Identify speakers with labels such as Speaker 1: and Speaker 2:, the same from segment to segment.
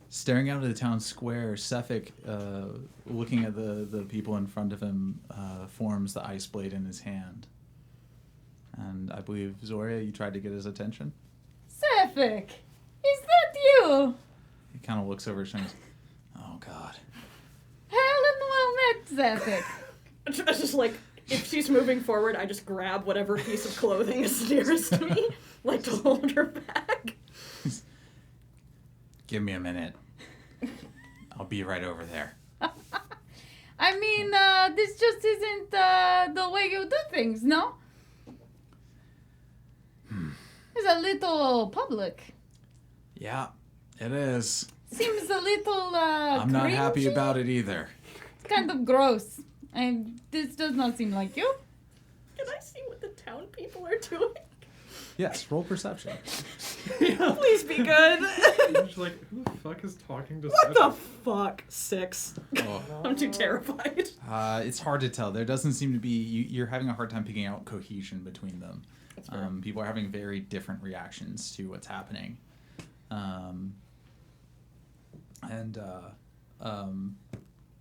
Speaker 1: Staring out of the town square, Sephek, looking at the people in front of him, forms the ice blade in his hand. And I believe, Zoria, you tried to get his attention?
Speaker 2: Sephek! Is that you?
Speaker 1: He kind of looks over his shoulders. Oh, God.
Speaker 2: Helen well met, Sephek.
Speaker 3: I just like, if she's moving forward, I just grab whatever piece of clothing is nearest to me, like to hold her back.
Speaker 1: Give me a minute. I'll be right over there.
Speaker 2: I mean, this just isn't the way you do things, no? It's a little public.
Speaker 1: Yeah, it is.
Speaker 2: Seems a little,
Speaker 1: I'm not happy
Speaker 2: cringy.
Speaker 1: about it either.
Speaker 2: It's kind of gross. And this does not seem like you.
Speaker 3: Can I see what the town people are doing?
Speaker 1: Yes, roll perception.
Speaker 3: Please be good.
Speaker 4: You're just like, who the fuck is talking to
Speaker 3: What the
Speaker 4: Sephek?
Speaker 3: fuck? 6.
Speaker 1: Oh.
Speaker 3: I'm too terrified.
Speaker 1: It's hard to tell. There doesn't seem to be... You're having a hard time picking out cohesion between them.
Speaker 3: That's fair.
Speaker 1: People are having very different reactions to what's happening. The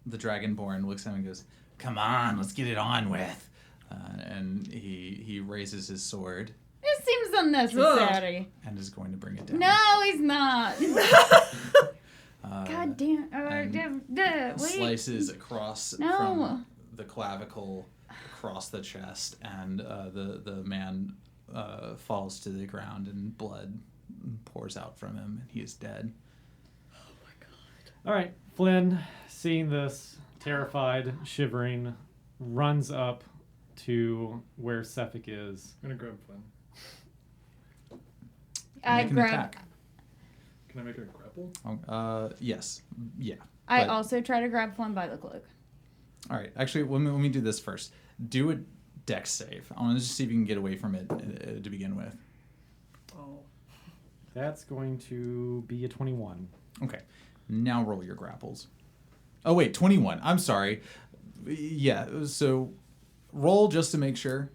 Speaker 1: Dragonborn looks at him and goes, "Come on, let's get it on with." And he raises his sword
Speaker 2: It seems unnecessary.
Speaker 1: and is going to bring it down.
Speaker 2: No, he's not. God damn. Wait.
Speaker 1: Slices across
Speaker 2: No.
Speaker 1: from the clavicle across the chest, and the man falls to the ground, and blood pours out from him, and he is dead.
Speaker 5: All right, Flynn, seeing this, terrified, shivering, runs up to where Sephek is.
Speaker 4: I'm gonna grab Flynn.
Speaker 2: I
Speaker 1: Make an
Speaker 2: grab.
Speaker 1: attack.
Speaker 4: Can I make it a grapple?
Speaker 1: Yes. Yeah.
Speaker 2: I
Speaker 1: but-
Speaker 2: also try to grab Flynn by the cloak.
Speaker 1: All right. Actually, let me do this first. Do a dex save. I want to just see if you can get away from it to begin with.
Speaker 3: Oh.
Speaker 5: That's going to be a 21.
Speaker 1: Okay. Now roll your grapples. Oh, wait. 21. I'm sorry. Yeah. So roll just to make sure.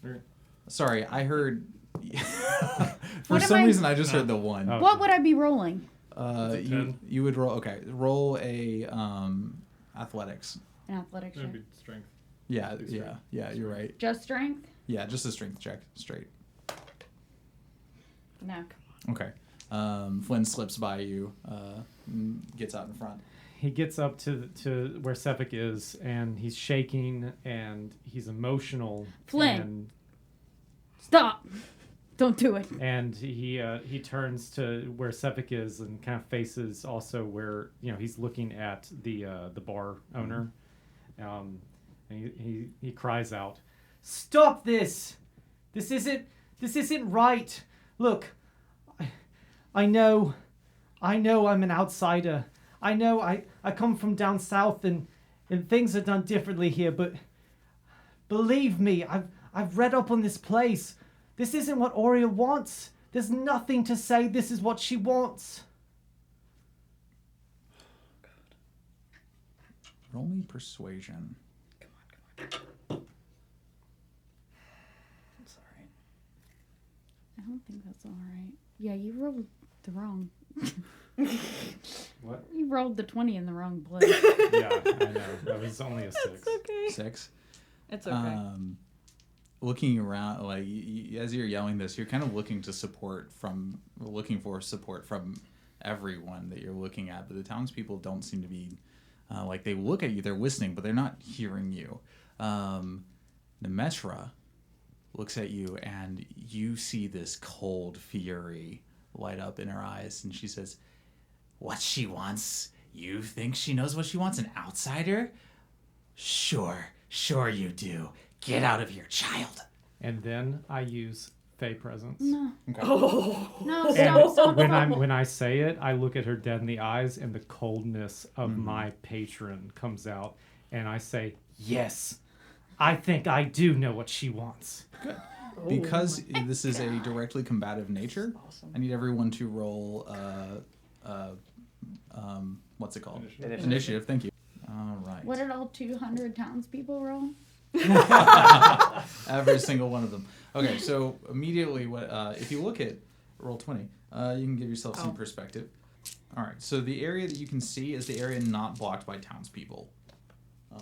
Speaker 4: Okay.
Speaker 1: Sorry. I heard... For
Speaker 2: What am
Speaker 1: some
Speaker 2: I-
Speaker 1: reason, I just heard the 1.
Speaker 5: Oh.
Speaker 2: What would I be rolling?
Speaker 4: It's a 10.
Speaker 1: You would roll... Okay. Roll a athletics.
Speaker 2: An athletics
Speaker 4: That'd
Speaker 2: check.
Speaker 4: be strength.
Speaker 1: Yeah.
Speaker 4: Be
Speaker 1: Yeah.
Speaker 4: strength.
Speaker 1: Yeah. You're right.
Speaker 2: Just strength?
Speaker 1: Yeah. Just a strength check. Straight.
Speaker 2: No.
Speaker 1: Okay. Flynn slips by you, gets out in front.
Speaker 5: He gets up to where Sephek is, and he's shaking, and he's emotional.
Speaker 2: Flynn. Stop! Don't do it.
Speaker 5: And he turns to where Sephek is and kind of faces also where he's looking at the bar owner, and he cries out, "Stop this! This isn't right! Look, I know I'm an outsider. I know I come from down south and things are done differently here, but believe me, I've read up on this place. This isn't what Aurea wants. There's nothing to say this is what she wants."
Speaker 1: Roll me persuasion.
Speaker 3: Come on. That's alright.
Speaker 2: I don't think that's all right. Yeah, you rolled the wrong.
Speaker 5: What?
Speaker 2: You rolled the 20 in the wrong place.
Speaker 5: Yeah, I know. That was only a 6.
Speaker 3: It's okay.
Speaker 1: 6.
Speaker 3: It's okay.
Speaker 1: Looking around, like as you're yelling this, you're kind of looking for support from everyone that you're looking at. But the townspeople don't seem to be like they look at you, they're listening, but they're not hearing you. Nemetra looks at you, and you see this cold fury light up in her eyes, and she says, "What she wants? You think she knows what she wants? An outsider? Sure you do. Get out of here, child."
Speaker 5: And then I use Fey Presence.
Speaker 2: No.
Speaker 1: Okay.
Speaker 3: Oh.
Speaker 2: No,
Speaker 5: And
Speaker 2: stop.
Speaker 5: when I say it, I look at her dead in the eyes, and the coldness of my patron comes out, and I say, "Yes, I think I do know what she wants."
Speaker 1: Because this is a directly combative nature,
Speaker 3: Awesome.
Speaker 1: I need everyone to roll what's it called? Initiative. Thank you. All right.
Speaker 2: What did all 200 townspeople roll?
Speaker 1: Every single one of them. Okay, so immediately, what if you look at roll 20? You can give yourself some perspective. All right. So the area that you can see is the area not blocked by townspeople.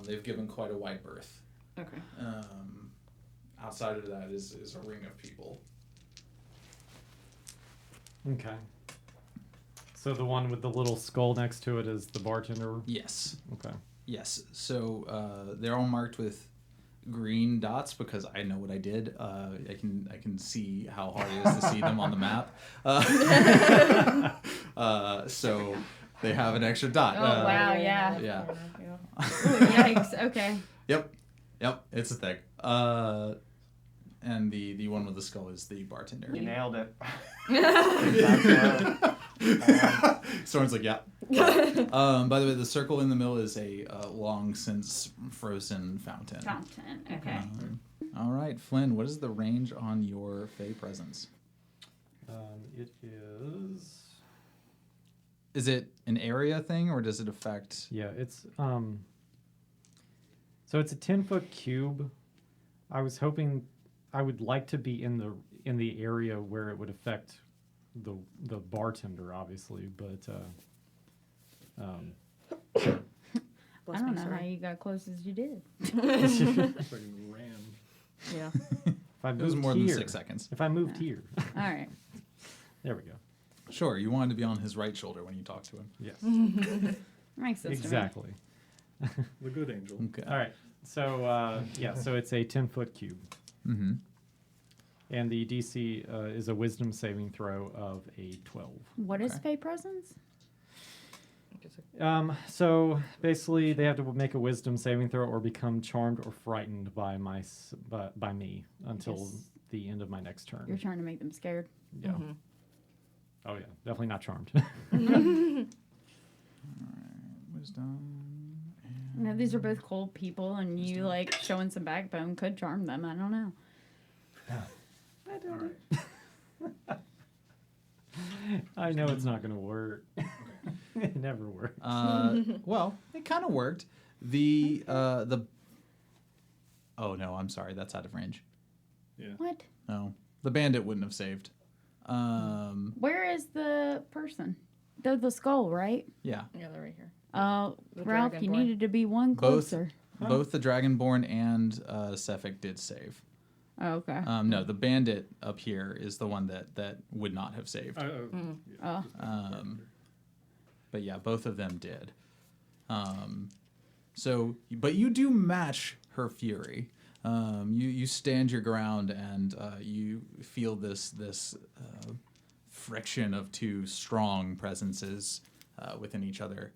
Speaker 1: They've given quite a wide berth.
Speaker 3: Okay.
Speaker 1: Outside of that is a ring of people.
Speaker 5: Okay. So the one with the little skull next to it is the bartender?
Speaker 1: Yes.
Speaker 5: Okay.
Speaker 1: Yes. So they're all marked with green dots because I know what I did. I can see how hard it is to see them on the map. So they have an extra dot.
Speaker 2: Oh wow, yeah.
Speaker 1: Yeah.
Speaker 2: Ooh, yikes. Okay.
Speaker 1: Yep. It's a thing. And the one with the skull is the bartender.
Speaker 6: You nailed it.
Speaker 1: Soren's like, yeah. By the way, the circle in the middle is a long since frozen fountain.
Speaker 2: Okay.
Speaker 1: All right, Flynn, what is the range on your Fey presence?
Speaker 5: It is...
Speaker 1: Is it an area thing, or does it affect...
Speaker 5: Yeah, it's... So it's a 10-foot cube. I was hoping... I would like to be in the area where it would affect the bartender, obviously, but...
Speaker 3: Bless
Speaker 2: I don't
Speaker 3: me,
Speaker 2: know
Speaker 3: sorry.
Speaker 2: how you got close as you did.
Speaker 4: Fucking ran.
Speaker 3: Yeah.
Speaker 5: If I moved
Speaker 1: It was more
Speaker 5: here,
Speaker 1: than 6 seconds.
Speaker 5: If I moved here.
Speaker 2: All right.
Speaker 5: There we go.
Speaker 1: Sure, you wanted to be on his right shoulder when you talked to him.
Speaker 5: Yes.
Speaker 2: Makes sense
Speaker 5: Exactly.
Speaker 4: The good angel.
Speaker 1: Okay.
Speaker 5: All right. So, so it's a 10-foot cube.
Speaker 1: Mm-hmm.
Speaker 5: And the DC is a wisdom saving throw of a 12.
Speaker 2: What is
Speaker 1: Okay.
Speaker 2: Fey presence?
Speaker 5: So basically, they have to make a wisdom saving throw or become charmed or frightened by by me until
Speaker 2: Yes.
Speaker 5: the end of my next turn.
Speaker 2: You're trying to make them scared.
Speaker 5: Yeah. Oh yeah, definitely not charmed.
Speaker 1: Wisdom.
Speaker 2: You know, these are both cold people, and you like showing some backbone could charm them. I don't know.
Speaker 4: All right.
Speaker 5: I know it's not gonna work. It never works.
Speaker 1: Well, it kind of worked. The oh no, I'm sorry, that's out of range.
Speaker 4: Yeah.
Speaker 2: What?
Speaker 1: No, the bandit wouldn't have saved.
Speaker 2: Where is the person? They're the skull, right?
Speaker 1: Yeah,
Speaker 3: Yeah, they're right here.
Speaker 2: The Ralph, you
Speaker 3: Dragonborn.
Speaker 2: needed to be one
Speaker 1: Both-
Speaker 2: closer.
Speaker 1: both the Dragonborn and Sephek did save.
Speaker 2: Oh, okay.
Speaker 1: No, the bandit up here is the one that would not have saved.
Speaker 4: Yeah,
Speaker 2: Oh.
Speaker 4: just the
Speaker 1: But yeah, both of them did. So, but you do match her fury. You stand your ground, and you feel this friction of two strong presences within each other.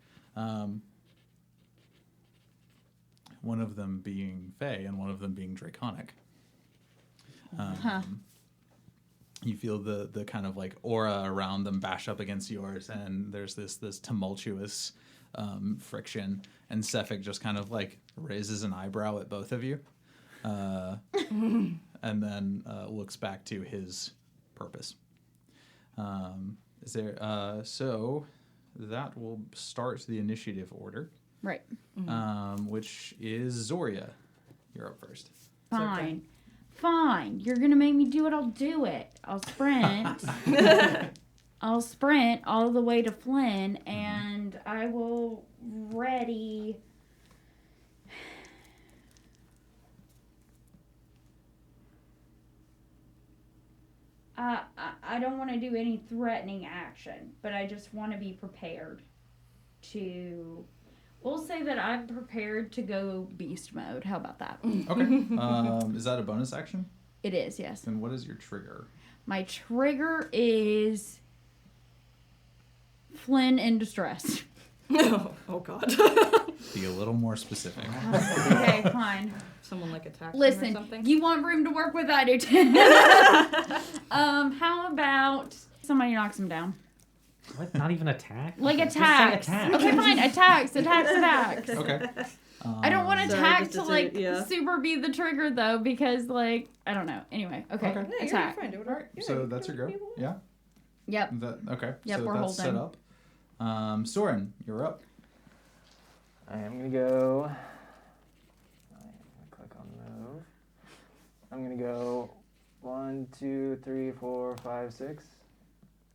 Speaker 1: One of them being Fey, and one of them being Draconic. You feel the kind of like aura around them bash up against yours, and there's this tumultuous friction, and Sephek just kind of like raises an eyebrow at both of you, and then looks back to his purpose. So that will start the initiative order,
Speaker 2: Right.
Speaker 1: which is Zoria. You're up first.
Speaker 2: Fine. Fine. You're gonna make me do it. I'll do it. I'll sprint. I'll sprint all the way to Flynn, and I will ready. I don't want to do any threatening action, but I just want to be prepared to. We'll say that I'm prepared to go beast mode. How about that?
Speaker 1: Okay. Is that a bonus action?
Speaker 2: It is, yes.
Speaker 1: And what is your trigger?
Speaker 2: My trigger is Flynn in distress.
Speaker 3: Oh God.
Speaker 1: Be a little more specific.
Speaker 2: Okay, fine.
Speaker 3: Someone like attacked him or
Speaker 2: Listen,
Speaker 3: something.
Speaker 2: you want room to work with? I do too. How about somebody knocks him down?
Speaker 5: What? Not even attack?
Speaker 2: Like
Speaker 5: Just say
Speaker 2: attacks.
Speaker 5: attack.
Speaker 2: Okay, fine. Attacks.
Speaker 1: Okay.
Speaker 2: I don't want
Speaker 3: So
Speaker 2: attack
Speaker 3: just
Speaker 2: to
Speaker 3: to say,
Speaker 2: like
Speaker 3: yeah.
Speaker 2: super be the trigger though, because like I don't know. Anyway, okay.
Speaker 1: Okay.
Speaker 3: Yeah,
Speaker 2: Attack.
Speaker 3: You're fine. Do whatever. Yeah,
Speaker 1: So
Speaker 3: you
Speaker 1: that's
Speaker 3: do
Speaker 1: your go.
Speaker 3: whatever you want.
Speaker 1: Yeah.
Speaker 2: Yep.
Speaker 1: That okay.
Speaker 2: Yep,
Speaker 1: so
Speaker 2: we're
Speaker 1: that's set
Speaker 2: holding.
Speaker 1: up. Soren, you're up.
Speaker 6: I am gonna go. I'm gonna click on move. I'm gonna go 1, 2, 3, 4, 5, 6.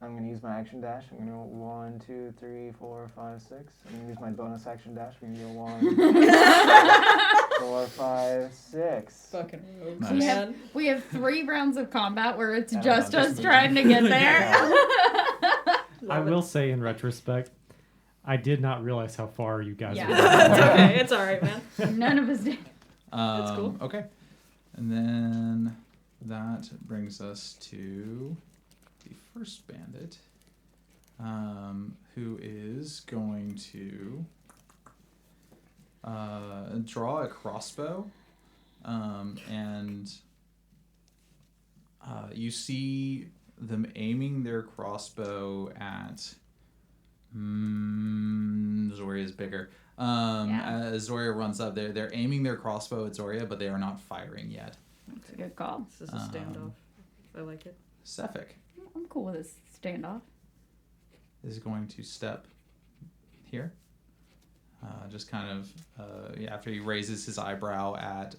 Speaker 6: I'm gonna use my action dash. I'm gonna go 1, 2, 3, 4, 5, 6. I'm gonna use my bonus action dash. We're gonna go 1, 4, 5, 6.
Speaker 3: Fucking rogues,
Speaker 1: Nice.
Speaker 3: man.
Speaker 2: We have 3 rounds of combat where it's
Speaker 6: Yeah,
Speaker 2: just
Speaker 6: just
Speaker 2: us
Speaker 6: me.
Speaker 2: trying to get there.
Speaker 5: I will say, in retrospect, I did not realize how far you guys
Speaker 2: Yeah.
Speaker 5: were.
Speaker 3: It's okay. It's all right, man.
Speaker 2: None of us did.
Speaker 3: That's cool.
Speaker 1: Okay. And then that brings us to the first bandit, who is going to draw a crossbow, and you see them aiming their crossbow at Zoria's bigger. As Zoria runs up, they're aiming their crossbow at Zoria, but they are not firing yet.
Speaker 2: That's a good call.
Speaker 3: This is a standoff. I like it.
Speaker 1: Sephek
Speaker 2: I'm cool with this standoff.
Speaker 1: is going to step here. Just kind of after he raises his eyebrow at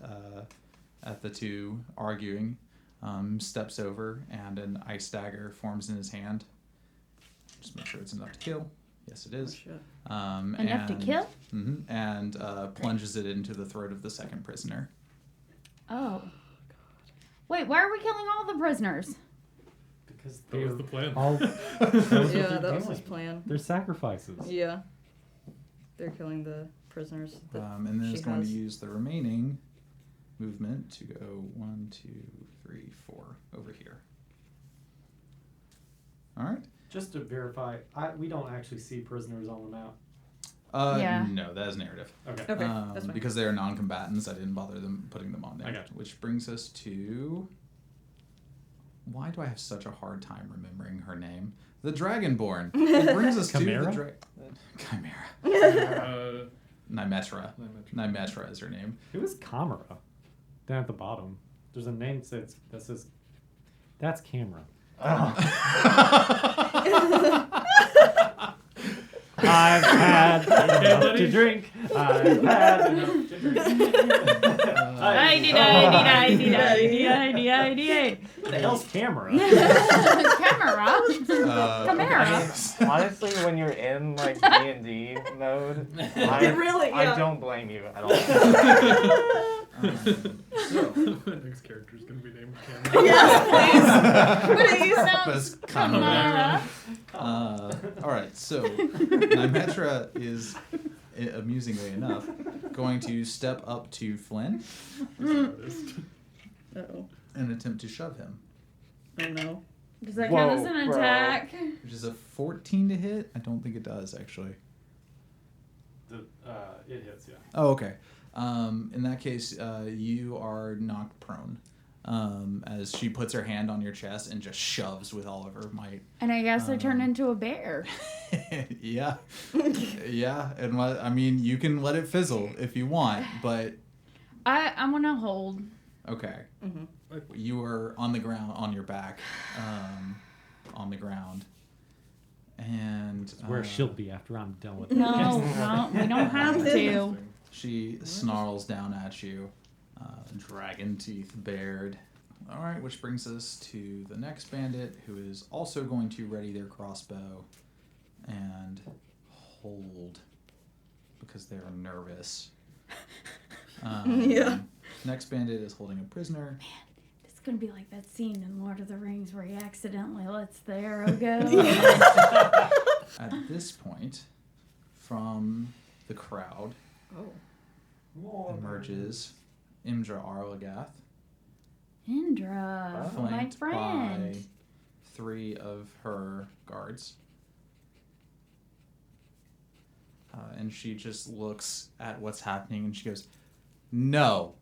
Speaker 1: the two arguing, steps over, and an ice dagger forms in his hand. Just make sure it's enough to kill. Yes, it is.
Speaker 3: Oh, shit.
Speaker 2: Enough to kill?
Speaker 1: And plunges it into the throat of the second prisoner.
Speaker 2: Oh. Wait, why are we killing all the prisoners?
Speaker 5: Because
Speaker 4: That was the plan.
Speaker 5: all.
Speaker 3: Yeah, that was his plan.
Speaker 5: They're sacrifices.
Speaker 3: Yeah. They're killing the prisoners. That
Speaker 1: And then
Speaker 3: she
Speaker 1: it's going
Speaker 3: has.
Speaker 1: to use the remaining movement to go 1, 2, 3, 4 over here. All right.
Speaker 5: Just to verify, we don't actually see prisoners on the map.
Speaker 2: Yeah.
Speaker 1: No, that is narrative.
Speaker 5: Okay.
Speaker 3: Okay, that's fine.
Speaker 1: Because they are non-combatants, I didn't bother them putting them on there.
Speaker 5: I got you.
Speaker 1: Which brings us to... Why do I have such a hard time remembering her name? The Dragonborn. It brings us
Speaker 5: Chimera?
Speaker 1: to the Chimera.
Speaker 4: Uh,
Speaker 1: Nymetra. Nymetra is her name.
Speaker 5: Who is Camera? Down at the bottom. There's a name that says that's Camera. I've had enough to drink. I've had enough to drink. What the hell's Camera?
Speaker 2: Camera? Camera?
Speaker 6: Honestly, when you're in like D&D mode, I
Speaker 3: Really,
Speaker 6: I
Speaker 3: yeah.
Speaker 6: don't blame you at all.
Speaker 4: My next character is going to be named Cameron.
Speaker 3: Yes, please.
Speaker 2: Please
Speaker 1: Best
Speaker 2: don't.
Speaker 1: Camera.
Speaker 2: Camera.
Speaker 1: All right, so Nymetra is, amusingly enough, going to step up to Flynn
Speaker 3: Uh-oh.
Speaker 1: and attempt to shove him,
Speaker 3: Oh, no.
Speaker 2: Does that count as
Speaker 6: Whoa,
Speaker 2: an
Speaker 6: bro.
Speaker 2: attack?
Speaker 1: which is a 14 to hit. I don't think it does, actually.
Speaker 5: It hits, yeah.
Speaker 1: Oh, okay. In that case, you are knocked prone as she puts her hand on your chest and just shoves with all of her might.
Speaker 2: And I guess I turned into a bear.
Speaker 1: Yeah. Yeah, and you can let it fizzle if you want, but
Speaker 2: I want to hold.
Speaker 1: okay.
Speaker 3: Mm-hmm.
Speaker 1: You are on the ground, on your back, on the ground. And
Speaker 5: Where she'll be after I'm done with
Speaker 2: No, no, we don't have to.
Speaker 1: she snarls down at you, dragon teeth bared. All right, which brings us to the next bandit, who is also going to ready their crossbow and hold because they are nervous.
Speaker 3: Yeah.
Speaker 1: Next bandit is holding a prisoner.
Speaker 2: It's going to be like that scene in Lord of the Rings where he accidentally lets the arrow go.
Speaker 1: At this point, from the crowd
Speaker 3: Oh.
Speaker 1: emerges Imdra Arlagath,
Speaker 2: Indra, my
Speaker 1: flanked by
Speaker 2: friend.
Speaker 1: 3 of her guards. And she just looks at what's happening and she goes, "No,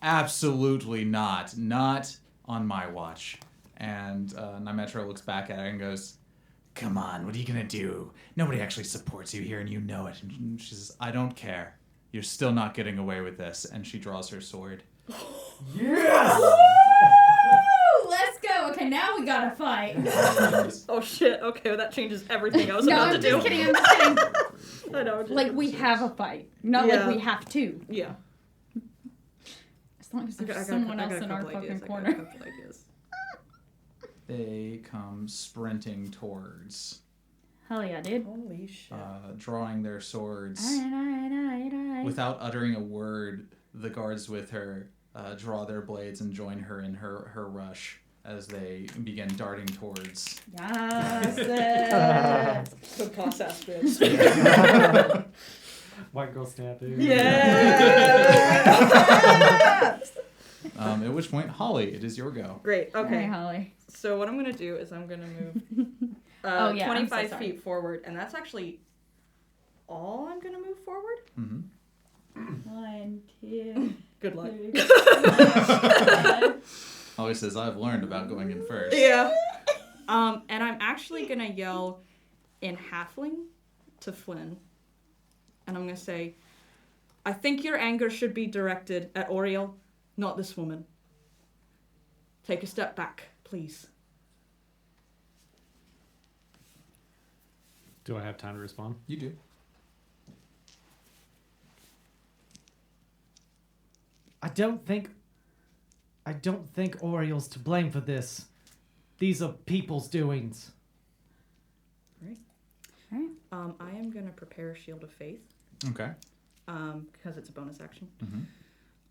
Speaker 1: absolutely not. Not on my watch." And Nymetra looks back at her and goes, "Come on, what are you going to do? Nobody actually supports you here and you know it." And she says, "I don't care. You're still not getting away with this." And she draws her sword.
Speaker 5: Yes!
Speaker 2: Woo! Let's go. Okay, now we got to fight.
Speaker 3: Oh, shit. Okay, well, that changes everything I was
Speaker 2: No,
Speaker 3: about
Speaker 2: I'm
Speaker 3: to
Speaker 2: just
Speaker 3: do.
Speaker 2: kidding. I'm just kidding.
Speaker 3: I know. just-
Speaker 2: Like, we have a fight. Not
Speaker 3: Yeah.
Speaker 2: like we have to.
Speaker 3: Yeah.
Speaker 2: As long as
Speaker 3: I
Speaker 2: there's
Speaker 3: got
Speaker 2: someone
Speaker 3: a
Speaker 2: else in our
Speaker 3: couple
Speaker 2: fucking
Speaker 3: ideas. I got a
Speaker 2: corner.
Speaker 3: couple ideas.
Speaker 1: they come sprinting towards,
Speaker 2: Hell yeah, dude.
Speaker 3: Holy shit.
Speaker 1: drawing their swords.
Speaker 2: Alright.
Speaker 1: Without uttering a word, the guards with her draw their blades and join her in her rush as they begin darting towards.
Speaker 2: Yes.
Speaker 3: Good boss ass bitch.
Speaker 5: White girl snapping.
Speaker 3: Yeah.
Speaker 1: At which point, Holly, it is your go.
Speaker 3: Great. Okay.
Speaker 2: Hey, Holly.
Speaker 3: So what I'm gonna do is I'm gonna move
Speaker 2: Oh, yeah, I'm so
Speaker 3: 25
Speaker 2: sorry.
Speaker 3: feet forward, and that's actually all I'm gonna move forward.
Speaker 1: Mm-hmm.
Speaker 2: 1, 2,
Speaker 3: Good luck.
Speaker 2: 3, 4,
Speaker 1: Holly says, I've learned about going in first.
Speaker 3: Yeah. And I'm actually gonna yell in halfling to Flynn, and I'm gonna say, I think your anger should be directed at Oriel, not this woman. Take a step back, please.
Speaker 5: Do I have time to respond?
Speaker 1: You do.
Speaker 5: I don't think Oriel's to blame for this. These are people's doings.
Speaker 3: I am gonna prepare Shield of Faith,
Speaker 1: Okay.
Speaker 3: because it's a bonus action.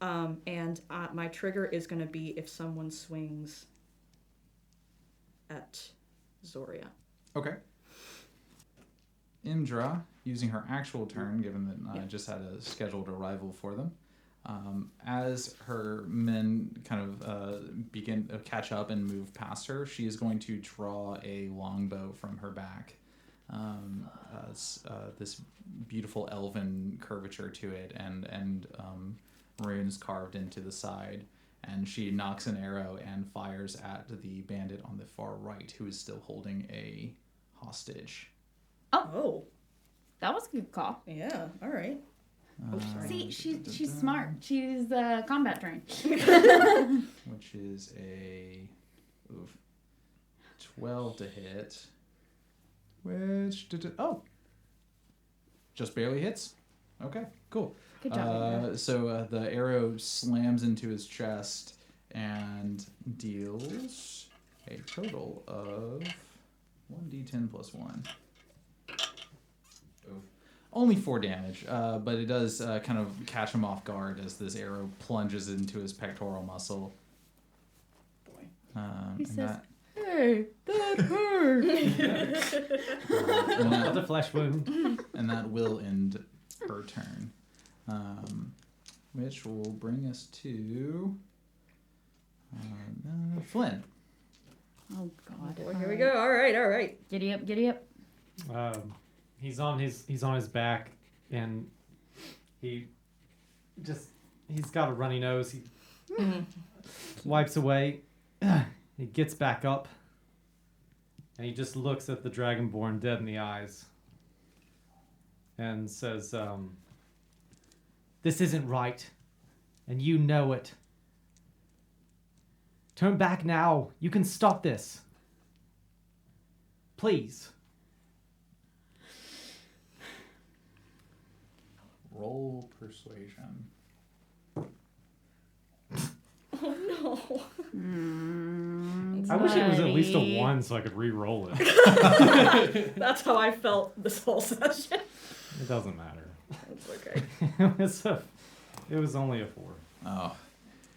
Speaker 1: Mm-hmm.
Speaker 3: And my trigger is gonna be if someone swings at Zoria.
Speaker 1: Okay. Indra, using her actual turn, given that I just had a scheduled arrival for them, as her men kind of begin to catch up and move past her, she is going to draw a longbow from her back. This beautiful elven curvature to it, and runes carved into the side. And she knocks an arrow and fires at the bandit on the far right, who is still holding a hostage.
Speaker 3: Oh,
Speaker 2: That was a good call.
Speaker 3: yeah. All right. Oh, sorry.
Speaker 2: See, she's smart. She's combat trained.
Speaker 1: Which is a 12 to hit. Which just barely hits. Okay, cool.
Speaker 2: Good job.
Speaker 1: So the arrow slams into his chest and deals a total of 1d10 plus 1. Only 4 damage, but it does kind of catch him off guard as this arrow plunges into his pectoral muscle.
Speaker 3: Boy.
Speaker 2: He
Speaker 1: And
Speaker 2: says,
Speaker 1: that,
Speaker 2: "Hey, that hurt."
Speaker 5: That's a flesh wound.
Speaker 1: and that will end her turn. Which will bring us to Flynn.
Speaker 2: Oh God.
Speaker 3: Boy, here we go. All right.
Speaker 2: Giddy up, giddy up.
Speaker 5: He's on his back, and he's got a runny nose. He wipes away. He gets back up, and he just looks at the Dragonborn dead in the eyes, and says, "This isn't right, and you know it. Turn back now. You can stop this. Please."
Speaker 1: Roll persuasion.
Speaker 3: Oh no.
Speaker 5: I wish it was at least a 1 so I could re-roll it.
Speaker 3: That's how I felt this whole session.
Speaker 5: It doesn't matter.
Speaker 3: It's okay.
Speaker 5: It was only a 4.
Speaker 1: Oh,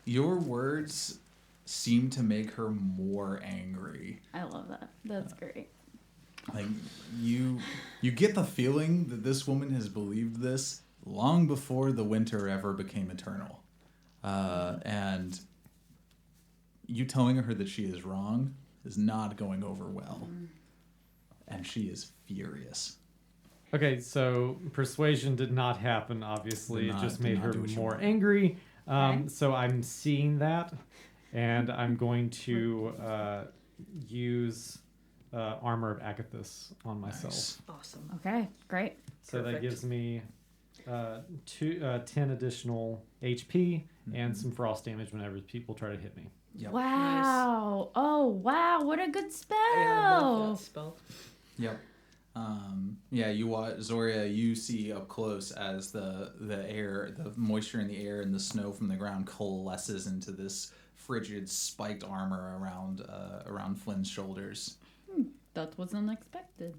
Speaker 1: your words seem to make her more angry.
Speaker 2: I love that. That's great.
Speaker 1: Like you get the feeling that this woman has believed this long before the winter ever became eternal, and you telling her that she is wrong is not going over well, and she is furious.
Speaker 5: Okay, so persuasion did not happen, obviously. It just made her
Speaker 1: do what you
Speaker 5: more
Speaker 1: want.
Speaker 5: angry.
Speaker 2: Okay.
Speaker 5: So I'm seeing that, and I'm going to use Armor of Agathis on myself.
Speaker 1: Nice.
Speaker 3: Awesome.
Speaker 2: Okay, great.
Speaker 5: So that
Speaker 3: Perfect.
Speaker 5: gives me 10 additional HP and some frost damage whenever people try to hit me.
Speaker 1: Yep.
Speaker 2: Wow. Oh, wow. What a good
Speaker 3: Yeah, I love
Speaker 2: spell.
Speaker 3: that spell.
Speaker 1: Yep. Yeah, you watch Zoria. You see up close as the air, the moisture in the air, and the snow from the ground coalesces into this frigid spiked armor around Flynn's shoulders.
Speaker 2: That was unexpected.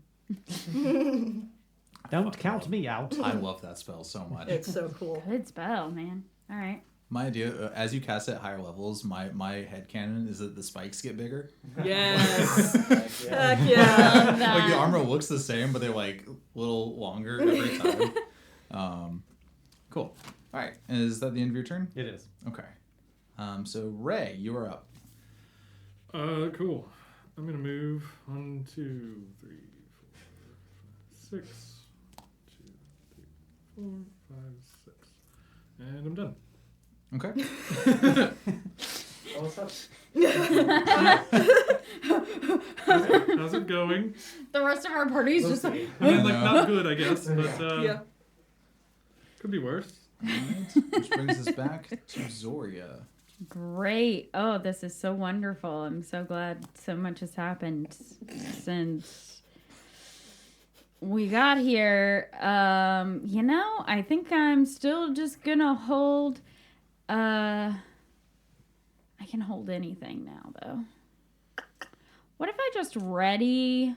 Speaker 5: Don't count me out.
Speaker 1: I love that spell so much.
Speaker 3: It's so cool.
Speaker 2: Good spell, man. All right.
Speaker 1: My idea, as you cast it at higher levels, my headcanon is that the spikes get bigger.
Speaker 3: Yes.
Speaker 6: Heck yeah.
Speaker 3: Heck yeah.
Speaker 2: Love that.
Speaker 1: Like the armor looks the same, but they're like a little longer every time. Cool. All right. Is that the end of your turn?
Speaker 5: It is.
Speaker 1: Okay. So Ray, you are up.
Speaker 4: Cool. I'm gonna move 1, 2, 3, 4, 5, 6. 2, 3, 4, 5, 6. And I'm done.
Speaker 1: Okay.
Speaker 6: Oh, what's up?
Speaker 4: How's it going?
Speaker 2: The rest of our party is just like,
Speaker 4: I mean, like, not good, I guess, but
Speaker 3: Yeah.
Speaker 4: could be worse.
Speaker 1: All right. Which brings us back to Zoria.
Speaker 2: great. Oh, this is so wonderful. I'm so glad so much has happened since we got here. I think I'm still just gonna hold. I can hold anything now, though. What if I just ready?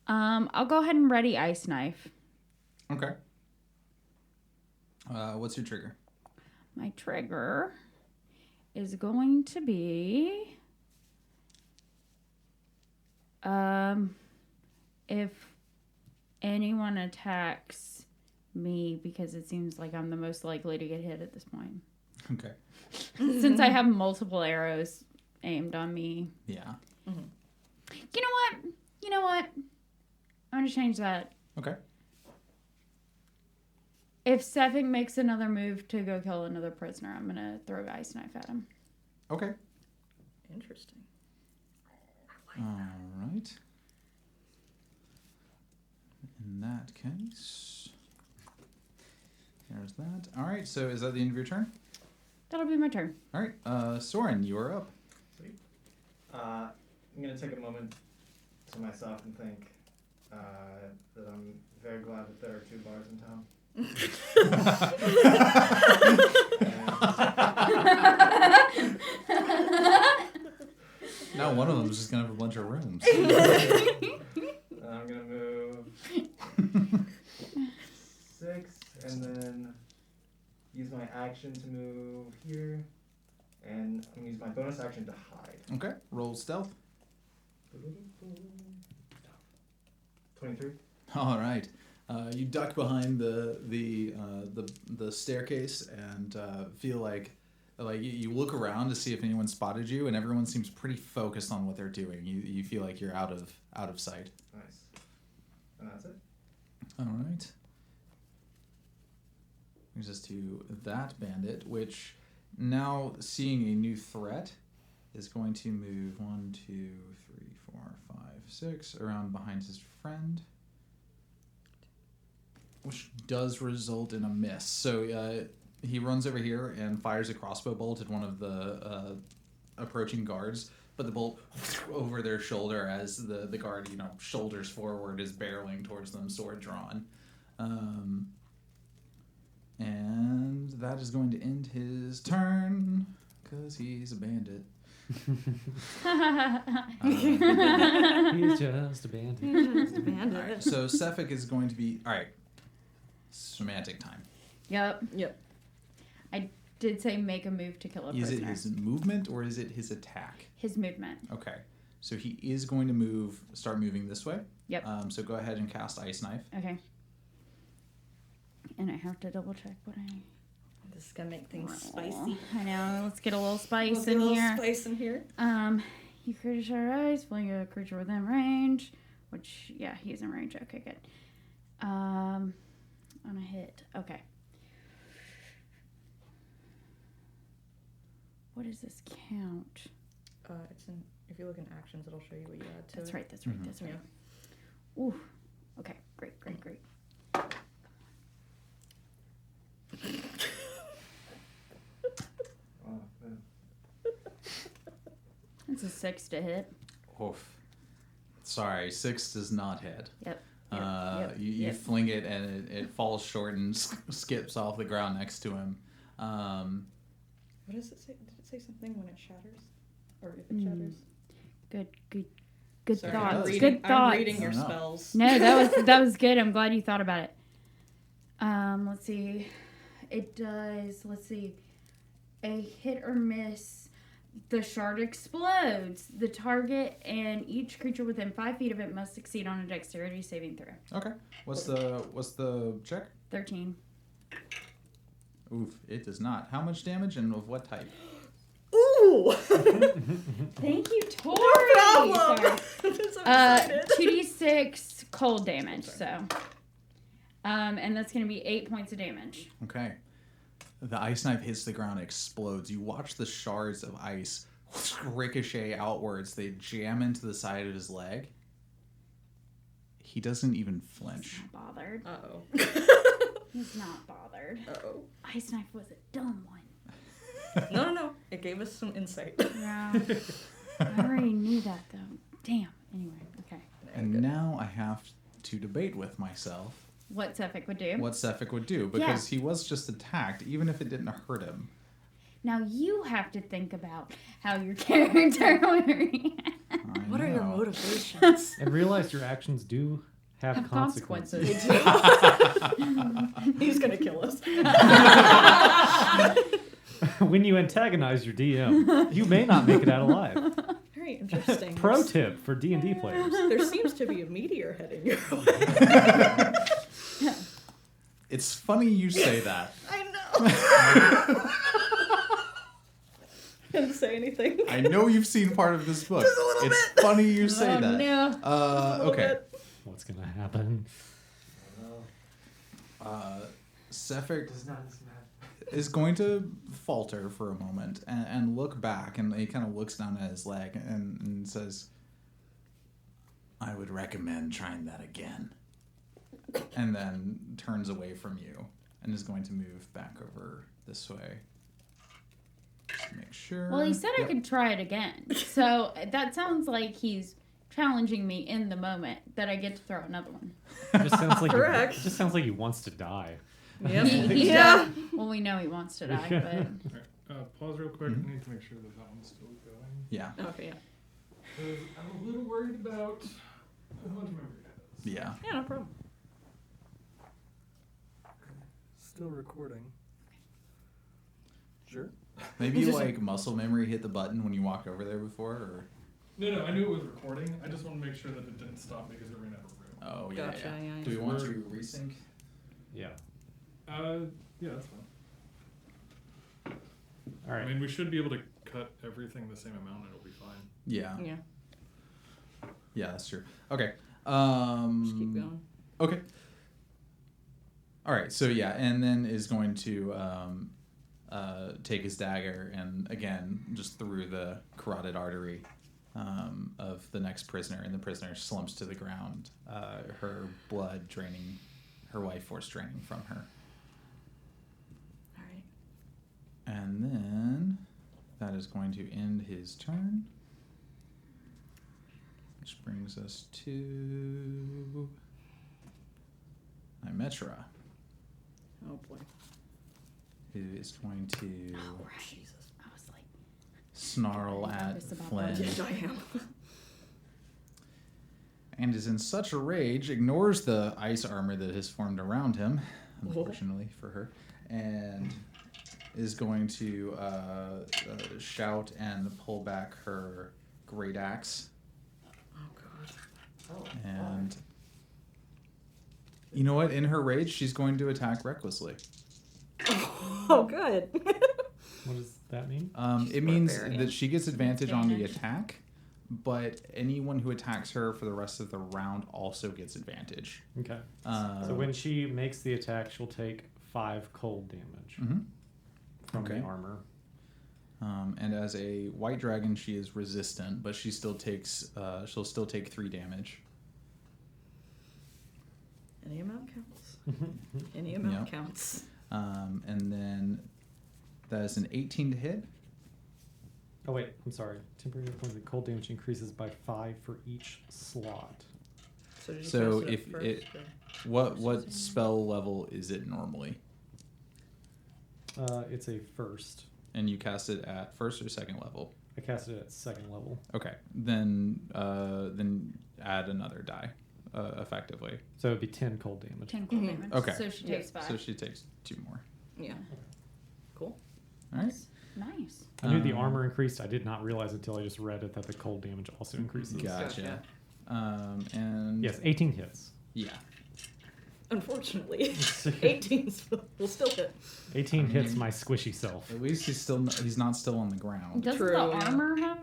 Speaker 2: I'll go ahead and ready ice knife.
Speaker 1: Okay. What's your trigger?
Speaker 2: My trigger is going to be if anyone attacks me, because it seems like I'm the most likely to get hit at this point.
Speaker 1: Okay.
Speaker 2: Since I have multiple arrows aimed on me.
Speaker 1: Yeah.
Speaker 2: You know what? I'm going to change that.
Speaker 1: Okay.
Speaker 2: If Sephek makes another move to go kill another prisoner, I'm going to throw an ice knife at him.
Speaker 1: Okay.
Speaker 3: Interesting.
Speaker 1: All right. In that case, there's that. All right. So is that the end of your turn?
Speaker 2: That'll be my turn.
Speaker 1: All right. Soren, you are up.
Speaker 6: I'm gonna take a moment to myself and think that I'm very glad that there are 2 bars in town.
Speaker 1: Now one of them is just gonna have a bunch of rooms.
Speaker 6: I'm gonna move 6 and then use my action to move here, and I'm gonna use my bonus action to hide.
Speaker 1: Okay. Roll stealth.
Speaker 6: 23.
Speaker 1: All right. You duck behind the staircase and feel like you look around to see if anyone spotted you, and everyone seems pretty focused on what they're doing. You feel like you're out of sight.
Speaker 6: Nice. And that's it.
Speaker 1: All right. Brings us to that bandit, which now seeing a new threat is going to move 1, 2, 3, 4, 5, 6 around behind his friend, which does result in a miss. So he runs over here and fires a crossbow bolt at one of the approaching guards, but the bolt over their shoulder as the guard, shoulders forward, is barreling towards them, sword drawn. And that is going to end his turn, because he's a bandit.
Speaker 5: He's just a bandit.
Speaker 1: Alright, so Sephek is going to be... Alright. Semantic time.
Speaker 2: Yep.
Speaker 3: Yep.
Speaker 2: I did say make a move to kill a
Speaker 1: Is
Speaker 2: prisoner.
Speaker 1: it his movement or is it his attack?
Speaker 2: His movement.
Speaker 1: Okay. So he is going to start moving this way.
Speaker 2: Yep.
Speaker 1: So go ahead and cast Ice Knife.
Speaker 2: Okay. And I have to double check what I...
Speaker 3: This is gonna make things
Speaker 2: roll.
Speaker 3: spicy.
Speaker 2: I know. Let's get a little spice
Speaker 3: Let's get
Speaker 2: in
Speaker 3: a little
Speaker 2: here.
Speaker 3: spice in here.
Speaker 2: You create a sharp eyes, fling a creature within range. Which, yeah, he's in range. Okay, good. On a hit. Okay. What does this count?
Speaker 3: It's in. If you look in actions, it'll show you what you add to
Speaker 2: That's
Speaker 3: it.
Speaker 2: right. That's right.
Speaker 1: Mhm.
Speaker 2: That's right. Ooh. Okay. Great.
Speaker 6: Oh, man.
Speaker 2: It's a 6 to hit.
Speaker 1: Oof. Sorry, 6 does not hit.
Speaker 2: Yep.
Speaker 1: You
Speaker 2: Yep.
Speaker 1: fling it and it falls short and skips off the ground next to him.
Speaker 3: What does it say? Did it say something when it shatters? Or if it shatters?
Speaker 2: Good
Speaker 3: Sorry,
Speaker 2: thoughts.
Speaker 3: I'm reading,
Speaker 2: Good
Speaker 3: I'm
Speaker 2: thoughts.
Speaker 3: reading your
Speaker 1: I don't know.
Speaker 3: spells.
Speaker 2: No, that was good. I'm glad you thought about it. Let's see. It does. Let's see. A hit or miss. The shard explodes. The target and each creature within 5 feet of it must succeed on a dexterity saving throw.
Speaker 1: Okay. What's the check?
Speaker 2: 13.
Speaker 1: Oof, it does not. How much damage and of what type?
Speaker 3: Ooh!
Speaker 2: Thank you, Tori.
Speaker 3: problem.
Speaker 2: Sorry.
Speaker 3: I'm so excited.
Speaker 2: 2d6 cold damage. So, and that's gonna be 8 points of damage.
Speaker 1: Okay. The ice knife hits the ground, explodes. You watch the shards of ice ricochet outwards. They jam into the side of his leg. He doesn't even flinch.
Speaker 2: He's not bothered.
Speaker 3: Uh-oh.
Speaker 2: He's not bothered.
Speaker 3: Uh-oh.
Speaker 2: Ice knife was a dumb one.
Speaker 3: No. It gave us some insight.
Speaker 2: Yeah. I already knew that though. Damn. Anyway, okay.
Speaker 1: And now I have to debate with myself
Speaker 2: What Sephek would do.
Speaker 1: what Sephek would do, because he was just attacked, even if it didn't hurt him.
Speaker 2: Now you have to think about how your character would react.
Speaker 1: I
Speaker 3: What are your
Speaker 1: know.
Speaker 3: motivations?
Speaker 5: And realize your actions do have consequences.
Speaker 3: He's gonna kill us.
Speaker 5: When you antagonize your DM, you may not make it out alive.
Speaker 3: Very interesting.
Speaker 5: Pro tip for D&D players.
Speaker 3: There seems to be a meteor heading your way.
Speaker 1: It's funny you say that.
Speaker 3: I know. Didn't say anything.
Speaker 1: I know you've seen part of this book.
Speaker 3: Just a little
Speaker 1: It's
Speaker 3: bit.
Speaker 1: funny you say
Speaker 2: Oh,
Speaker 1: that.
Speaker 2: no.
Speaker 1: Okay.
Speaker 5: What's gonna happen?
Speaker 1: Sephek
Speaker 6: Does not matter.
Speaker 1: is going to falter for a moment and look back, and he kind of looks down at his leg and says, I would recommend trying that again. And then turns away from you and is going to move back over this way. Just to make sure.
Speaker 2: Well, he said I
Speaker 1: Yep.
Speaker 2: could try it again. So that sounds like he's challenging me in the moment that I get to throw another one.
Speaker 5: It just sounds like
Speaker 3: Correct.
Speaker 5: It just sounds like he wants to die.
Speaker 3: Yep.
Speaker 2: He
Speaker 3: Yeah.
Speaker 2: does. Well, we know he wants to die, but
Speaker 4: Pause real quick.
Speaker 1: Mhm.
Speaker 4: I need to make sure that that one's still going.
Speaker 1: Yeah.
Speaker 3: Okay, yeah.
Speaker 4: 'Cause I'm a little worried about how much memory it has.
Speaker 1: Yeah.
Speaker 3: Yeah, no problem.
Speaker 4: Still recording. Sure.
Speaker 1: Maybe like muscle memory hit the button when you walked over there before, or
Speaker 4: No, I knew it was recording. I just want to make sure that it didn't stop because it ran out of room.
Speaker 1: oh yeah,
Speaker 3: Gotcha,
Speaker 1: yeah.
Speaker 3: yeah,
Speaker 1: Do we
Speaker 3: yeah.
Speaker 1: want to resync?
Speaker 5: Yeah.
Speaker 4: Yeah, that's fine.
Speaker 5: All right.
Speaker 4: I mean, we should be able to cut everything the same amount and it'll be fine.
Speaker 1: Yeah.
Speaker 3: Yeah.
Speaker 1: Yeah, that's true. Okay.
Speaker 3: Just keep going.
Speaker 1: Okay. All right. So yeah, and then is going to take his dagger and again just through the carotid artery of the next prisoner, and the prisoner slumps to the ground. Her blood draining, her life force draining from her.
Speaker 3: All right.
Speaker 1: And then that is going to end his turn. Which brings us to Nymetra,
Speaker 3: Oh boy.
Speaker 1: who is going to
Speaker 3: Jesus.
Speaker 2: I was like,
Speaker 1: snarl at
Speaker 2: nervous about
Speaker 1: Flynn
Speaker 3: Yes, I am.
Speaker 1: and is in such a rage, ignores the ice armor that has formed around him, unfortunately for her, and is going to shout and pull back her great axe.
Speaker 3: Oh god.
Speaker 1: And you know what? In her rage, she's going to attack recklessly.
Speaker 3: Oh, good.
Speaker 5: What does that mean?
Speaker 1: It means
Speaker 3: barbarian.
Speaker 1: that she gets advantage on the
Speaker 2: Advantage.
Speaker 1: attack, but anyone who attacks her for the rest of the round also gets advantage.
Speaker 5: Okay. So when she makes the attack, she'll take 5 cold damage
Speaker 1: Mhm.
Speaker 5: from
Speaker 1: Okay.
Speaker 5: the armor.
Speaker 1: And as a white dragon, she is resistant, but she still takes. She'll still take 3 damage.
Speaker 3: Any amount counts. Any amount
Speaker 1: Yep.
Speaker 3: counts.
Speaker 1: And then that is an 18 to hit.
Speaker 5: Oh wait, I'm sorry. Temporary points of cold damage increases by 5 for each slot.
Speaker 3: So, did you
Speaker 1: So
Speaker 3: cast it
Speaker 1: if
Speaker 3: at
Speaker 1: it-
Speaker 3: first,
Speaker 1: What spell level is it normally?
Speaker 5: It's a first.
Speaker 1: And you cast it at first or second level?
Speaker 5: I cast it at second level.
Speaker 1: Okay. Then add another die, effectively.
Speaker 5: So it'd be 10 cold damage.
Speaker 2: 10 cold
Speaker 3: Mhm.
Speaker 2: damage.
Speaker 1: Okay.
Speaker 2: So she
Speaker 3: Yeah.
Speaker 2: takes 5.
Speaker 1: So she takes 2 more.
Speaker 3: Yeah. Cool.
Speaker 1: All right.
Speaker 2: Nice.
Speaker 5: I knew the
Speaker 1: Um,
Speaker 5: armor increased. I did not realize until I just read it that the cold damage also increases.
Speaker 1: Gotcha. And
Speaker 5: Yes, 18 hits.
Speaker 1: yeah.
Speaker 3: Unfortunately, 18 will still hit.
Speaker 5: 18 hits
Speaker 1: mean-
Speaker 5: my squishy self.
Speaker 1: At least he's not still on the ground.
Speaker 2: Doesn't
Speaker 3: True,
Speaker 2: the
Speaker 3: yeah.
Speaker 2: armor have?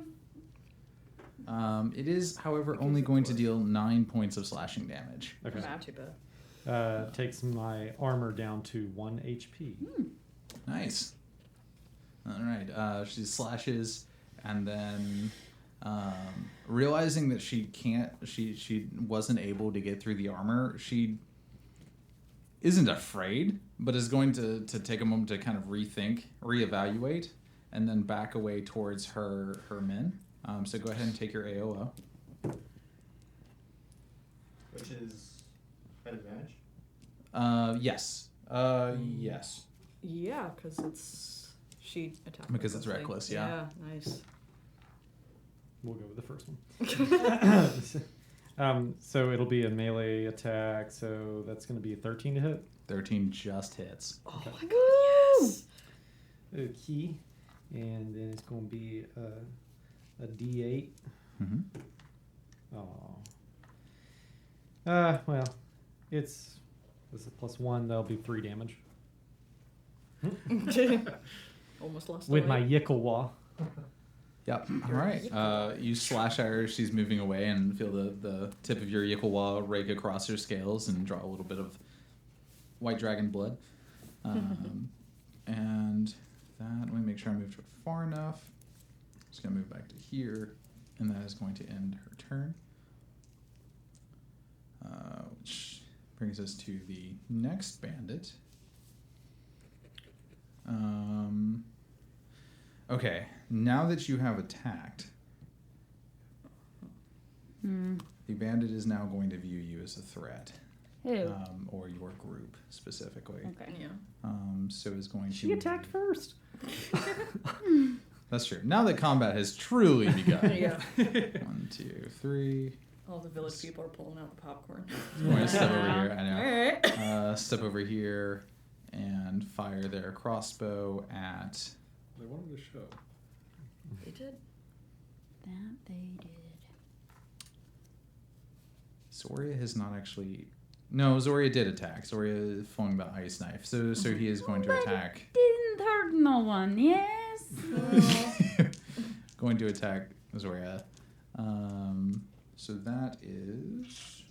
Speaker 1: It is, however, only going to deal 9 points of slashing damage.
Speaker 5: Okay.
Speaker 3: Not too bad.
Speaker 5: Takes my armor down to 1 HP.
Speaker 1: Nice. All right. She slashes, and then realizing that she wasn't able to get through the armor, she isn't afraid, but is going to take a moment to kind of reevaluate, and then back away towards her men. So go ahead and take your AOO.
Speaker 7: Which is at advantage.
Speaker 1: Yes. Yes.
Speaker 3: Yeah, because she attacked.
Speaker 1: Because it's
Speaker 3: recklessly.
Speaker 1: reckless, yeah.
Speaker 3: Yeah, nice.
Speaker 5: We'll go with the first one. So it'll be a melee attack. So that's going to be a 13 to hit.
Speaker 1: 13 just hits.
Speaker 3: Oh my god, yes!
Speaker 5: Okay. And then it's going to be a D8.
Speaker 1: Mm-hmm.
Speaker 5: Oh. Well, this is +1. That'll be 3 damage.
Speaker 3: Almost lost.
Speaker 5: With
Speaker 3: the
Speaker 5: my
Speaker 3: weight.
Speaker 5: Yikawa.
Speaker 1: Yep. All right. You slash at her. She's moving away, and feel the tip of your Yikawa rake across her scales and draw a little bit of white dragon blood. And that. Let me make sure I moved her far enough. Just gonna move back to here, and that is going to end her turn. Which brings us to the next bandit. Okay, now that you have attacked, the bandit is now going to view you as a threat,
Speaker 2: Who?
Speaker 1: or your group specifically.
Speaker 2: Okay.
Speaker 3: Yeah.
Speaker 1: So is going to.
Speaker 5: She attacked first.
Speaker 1: That's true. Now that combat has truly begun.
Speaker 3: Yeah.
Speaker 1: 1, 2, 3.
Speaker 3: All the village people are pulling out the popcorn.
Speaker 1: I'm going to step over here. I know.
Speaker 3: Alright.
Speaker 1: Step over here and fire their crossbow at.
Speaker 4: They wanted to show.
Speaker 3: They did.
Speaker 2: That they did.
Speaker 1: Zoria has not actually. No, Zoria did attack. Zoria flung the ice knife, so he is going to
Speaker 2: But
Speaker 1: attack.
Speaker 2: Didn't hurt no one, yes?
Speaker 1: Going to attack Zoria. So that is.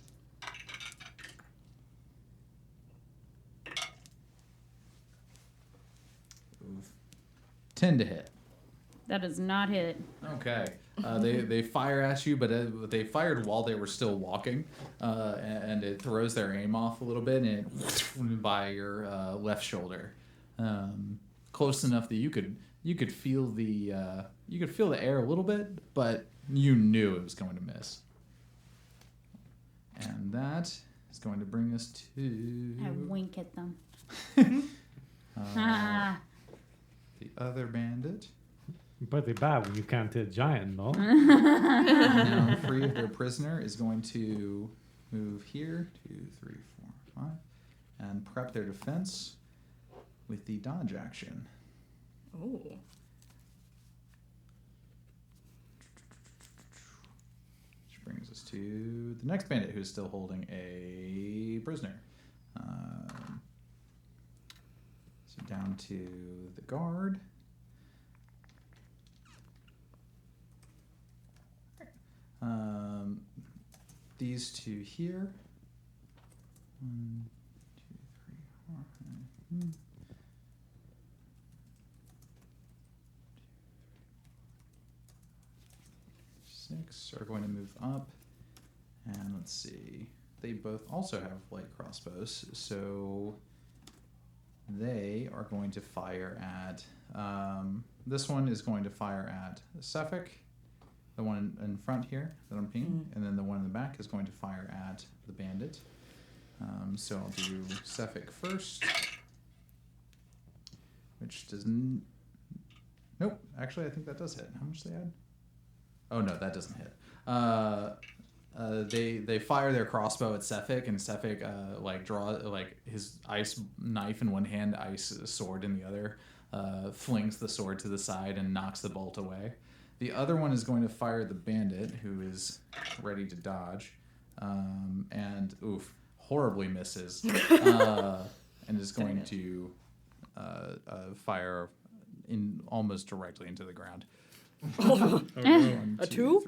Speaker 1: Oof. 10 to hit.
Speaker 2: That does not hit.
Speaker 1: Okay. They fire at you, but they fired while they were still walking, and it throws their aim off a little bit, and it by your left shoulder, close enough that you could feel the air a little bit, but you knew it was going to miss. And that is going to bring us to
Speaker 2: I wink at them.
Speaker 1: the other bandit.
Speaker 5: But they bad when you count a giant, no?
Speaker 1: Now, free of their prisoner is going to move here, 2, 3, 4, 5, and prep their defense with the dodge action.
Speaker 3: Ooh.
Speaker 1: Which brings us to the next bandit, who's still holding a prisoner. So down to the guard. These two here. 1, 2, 3, 4, 5. 6 are going to move up, and let's see. They both also have light crossbows, so they are going to fire at. This one is going to fire at Sephek. The one in front here that I'm peeing, and then the one in the back is going to fire at the bandit. So I'll do Sephek first, which does Nope. Actually, I think that does hit. How much they add? Oh no, that doesn't hit. They fire their crossbow at Sephek, and Sephek draw his ice knife in one hand, ice sword in the other, flings the sword to the side and knocks the bolt away. The other one is going to fire the bandit, who is ready to dodge, and horribly misses, and is going to fire in almost directly into the ground.
Speaker 3: A 2?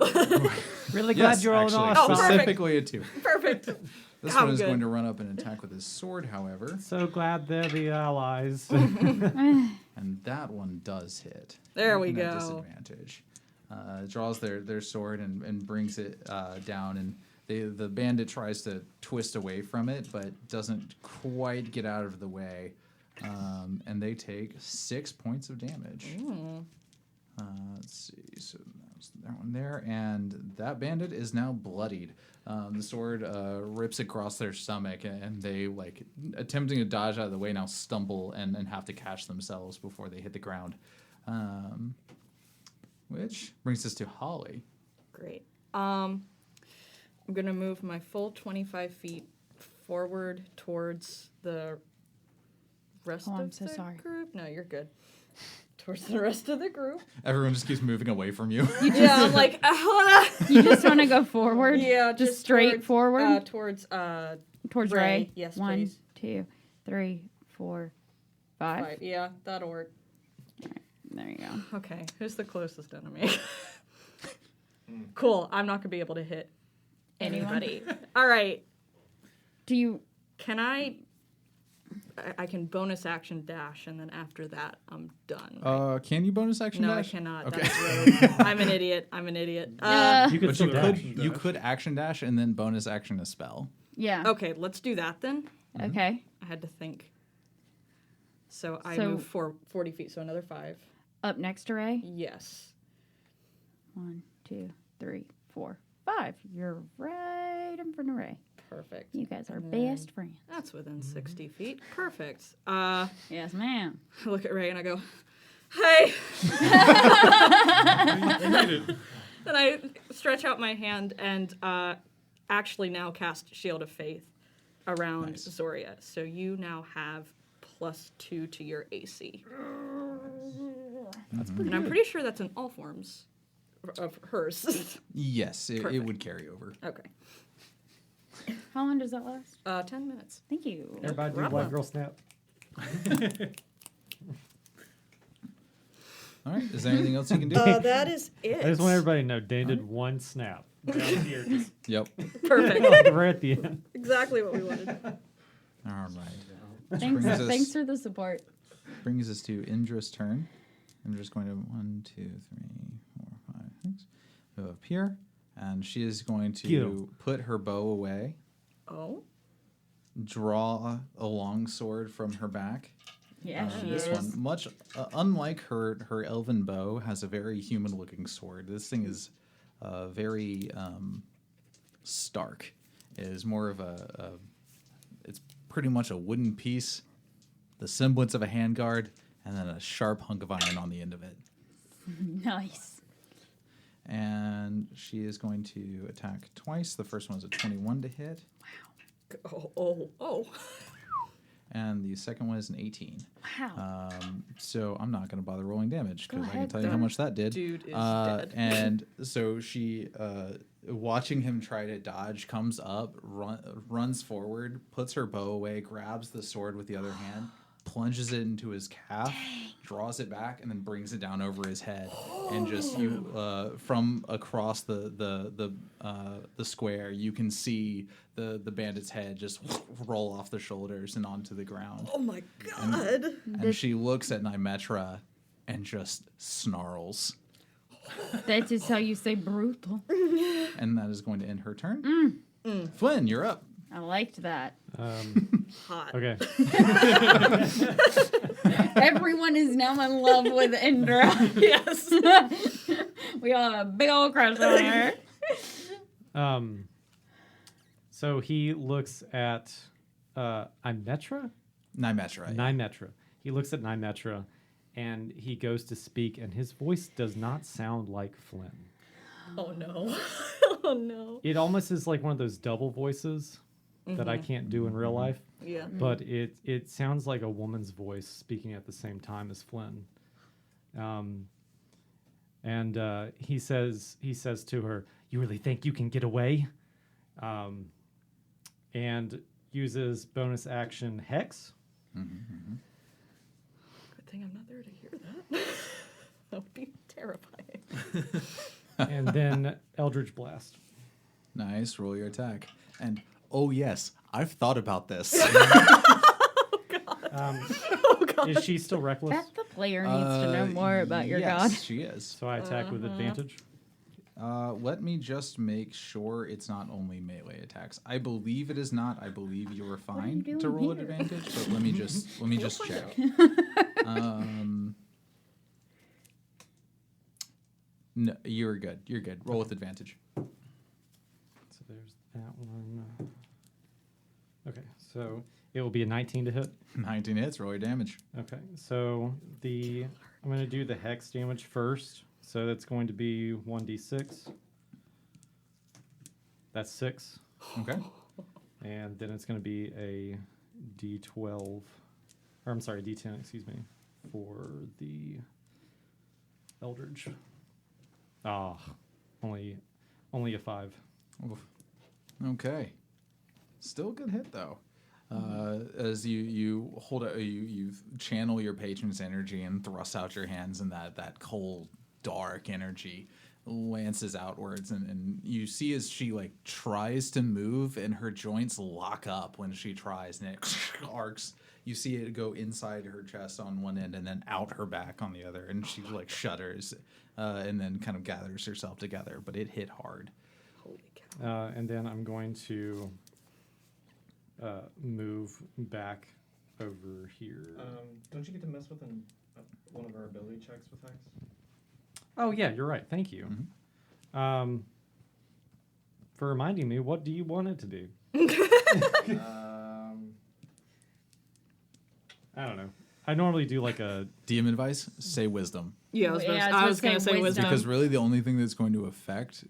Speaker 5: Really glad you're all
Speaker 1: actually,
Speaker 5: awesome.
Speaker 1: specifically a 2.
Speaker 3: Perfect.
Speaker 1: This
Speaker 3: I'm
Speaker 1: one is
Speaker 3: good.
Speaker 1: going to run up and attack with his sword, however,
Speaker 5: So glad they're the allies.
Speaker 1: and that one does hit.
Speaker 3: There we
Speaker 1: Even at
Speaker 3: go.
Speaker 1: disadvantage. Draws their sword and brings it down, and the bandit tries to twist away from it, but doesn't quite get out of the way, and they take 6 points of damage. Let's see. So that was that one there, and that bandit is now bloodied. The sword rips across their stomach, and they, attempting to dodge out of the way, now stumble and have to catch themselves before they hit the ground. Which brings us to Holly.
Speaker 3: Great. I'm going to move my full 25 feet forward towards the rest
Speaker 2: Oh,
Speaker 3: of
Speaker 2: I'm so
Speaker 3: the
Speaker 2: sorry.
Speaker 3: group. No, you're good. Towards the rest of the group.
Speaker 1: Everyone just keeps moving away from you.
Speaker 3: Yeah, I'm like,
Speaker 2: You just want to go forward?
Speaker 3: yeah,
Speaker 2: Just straight forward?
Speaker 3: Towards
Speaker 2: Towards
Speaker 3: Ray.
Speaker 2: Ray?
Speaker 3: Yes,
Speaker 2: 1,
Speaker 3: please.
Speaker 2: 2, 3, 4, 5.
Speaker 3: 5. Yeah, that'll work.
Speaker 2: There you go.
Speaker 3: Okay, who's the closest enemy? Cool. I'm not gonna be able to hit anybody. All right.
Speaker 2: Do you...
Speaker 3: Can I can bonus action dash, and then after that, I'm done. Right?
Speaker 1: Can you bonus action
Speaker 3: No,
Speaker 1: dash?
Speaker 3: I cannot.
Speaker 1: Okay.
Speaker 3: That's rude. I'm an idiot.
Speaker 5: You could
Speaker 1: But
Speaker 5: still
Speaker 1: you
Speaker 5: dash.
Speaker 1: could action dash and then bonus action a spell.
Speaker 2: Yeah.
Speaker 3: Okay, let's do that then.
Speaker 2: Okay.
Speaker 3: I had to think. So I
Speaker 2: So-
Speaker 3: move 40 feet, so another 5.
Speaker 2: Up next to Ray.
Speaker 3: Yes.
Speaker 2: 1, 2, 3, 4, 5. You're right in front of Ray.
Speaker 3: Perfect.
Speaker 2: You guys are
Speaker 3: And then-
Speaker 2: best friends.
Speaker 3: That's within 60 feet. Perfect.
Speaker 2: Yes, ma'am.
Speaker 3: I look at Ray and I go, hey!
Speaker 4: They made it.
Speaker 3: And I stretch out my hand and actually now cast Shield of Faith around
Speaker 1: Nice.
Speaker 3: Zoria. So you now have +2 to your AC. And I'm pretty sure that's in all forms of hers.
Speaker 1: Yes, it
Speaker 3: Perfect.
Speaker 1: would carry over.
Speaker 3: Okay.
Speaker 2: How long does that last?
Speaker 3: 10 minutes.
Speaker 2: Thank you.
Speaker 5: Everybody do
Speaker 3: problem.
Speaker 5: Black Girl Snap.
Speaker 1: All right. Is there anything else you can do?
Speaker 3: That is it.
Speaker 5: I just want everybody to know Dane did one snap. Down here, just
Speaker 1: Yep.
Speaker 3: Perfect.
Speaker 5: right at the end.
Speaker 3: Exactly what we wanted.
Speaker 1: All right.
Speaker 2: Thanks,
Speaker 1: brings us-
Speaker 2: thanks for the support.
Speaker 1: Brings us to Indra's turn. I'm just going to 1, 2, 3, 4, 5, 6. Go up here, and she is going to
Speaker 5: Pew.
Speaker 1: put her bow away,
Speaker 3: Oh?
Speaker 1: draw a long sword from her back.
Speaker 2: Yeah, she
Speaker 1: This
Speaker 2: is.
Speaker 1: one, much unlike her elven bow, has a very human-looking sword. This thing is very stark. It is more of it's pretty much a wooden piece, the semblance of a handguard, and then a sharp hunk of iron on the end of it.
Speaker 2: Nice.
Speaker 1: And she is going to attack twice. The first one is a 21 to hit,
Speaker 3: Oh.
Speaker 1: and the second one is an 18.
Speaker 2: Wow.
Speaker 1: So I'm not going to bother rolling damage
Speaker 2: Go
Speaker 1: because I can
Speaker 2: ahead,
Speaker 1: tell you how
Speaker 3: then.
Speaker 1: much that did.
Speaker 3: Dude is dead.
Speaker 1: And so she, watching him try to dodge, comes up, runs forward, puts her bow away, grabs the sword with the other hand, plunges it into his calf, draws it back, and then brings it down over his head. And just from across the square, you can see the bandit's head just roll off the shoulders and onto the ground.
Speaker 3: Oh my god.
Speaker 1: And she looks at Nymetra and just snarls.
Speaker 2: That is how you say brutal.
Speaker 1: And that is going to end her turn. Flynn, you're up.
Speaker 2: I liked that.
Speaker 3: Hot.
Speaker 5: Okay.
Speaker 2: Everyone is now in love with Indra.
Speaker 3: Yes.
Speaker 2: We all have a big old crush on her.
Speaker 5: So he looks at Nymetra?
Speaker 1: Nymetra.
Speaker 5: Nymetra. He looks at Nymetra and he goes to speak, and his voice does not sound like Flynn.
Speaker 3: Oh no. Oh no.
Speaker 5: It almost is like one of those double voices that I can't do in real life,
Speaker 3: Yeah.
Speaker 5: but it sounds like a woman's voice speaking at the same time as Flynn. And he says to her, "You really think you can get away?" And uses bonus action Hex.
Speaker 3: Good thing I'm not there to hear that. That would be terrifying.
Speaker 5: And then Eldritch Blast.
Speaker 1: Nice. Roll your attack. And oh yes, I've thought about this.
Speaker 5: Is she still reckless?
Speaker 2: Bet the player needs to know more about your god.
Speaker 1: Yes, she is.
Speaker 5: So I attack with advantage.
Speaker 1: Let me just make sure it's not only melee attacks. I believe it is not. I believe you were fine
Speaker 2: doing
Speaker 1: to roll at
Speaker 2: here?
Speaker 1: advantage, but let me just check. No, you're good. You're good. Roll with advantage.
Speaker 5: So there's that one. Okay, so it will be a 19 to hit.
Speaker 1: 19 hits. Roll your damage.
Speaker 5: Okay, so I'm going to do the hex damage first. So that's going to be 1d6. That's 6.
Speaker 1: Okay.
Speaker 5: And then it's going to be a d12, or I'm sorry, d10, excuse me, for the Eldritch. Ah, only a 5.
Speaker 1: Oof. Okay. Still a good hit though. As you hold it, you channel your patron's energy and thrust out your hands, and that cold, dark energy lances outwards, and you see as she like tries to move, and her joints lock up when she tries, and it arcs. You see it go inside her chest on one end and then out her back on the other, and she like shudders, and then kind of gathers herself together. But it hit hard.
Speaker 3: Holy cow.
Speaker 5: And then I'm going to move back over here.
Speaker 7: Don't you get to mess with one of our ability checks with Hex?
Speaker 5: Oh yeah, you're right. Thank you. For reminding me. What do you want it to do? I don't know. I normally do like a
Speaker 1: DM advice: say wisdom.
Speaker 3: Yeah, I was gonna say wisdom.
Speaker 1: Because really, the only thing that's going to affect,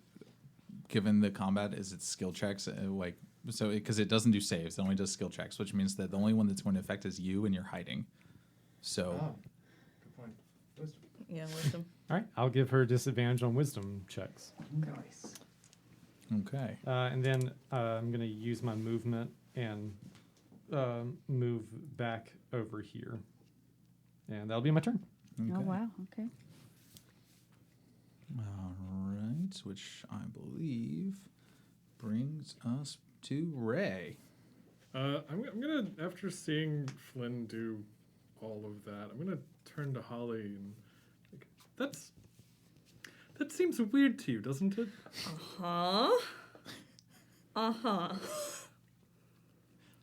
Speaker 1: given the combat, is its skill checks. Because it doesn't do saves, it only does skill checks, which means that the only one that's going to affect is you, and you're hiding. So,
Speaker 7: Good point. Wisdom.
Speaker 3: Yeah, wisdom.
Speaker 5: All right, I'll give her disadvantage on wisdom checks.
Speaker 6: Nice.
Speaker 1: okay.
Speaker 5: And then I'm going to use my movement and move back over here. And that'll be my turn.
Speaker 2: Oh, wow. Okay.
Speaker 1: All right, which I believe brings us to Ray.
Speaker 4: I'm gonna, after seeing Flynn do all of that, I'm gonna turn to Holly and like, that seems weird to you, doesn't it?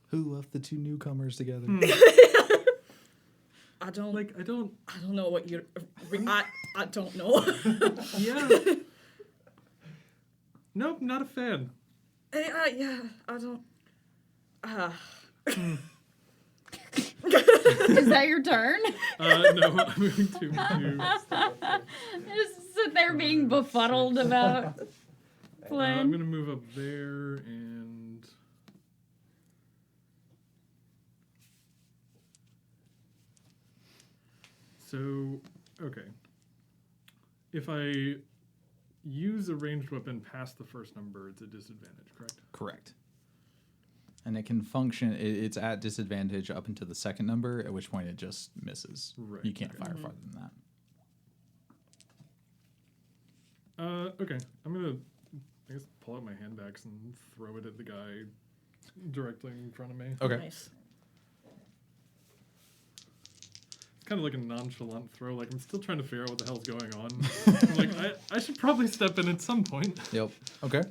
Speaker 1: Who left the two newcomers together?
Speaker 3: I don't
Speaker 4: I don't.
Speaker 3: know what you're. I don't know.
Speaker 4: Yeah. Nope, not a fan.
Speaker 3: Yeah, I don't.
Speaker 2: Is that your turn?
Speaker 4: No, I'm going to do.
Speaker 2: Just sit there being befuddled about
Speaker 4: I'm
Speaker 2: Flynn.
Speaker 4: gonna move up there and. So, okay. If I use a ranged weapon past the first number, it's a disadvantage, correct?
Speaker 1: Correct. And it can function, it's at disadvantage up until the second number, at which point it just misses.
Speaker 4: Right,
Speaker 1: You can't
Speaker 4: okay.
Speaker 1: fire farther than that.
Speaker 4: Okay. I'm gonna, I guess, pull out my handbags and throw it at the guy directly in front of me.
Speaker 1: Okay.
Speaker 3: Nice.
Speaker 4: It's kind of like a nonchalant throw. Like, I'm still trying to figure out what the hell's going on. I'm like, I should probably step in at some point.
Speaker 1: Yep. Okay.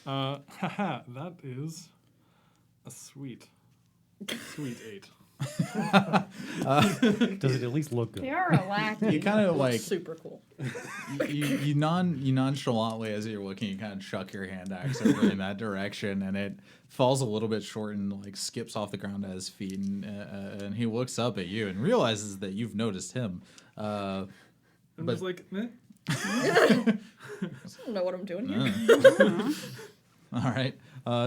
Speaker 4: Haha, that is a sweet 8.
Speaker 5: Does it at least look
Speaker 2: They
Speaker 5: good?
Speaker 2: are a lackey.
Speaker 1: You kind of like
Speaker 3: Super cool.
Speaker 1: you nonchalantly, as you're looking, you kind of chuck your hand axe over in that direction, and it falls a little bit short and like skips off the ground at his feet, and he looks up at you and realizes that you've noticed him.
Speaker 4: I'm
Speaker 1: But-
Speaker 4: just like, eh.
Speaker 3: I don't know what I'm doing here.
Speaker 1: All right.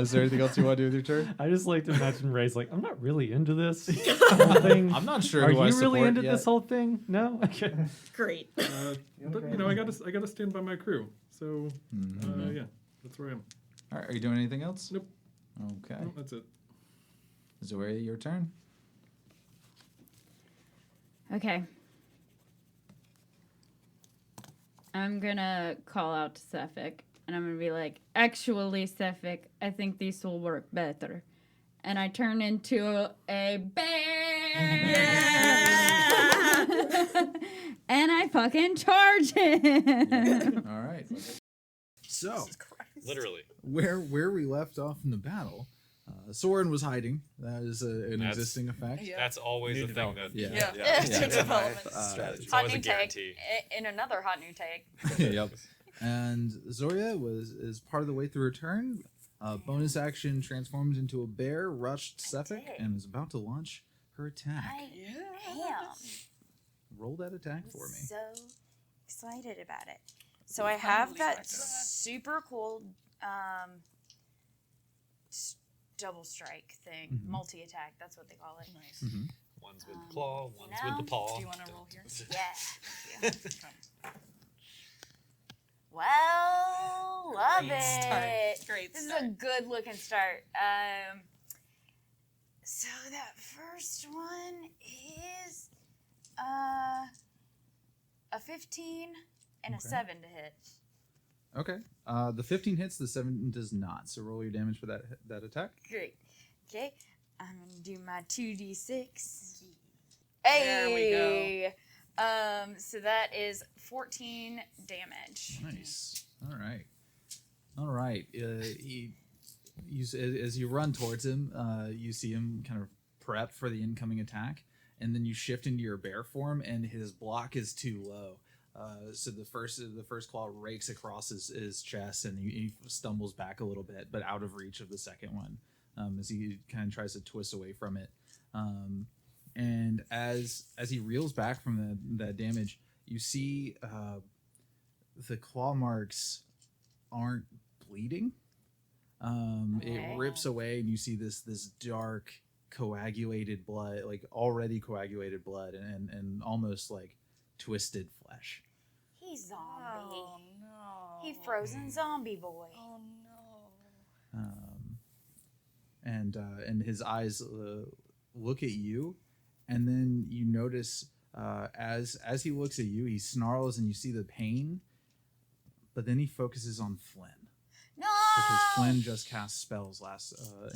Speaker 1: Is there anything else you want to do with your turn?
Speaker 5: I just like to imagine Ray's like, I'm not really into this whole thing.
Speaker 1: I'm not sure.
Speaker 5: Are
Speaker 1: who I
Speaker 5: you really
Speaker 1: support
Speaker 5: into
Speaker 1: yet.
Speaker 5: this whole thing? No. Okay.
Speaker 3: Great.
Speaker 4: But you know, I gotta stand by my crew. So yeah, that's where I am.
Speaker 1: All right. Are you doing anything else?
Speaker 4: Nope.
Speaker 1: Okay.
Speaker 4: No, that's it.
Speaker 1: Zoria, your turn.
Speaker 2: Okay. I'm gonna call out to Sephek, and I'm gonna be like, actually, Sephek, I think this will work better. And I turn into a bear! Yeah! And I fucking charge him!
Speaker 1: All right.
Speaker 8: So,
Speaker 9: Literally.
Speaker 8: where we left off in the battle, Soren was hiding. That is an
Speaker 9: That's-
Speaker 8: existing effect.
Speaker 9: That's always
Speaker 5: New
Speaker 9: a thing that.
Speaker 8: Yeah.
Speaker 10: Yeah.
Speaker 9: Yeah.
Speaker 10: New development.
Speaker 9: Strategy. It's
Speaker 10: Hot
Speaker 9: always
Speaker 10: new
Speaker 9: a
Speaker 10: take.
Speaker 9: guarantee.
Speaker 10: In another hot new take.
Speaker 8: Yep. And Zoria is part of the way through her turn. Bonus action transformed into a bear, rushed Sephek,
Speaker 10: did.
Speaker 8: and is about to launch her attack.
Speaker 10: I am.
Speaker 8: Roll that attack for me.
Speaker 10: So excited about it. So I have that super cool double strike thing,
Speaker 8: Mhm.
Speaker 10: multi attack. That's what they call it.
Speaker 3: Nice.
Speaker 8: Mhm.
Speaker 9: One's with the claw, one's
Speaker 10: now,
Speaker 9: with the paw.
Speaker 3: Do you want to roll here?
Speaker 10: Yeah. Well, love
Speaker 3: Great
Speaker 10: it.
Speaker 3: start. Great
Speaker 10: This
Speaker 3: start.
Speaker 10: is a good looking start. So that first one is a 15 and a
Speaker 8: Okay.
Speaker 10: 7 to hit.
Speaker 8: Okay. The 15 hits, the 7 does not. So roll your damage for that attack.
Speaker 10: Great. Okay, I'm gonna do my 2d6.
Speaker 3: There we go.
Speaker 10: Hey! So that is 14 damage.
Speaker 8: Nice. All right. All right. As you run towards him, you see him kind of prep for the incoming attack, and then you shift into your bear form, and his block is too low. So the first claw rakes across his chest, and he stumbles back a little bit, but out of reach of the second one, as he kind of tries to twist away from it. And as he reels back from that damage, you see the claw marks aren't bleeding. It rips away, and you see this dark coagulated blood, like already coagulated blood, and almost like twisted flesh.
Speaker 10: He's zombie.
Speaker 3: Oh no.
Speaker 10: He frozen zombie boy.
Speaker 3: Oh no.
Speaker 8: And his eyes look at you, and then you notice as he looks at you, he snarls, and you see the pain. But then he focuses on Flynn,
Speaker 10: No!
Speaker 8: because Flynn just cast spells in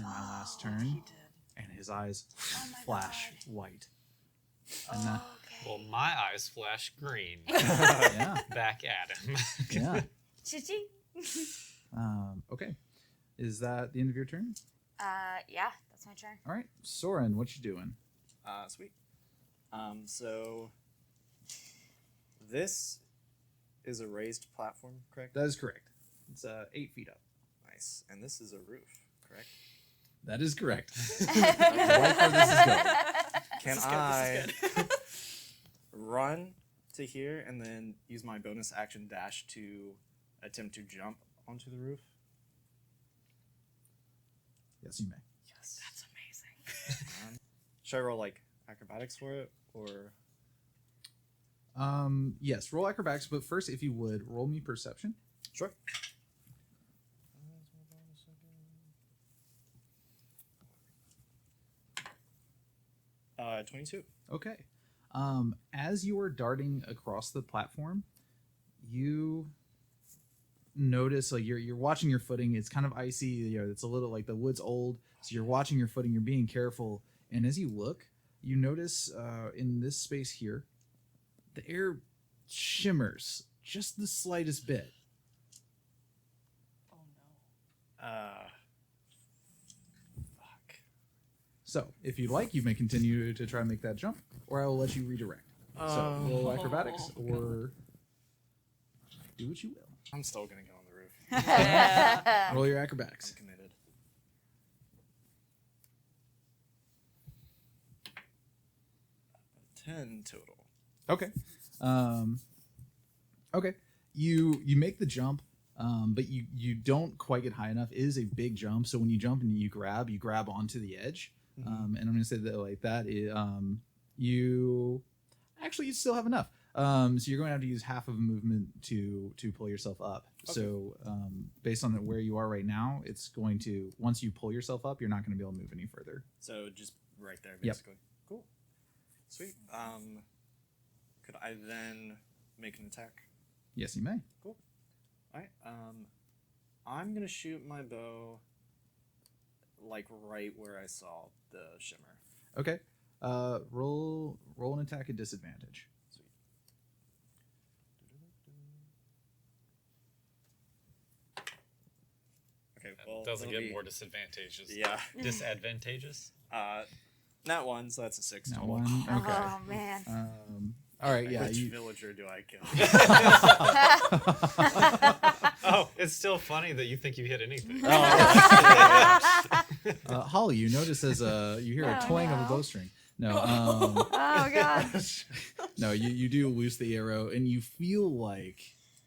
Speaker 8: my last turn,
Speaker 3: He did.
Speaker 8: and his eyes
Speaker 10: Oh my
Speaker 8: flash
Speaker 10: God.
Speaker 8: white. And that,
Speaker 10: Okay.
Speaker 9: Well, my eyes flash green.
Speaker 8: yeah,
Speaker 9: Back at him.
Speaker 8: yeah.
Speaker 10: Chichi?
Speaker 8: Okay, is that the end of your turn?
Speaker 10: Yeah, that's my turn.
Speaker 8: All right, Soren, what you doing?
Speaker 7: Sweet. So this is a raised platform, correct?
Speaker 8: That is correct. It's 8 feet up.
Speaker 7: Nice. And this is a roof, correct?
Speaker 8: That is correct.
Speaker 7: Right where this is going. Can
Speaker 3: This is good,
Speaker 7: I
Speaker 3: this is good.
Speaker 7: run to here and then use my bonus action dash to attempt to jump onto the roof?
Speaker 8: Yes, you may.
Speaker 7: Yes. That's amazing. Should I roll like acrobatics for it, or
Speaker 8: Yes, roll acrobatics, but first, if you would, roll me perception.
Speaker 7: sure? 22.
Speaker 8: Okay. As you are darting across the platform, you notice, like, you're watching your footing. It's kind of icy. You know, it's a little like the wood's old, so you're watching your footing. You're being careful, and as you look, you notice in this space here, the air shimmers just the slightest bit.
Speaker 3: Oh no.
Speaker 7: Fuck.
Speaker 8: So, if you'd like, you may continue to try and make that jump, or I will let you redirect. So, roll acrobatics, or do what you will.
Speaker 7: I'm still gonna go on the roof.
Speaker 8: Roll your acrobatics.
Speaker 7: I'm committed. $10 total.
Speaker 8: Okay. Okay. You make the jump, but you don't quite get high enough. It is a big jump, so when you jump and you grab onto the edge. And I'm gonna say that like that. You still have enough. So you're going to have to use half of a movement to pull yourself up. Okay. So based on where you are right now, it's going to, once you pull yourself up, you're not going to be able to move any further.
Speaker 7: So just right there, basically.
Speaker 8: Yep.
Speaker 7: Cool. Sweet. Could I then make an attack?
Speaker 8: Yes, you may.
Speaker 7: Cool. All right. I'm gonna shoot my bow like right where I saw the shimmer.
Speaker 8: Okay. Roll an attack at disadvantage.
Speaker 7: Sweet. Okay. Well,
Speaker 9: Doesn't
Speaker 7: that'll
Speaker 9: get
Speaker 7: be-
Speaker 9: more disadvantageous.
Speaker 7: Yeah.
Speaker 9: Disadvantageous?
Speaker 7: Not one, so that's a 6
Speaker 8: Not
Speaker 7: total.
Speaker 8: one. Okay.
Speaker 10: Oh man.
Speaker 8: All right. Yeah.
Speaker 7: Which
Speaker 8: You,
Speaker 7: villager do I kill?
Speaker 9: Oh, it's still funny that you think you hit anything.
Speaker 8: Holly, you notice as you hear a twang of a bowstring. No.
Speaker 10: Oh god.
Speaker 8: No. You do loose the arrow, and you feel like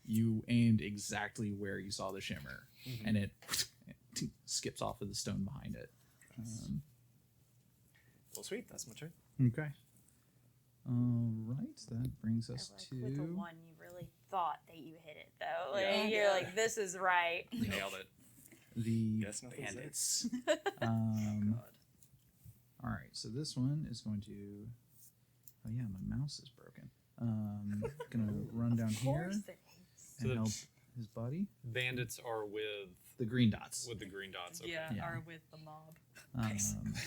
Speaker 8: you aimed exactly where you saw the shimmer, and it skips off of the stone behind it.
Speaker 7: Well, sweet. That's my turn.
Speaker 8: Okay. All right. That brings us
Speaker 10: Like
Speaker 8: to.
Speaker 10: with the one you really thought that you hit it though. Like,
Speaker 7: Yeah.
Speaker 10: you're like, this is right.
Speaker 9: Nailed it.
Speaker 8: The
Speaker 7: Guess nothing's
Speaker 8: bandits. All right, so this one is going to. Oh yeah, my mouse is broken. Gonna run down here
Speaker 10: Of course it is.
Speaker 8: and
Speaker 9: So
Speaker 8: help his buddy.
Speaker 9: Bandits are with
Speaker 8: The green dots.
Speaker 9: the green dots. Okay.
Speaker 3: Yeah,
Speaker 8: Yeah.
Speaker 3: are with the mob.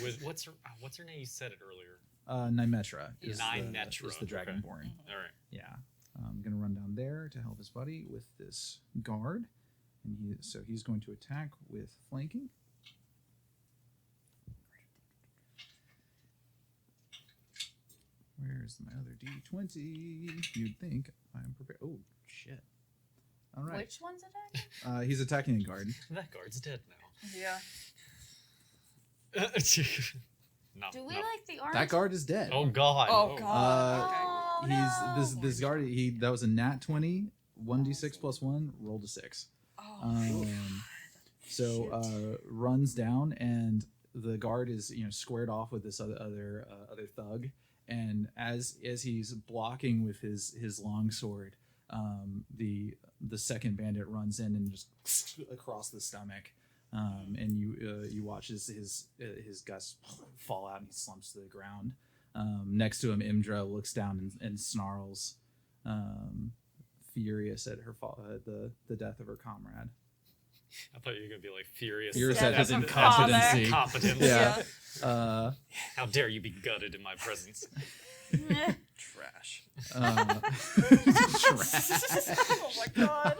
Speaker 9: With what's her name? You said it earlier.
Speaker 8: Nymetra is
Speaker 9: Nymetra,
Speaker 8: is the
Speaker 9: okay.
Speaker 8: dragonborn.
Speaker 9: All right.
Speaker 8: Yeah, I'm gonna run down there to help his buddy with this guard, and he's going to attack with flanking. Where's my other D20? You'd think I'm prepared. Oh shit! All right.
Speaker 2: Which one's attacking?
Speaker 8: He's attacking a guard.
Speaker 9: That guard's dead now.
Speaker 3: Yeah.
Speaker 9: No,
Speaker 2: Do we
Speaker 9: no.
Speaker 2: like the orange?
Speaker 8: That guard is dead.
Speaker 9: Oh god.
Speaker 3: Oh god.
Speaker 2: Oh,
Speaker 8: He's
Speaker 2: no.
Speaker 8: this guard. That was a nat 20, 1d6 plus 1, rolled a 6.
Speaker 3: Oh.
Speaker 8: So runs down, and the guard is squared off with this other thug, and as he's blocking with his long sword, the second bandit runs in and just across the stomach, and you watch his guts fall out and he slumps to the ground. Next to him, Imdra looks down and snarls, furious at the death of her comrade.
Speaker 9: I thought you were gonna be like furious.
Speaker 8: Furious
Speaker 10: Yeah,
Speaker 8: at his
Speaker 10: that's
Speaker 8: incompetency.
Speaker 9: Incompetence.
Speaker 8: Yeah.
Speaker 9: How dare you be gutted in my presence?
Speaker 7: Trash.
Speaker 3: Oh my god.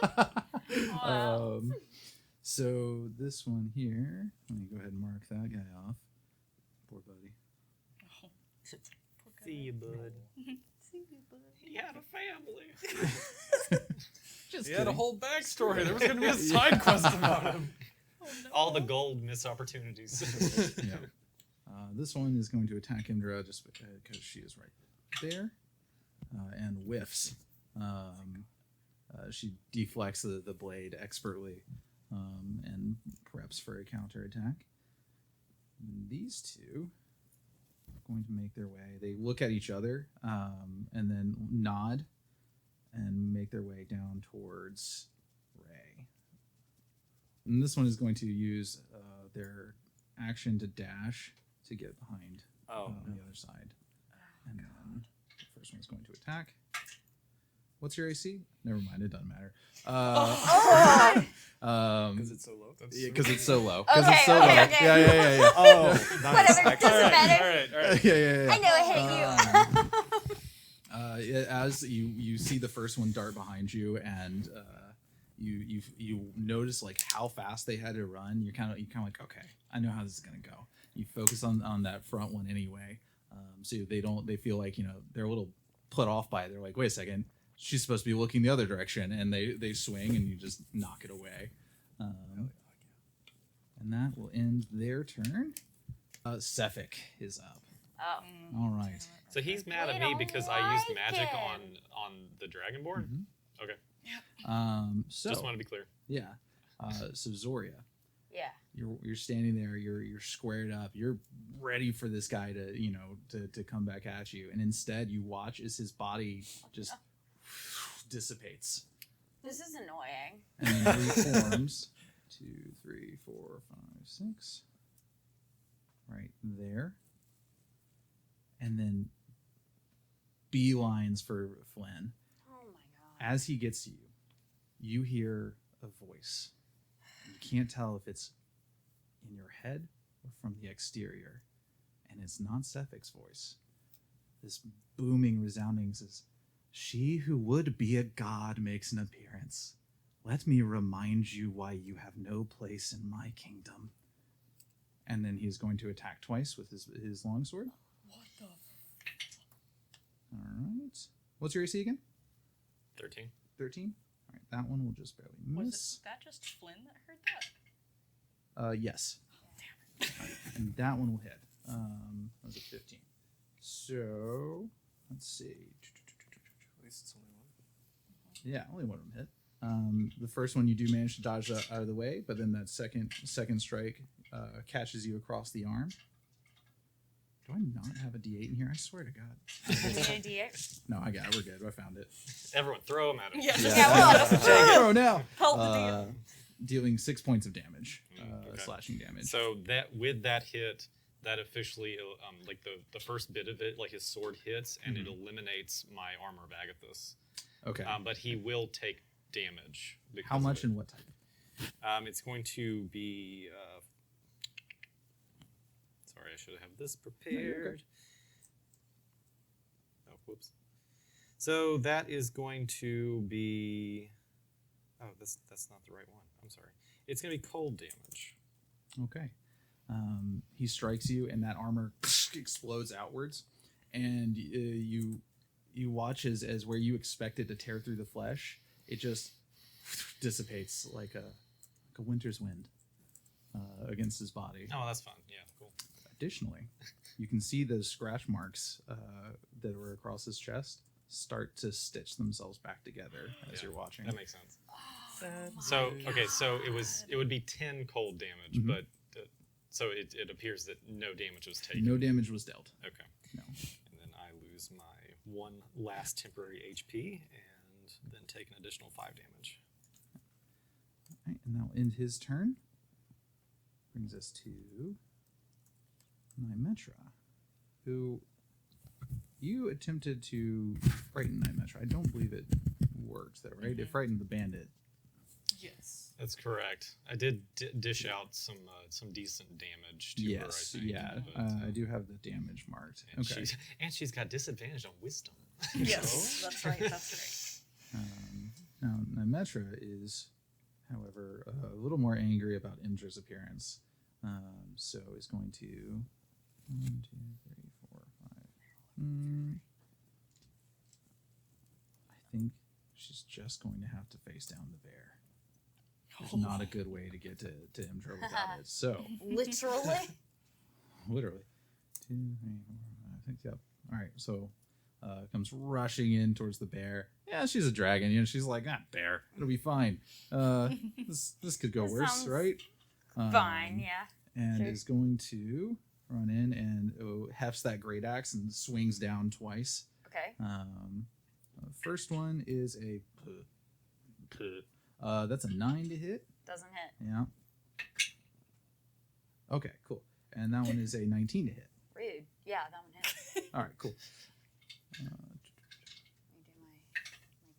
Speaker 3: Wow.
Speaker 8: So this one here, let me go ahead and mark that guy off. Poor buddy.
Speaker 9: See you, bud. He had a family.
Speaker 8: Just
Speaker 4: He had a
Speaker 8: kidding.
Speaker 4: whole backstory. There was going to be a side quest about him.
Speaker 9: All the gold miss opportunities.
Speaker 8: Yeah. This one is going to attack Indra just because she is right there, and whiffs. She deflects the blade expertly, and preps for a counterattack. These two are going to make their way. They look at each other, and then nod, and make their way down towards Ray. And this one is going to use their action to dash to get behind on the other side. And then the first one is going to attack. What's your AC? Never mind, it doesn't matter.
Speaker 7: Because it's so low.
Speaker 8: Because it's so low.
Speaker 10: Okay,
Speaker 8: it's so
Speaker 10: okay,
Speaker 8: low.
Speaker 10: okay.
Speaker 8: Yeah.
Speaker 7: Oh, nice.
Speaker 10: Whatever,
Speaker 7: Excellent.
Speaker 10: doesn't matter.
Speaker 7: All right.
Speaker 8: Yeah.
Speaker 10: I know it hit you.
Speaker 8: As you see the first one dart behind you, and you notice like how fast they had to run. You're kind of like, okay, I know how this is gonna go. You focus on that front one anyway. So they feel like, they're a little put off by it. They're like, wait a second, she's supposed to be looking the other direction, and they swing and you just knock it away. And that will end their turn. Sephek is up.
Speaker 10: Oh.
Speaker 8: All right.
Speaker 11: So he's mad
Speaker 10: We
Speaker 11: at me
Speaker 10: don't
Speaker 11: because I used
Speaker 10: like
Speaker 11: magic
Speaker 10: him.
Speaker 11: on the Dragonborn.
Speaker 8: Mhm.
Speaker 11: Okay.
Speaker 8: So
Speaker 11: Just want to be clear.
Speaker 8: yeah. So Zoria,
Speaker 10: Yeah.
Speaker 8: you're standing there. You're squared up. You're ready for this guy to come back at you, and instead you watch as his body just dissipates
Speaker 10: This is annoying.
Speaker 8: and then reforms. 2, 3, 4, 5, 6. Right there. And then beelines for Flynn.
Speaker 10: Oh my god.
Speaker 8: As he gets to you, you hear a voice. You can't tell if it's in your head or from the exterior. And it's not Sephek's voice. This booming, resounding says, "She who would be a god makes an appearance. Let me remind you why you have no place in my kingdom." And then he's going to attack twice with his longsword.
Speaker 9: What the?
Speaker 8: All right. What's your AC again?
Speaker 11: 13.
Speaker 8: 13. All right, that one will just barely
Speaker 9: Was
Speaker 8: miss.
Speaker 9: that just Flynn that heard that?
Speaker 8: Yes. And that one will hit. That was a 15. So let's see.
Speaker 7: At least it's only one.
Speaker 8: Yeah, only one of them hit. The first one you do manage to dodge that out of the way, but then that second strike catches you across the arm. Do I not have a D8 in here? I swear to God.
Speaker 10: You need a D8?
Speaker 8: No, I got it. We're good. I found it.
Speaker 11: Everyone, throw him at him.
Speaker 9: Yeah.
Speaker 10: Yeah, well,
Speaker 8: Oh, no.
Speaker 9: Help the DM.
Speaker 8: Dealing 6 points of damage,
Speaker 11: Okay.
Speaker 8: slashing damage.
Speaker 11: So that with that hit, that officially like the first bit of it, like his sword hits and it eliminates my armor of Agathis.
Speaker 8: Okay.
Speaker 11: But he will take damage.
Speaker 8: How
Speaker 11: of
Speaker 8: much
Speaker 11: it.
Speaker 8: and what type?
Speaker 11: It's going to be. Sorry, I should have this
Speaker 8: you're okay.
Speaker 11: prepared. Oh, whoops. So that is going to be. Oh, that's not the right one. I'm sorry. It's going to be cold damage.
Speaker 8: Okay. He strikes you, and that armor explodes outwards, and you watch as where you expect it to tear through the flesh, it just dissipates like a winter's wind against his body.
Speaker 11: Oh, that's fun. Yeah, cool.
Speaker 8: Additionally, you can see those scratch marks that were across his chest start to stitch themselves back together as
Speaker 11: Yeah,
Speaker 8: you're watching.
Speaker 11: That makes sense. So okay, so it would be 10 cold damage,
Speaker 8: Mhm.
Speaker 11: but so it appears that no damage was taken.
Speaker 8: No damage was dealt.
Speaker 11: Okay.
Speaker 8: No.
Speaker 11: And then I lose my one last temporary HP and then take an additional 5 damage.
Speaker 8: All right, and that'll end his turn. Brings us to Nymetra, who you attempted to frighten Nymetra. I don't believe it worked, though, right? It frightened the bandit.
Speaker 9: Yes.
Speaker 11: That's correct. I did dish out some decent damage to her. I
Speaker 8: Yes,
Speaker 11: think,
Speaker 8: yeah.
Speaker 11: but,
Speaker 8: I do have the damage marked.
Speaker 11: and
Speaker 8: Okay.
Speaker 11: she's got disadvantage on wisdom.
Speaker 9: Yes, that's right. That's right.
Speaker 8: Now, Nymetra is, however, a little more angry about Imdra's appearance. So is going to 1, 2, 3, 4, 5. I think she's just going to have to face down the bear. There's not a good way to get to Imdra without it. So,
Speaker 10: Literally?
Speaker 8: literally. 2, 3, 4, 5, 6. Yep. All right. So, comes rushing in towards the bear. Yeah, she's a dragon. She's like, bear. It'll be fine. This could go
Speaker 10: This
Speaker 8: worse,
Speaker 10: sounds
Speaker 8: right?
Speaker 10: Fine, yeah.
Speaker 8: And
Speaker 10: Sure.
Speaker 8: is going to run in and hefts that great axe and swings down twice.
Speaker 10: Okay.
Speaker 8: First one is a that's a 9 to hit.
Speaker 10: Doesn't hit.
Speaker 8: Yeah. Okay, cool. And that one is a 19 to hit.
Speaker 10: Rude. Yeah, that one hit.
Speaker 8: All right, cool.
Speaker 10: Let me do my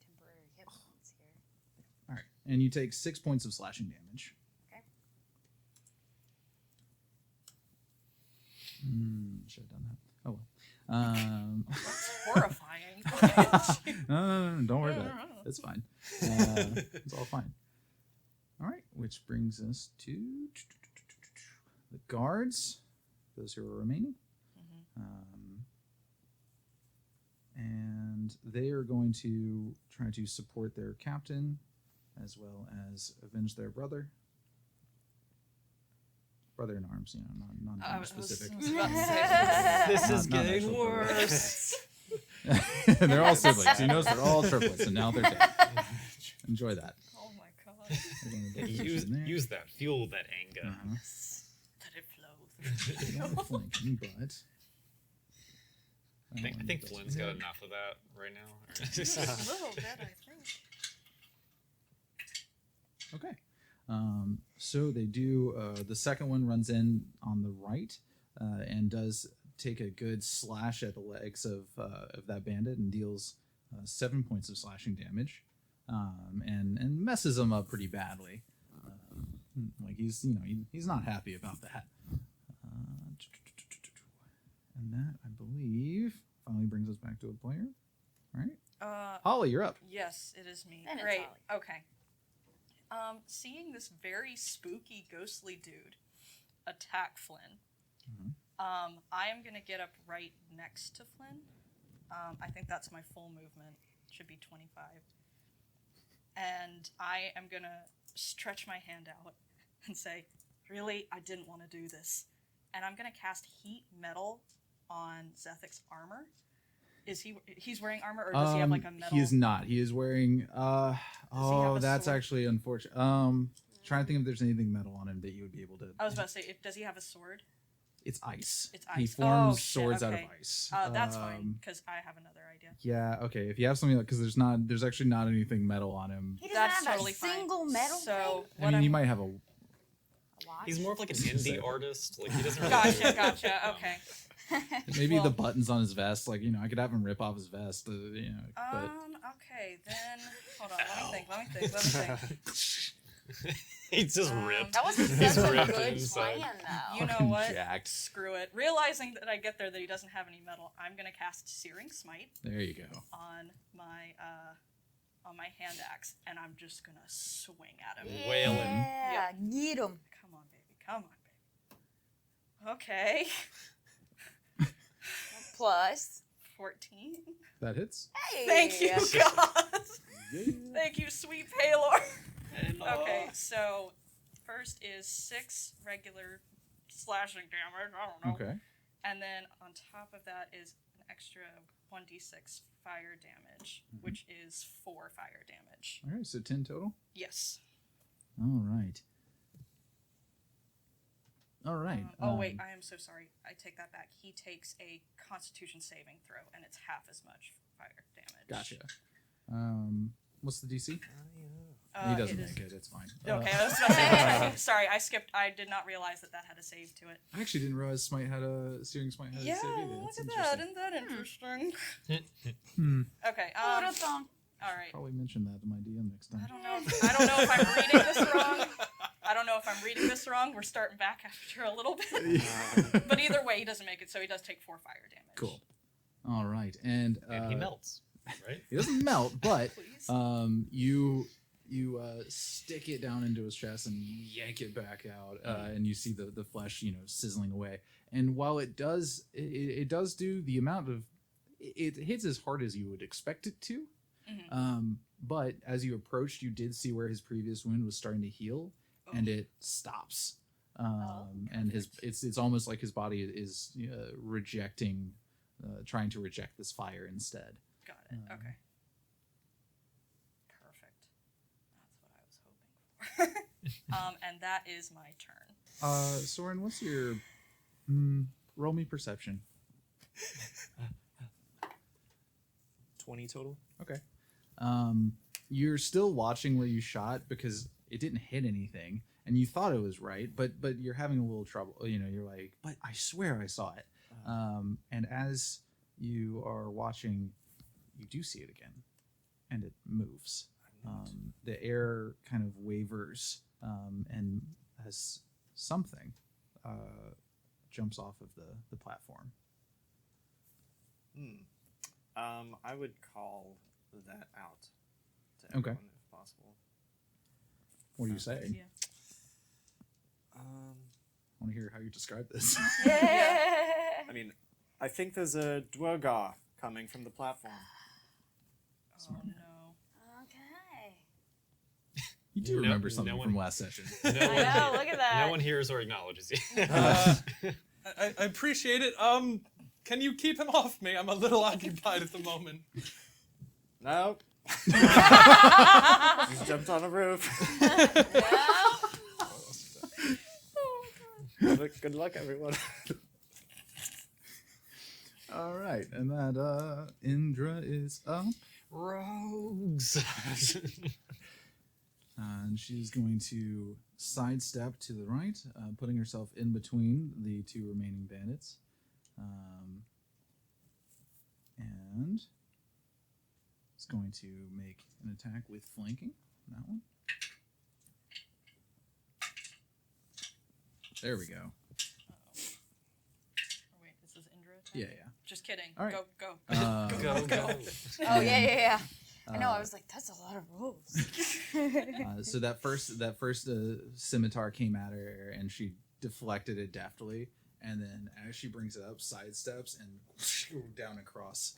Speaker 10: temporary hit points here.
Speaker 8: All right, and you take 6 points of slashing damage.
Speaker 10: Okay.
Speaker 8: Should have done that. Oh well.
Speaker 9: Horrifying.
Speaker 8: No, don't worry about it. It's fine. It's all fine. All right, which brings us to the guards. those who are remaining.
Speaker 3: Mm-hmm.
Speaker 8: And they are going to try to support their captain as well as avenge their brother. Brother in arms, not specific.
Speaker 11: This is
Speaker 8: Not
Speaker 11: getting
Speaker 8: actual brother.
Speaker 11: worse.
Speaker 8: They're all siblings. He knows they're all triplets, and now they're dead. Enjoy that.
Speaker 3: Oh my god.
Speaker 8: We're gonna get this
Speaker 11: use,
Speaker 8: in there.
Speaker 11: use that. Fuel that anger.
Speaker 8: Uh-huh.
Speaker 3: Let it flow.
Speaker 8: They are flanking, but
Speaker 11: I think Flynn's got enough of that right now.
Speaker 3: A little bit, I think.
Speaker 8: Okay. So they do. The second one runs in on the right and does take a good slash at the legs of that bandit and deals 7 points of slashing damage, and messes him up pretty badly. Like he's he's not happy about that. And that, I believe, finally brings us back to a player. Right? Holly, you're up.
Speaker 3: Yes, it is me.
Speaker 10: And it's
Speaker 3: Great.
Speaker 10: Holly.
Speaker 3: Okay. Seeing this very spooky, ghostly dude attack Flynn, I am going to get up right next to Flynn. I think that's my full movement. Should be 25. And I am going to stretch my hand out and say, really, I didn't want to do this. And I'm going to cast Heat Metal on Zethek's armor. He's wearing armor, or does he have like a metal?
Speaker 8: He is not. He is wearing.
Speaker 3: have a
Speaker 8: That's
Speaker 3: sword?
Speaker 8: actually unfortunate. Trying to think if there's anything metal on him that you would be able to.
Speaker 3: I was about to say, does he have a sword?
Speaker 8: It's ice.
Speaker 3: It's
Speaker 8: He
Speaker 3: ice.
Speaker 8: forms
Speaker 3: Oh, shit,
Speaker 8: swords out of
Speaker 3: okay.
Speaker 8: ice.
Speaker 3: That's fine, because I have another idea.
Speaker 8: Yeah. Okay. If you have something, because there's actually not anything metal on him.
Speaker 10: He doesn't
Speaker 3: That's
Speaker 10: have
Speaker 3: totally
Speaker 10: a
Speaker 3: fine.
Speaker 10: single metal
Speaker 3: So,
Speaker 8: I mean, he might have a.
Speaker 10: thing?
Speaker 11: He's more of like an indie artist. Like he doesn't really.
Speaker 3: Gotcha. Okay.
Speaker 8: Maybe the
Speaker 3: Well-
Speaker 8: buttons on his vest, like I could have him rip off his vest, but
Speaker 3: Okay, then hold on. Let me think.
Speaker 11: He's just
Speaker 3: Um,
Speaker 11: ripped.
Speaker 10: That wasn't
Speaker 11: He's
Speaker 10: such a
Speaker 11: ripped
Speaker 10: good
Speaker 11: inside.
Speaker 10: plan, though.
Speaker 3: You know
Speaker 8: Fucking
Speaker 3: what?
Speaker 8: jacked.
Speaker 3: Screw it. Realizing that I get there that he doesn't have any metal, I'm gonna cast Searing Smite
Speaker 8: there you go.
Speaker 3: on my hand axe, and I'm just gonna swing at him.
Speaker 11: Wailing.
Speaker 10: Yeah, get him.
Speaker 3: Come on, baby. Okay.
Speaker 10: Plus.
Speaker 3: 14.
Speaker 8: That hits.
Speaker 10: Hey.
Speaker 3: Thank you, God. Thank you, sweet Paylor. Okay, so first is 6 regular slashing damage. I don't know.
Speaker 8: Okay.
Speaker 3: And then on top of that is an extra 1d6 fire damage, which is 4 fire damage.
Speaker 8: All right. So 10 total.
Speaker 3: Yes.
Speaker 8: All right. All right.
Speaker 3: Wait, I am so sorry. I take that back. He takes a Constitution saving throw, and it's half as much fire damage.
Speaker 8: Gotcha. What's the DC? He
Speaker 3: It
Speaker 8: doesn't
Speaker 3: is-
Speaker 8: make it. It's fine.
Speaker 3: Okay, I was about to say, sorry, I skipped. I did not realize that had a save to it.
Speaker 8: I actually didn't realize Searing Smite had a
Speaker 3: Yeah,
Speaker 8: save either.
Speaker 3: look
Speaker 8: That's
Speaker 3: at that.
Speaker 8: interesting.
Speaker 3: Isn't that interesting? Okay. All right.
Speaker 8: Probably mention that to my DM next time.
Speaker 3: I don't know if I'm reading this wrong. We're starting back after a little bit. But either way, he doesn't make it, so he does take 4 fire damage.
Speaker 8: Cool. All right, and
Speaker 11: he melts, right?
Speaker 8: He doesn't melt, but
Speaker 3: Please.
Speaker 8: you stick it down into his chest and yank it back out, and you see the flesh sizzling away. And while it does do the amount of it hits as hard as you would expect it to. But as you approached, you did see where his previous wound was starting to heal, and it stops. And it's almost like his body is rejecting, trying to reject this fire instead.
Speaker 3: Got it. Okay. Perfect. That's what I was hoping for. And that is my turn.
Speaker 8: Soren, what's your roll me perception?
Speaker 7: 20 total.
Speaker 8: Okay. You're still watching where you shot because it didn't hit anything, and you thought it was right, but you're having a little trouble. You're like, but I swear I saw it. And as you are watching, you do see it again, and it moves. The air kind of wavers, and as something jumps off of the platform.
Speaker 7: I would call that out to
Speaker 8: Okay.
Speaker 7: everyone if possible.
Speaker 8: What do you say?
Speaker 3: Yeah.
Speaker 8: want to hear how you describe this.
Speaker 7: I mean, I think there's a Dwergar coming from the platform.
Speaker 3: Oh no.
Speaker 10: Okay.
Speaker 8: You do remember something from last session.
Speaker 11: No
Speaker 10: I
Speaker 11: one,
Speaker 10: know, look at that.
Speaker 11: no one hears or acknowledges you.
Speaker 4: I appreciate it. Can you keep him off me? I'm a little occupied at the moment.
Speaker 7: Nope. He's jumped on a roof. Good luck, everyone.
Speaker 8: All right, and that Indra is up.
Speaker 11: Rogues.
Speaker 8: And she's going to sidestep to the right, putting herself in between the two remaining bandits. And is going to make an attack with flanking. That one. There we go.
Speaker 3: Oh, wait, this is Indra attack?
Speaker 8: Yeah.
Speaker 3: Just kidding.
Speaker 8: All right.
Speaker 3: Go.
Speaker 11: Go.
Speaker 10: Oh, yeah. I know, I was like, that's a lot of rolls.
Speaker 8: So that first scimitar came at her, and she deflected it deftly. And then as she brings it up, sidesteps and down across,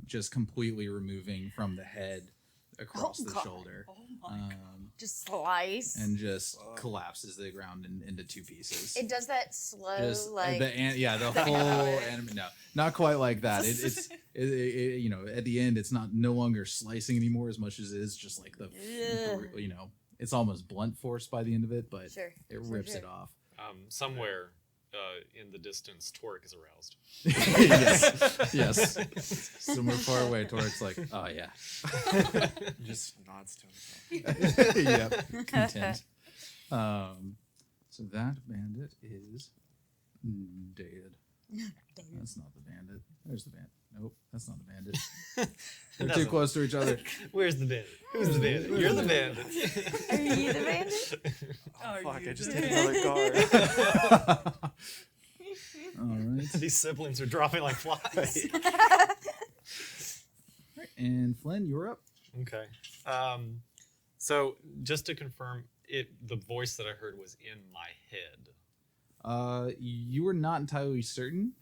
Speaker 8: just completely removing from the head across the shoulder.
Speaker 3: Oh my God.
Speaker 10: Just slice.
Speaker 8: And just collapses to the ground into two pieces.
Speaker 10: It does that slow,
Speaker 8: Just
Speaker 10: like...
Speaker 8: the whole anime. No, not quite like that. It's you know, at the end, it's no longer slicing anymore as much as it is just like the you know, it's almost blunt force by the end of it, but it rips it off.
Speaker 11: Somewhere in the distance, Torque is aroused.
Speaker 8: yes. Somewhere far away, Torque's like, oh yeah.
Speaker 7: He just nods to himself.
Speaker 8: Yep, content. So that bandit is dead. That's not the bandit. There's the bandit. Nope, that's not the bandit. They're too close to each other.
Speaker 11: Where's the bandit? Who's the bandit? You're the bandit.
Speaker 10: Are you the bandit?
Speaker 7: Oh, fuck, I just hit another guard.
Speaker 8: All right.
Speaker 11: These siblings are dropping like flies.
Speaker 8: Right, and Flynn, you're up.
Speaker 11: Okay. So just to confirm, the voice that I heard was in my head.
Speaker 8: You were not entirely certain,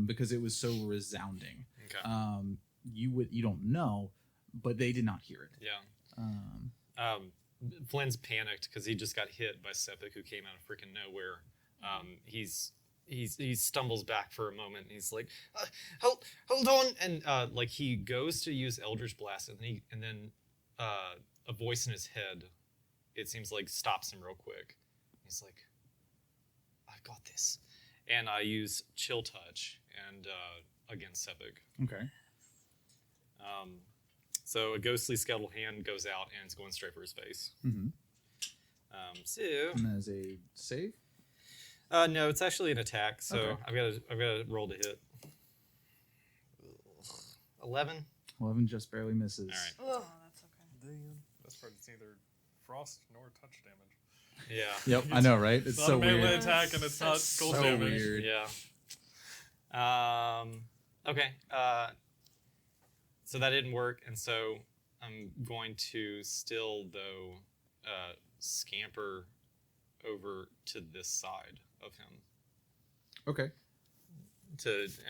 Speaker 8: because it was so resounding.
Speaker 11: Okay.
Speaker 8: You don't know, but they did not hear it.
Speaker 11: Yeah. Flynn's panicked because he just got hit by Sephek, who came out of freaking nowhere. He stumbles back for a moment. And he's like, hold on, and like he goes to use Eldritch Blast, and then a voice in his head, it seems like, stops him real quick. He's like, I've got this, and I use Chill Touch and against Sephek.
Speaker 8: Okay.
Speaker 11: So a ghostly skeletal hand goes out and it's going straight for his face.
Speaker 8: Mm-hmm.
Speaker 11: So
Speaker 8: And as a save.
Speaker 11: No, it's actually an attack. So
Speaker 8: Okay.
Speaker 11: I've got to roll to hit. 11.
Speaker 8: 11 just barely misses.
Speaker 11: All right.
Speaker 3: Oh, that's okay.
Speaker 4: Best part, it's neither frost nor touch damage.
Speaker 11: Yeah.
Speaker 8: Yep, I know, right? It's
Speaker 4: It's
Speaker 8: so
Speaker 4: not a melee
Speaker 8: weird.
Speaker 4: attack and it's not skull
Speaker 8: So
Speaker 4: damage.
Speaker 8: weird.
Speaker 11: Yeah. Okay. So that didn't work, and so I'm going to still, though, scamper over to this side of him.
Speaker 8: Okay.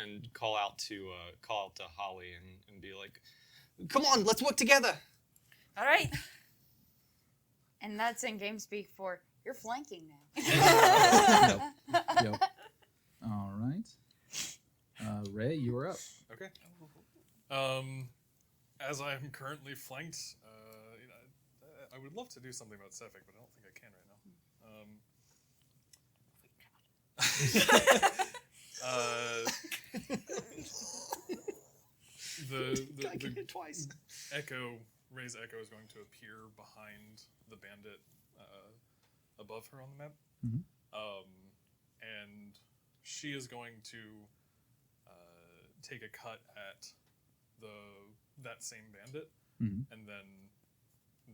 Speaker 11: And call out to Holly and be like, "Come on, let's work together."
Speaker 10: All right. And that's in game speak for you're flanking now.
Speaker 8: Yep. All right. Ray, you are up.
Speaker 4: Okay. As I am currently flanked, I would love to do something about Sephek, but I don't think I can right now. The
Speaker 11: twice.
Speaker 4: Ray's echo is going to appear behind the bandit above her on the map.
Speaker 8: Mhm.
Speaker 4: And she is going to take a cut at that same bandit,
Speaker 8: Mhm.
Speaker 4: and then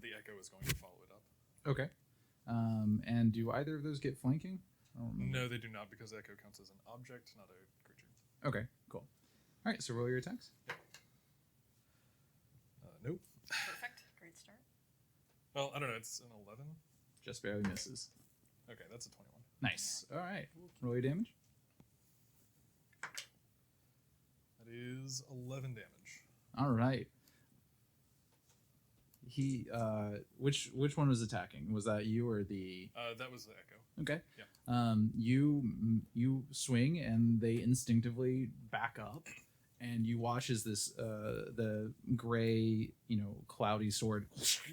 Speaker 4: the echo is going to follow it up.
Speaker 8: Okay. And do either of those get flanking? I don't remember.
Speaker 4: No, they do not, because echo counts as an object, not a creature.
Speaker 8: Okay, cool. All right, so roll your attacks.
Speaker 4: Nope.
Speaker 3: Perfect. Great start.
Speaker 4: Well, I don't know. It's an 11.
Speaker 8: Just barely misses.
Speaker 4: Okay, that's a 21.
Speaker 8: Nice. All right. Roll your damage.
Speaker 4: That is 11 damage.
Speaker 8: All right. He which one was attacking? Was that you or the
Speaker 4: That was the echo.
Speaker 8: Okay.
Speaker 4: Yeah.
Speaker 8: You swing and they instinctively back up, and you watch as this the gray, cloudy sword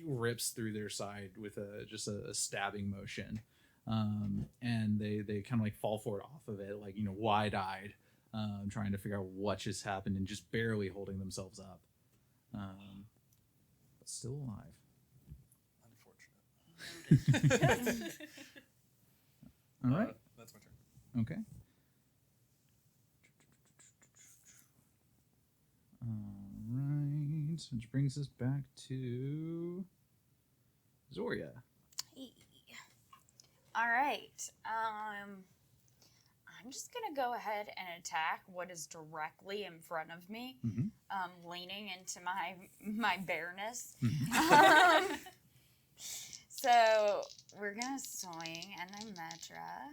Speaker 8: rips through their side with just a stabbing motion, and they kind of like fall forward off of it, like wide-eyed, trying to figure out what just happened and just barely holding themselves up, but still alive.
Speaker 4: Unfortunate.
Speaker 8: All right.
Speaker 4: That's my turn.
Speaker 8: Okay. All right. Which brings us back to Zoria.
Speaker 10: Hey. All right. I'm just gonna go ahead and attack what is directly in front of me, leaning into my bareness. So we're gonna swing and I'm Metra.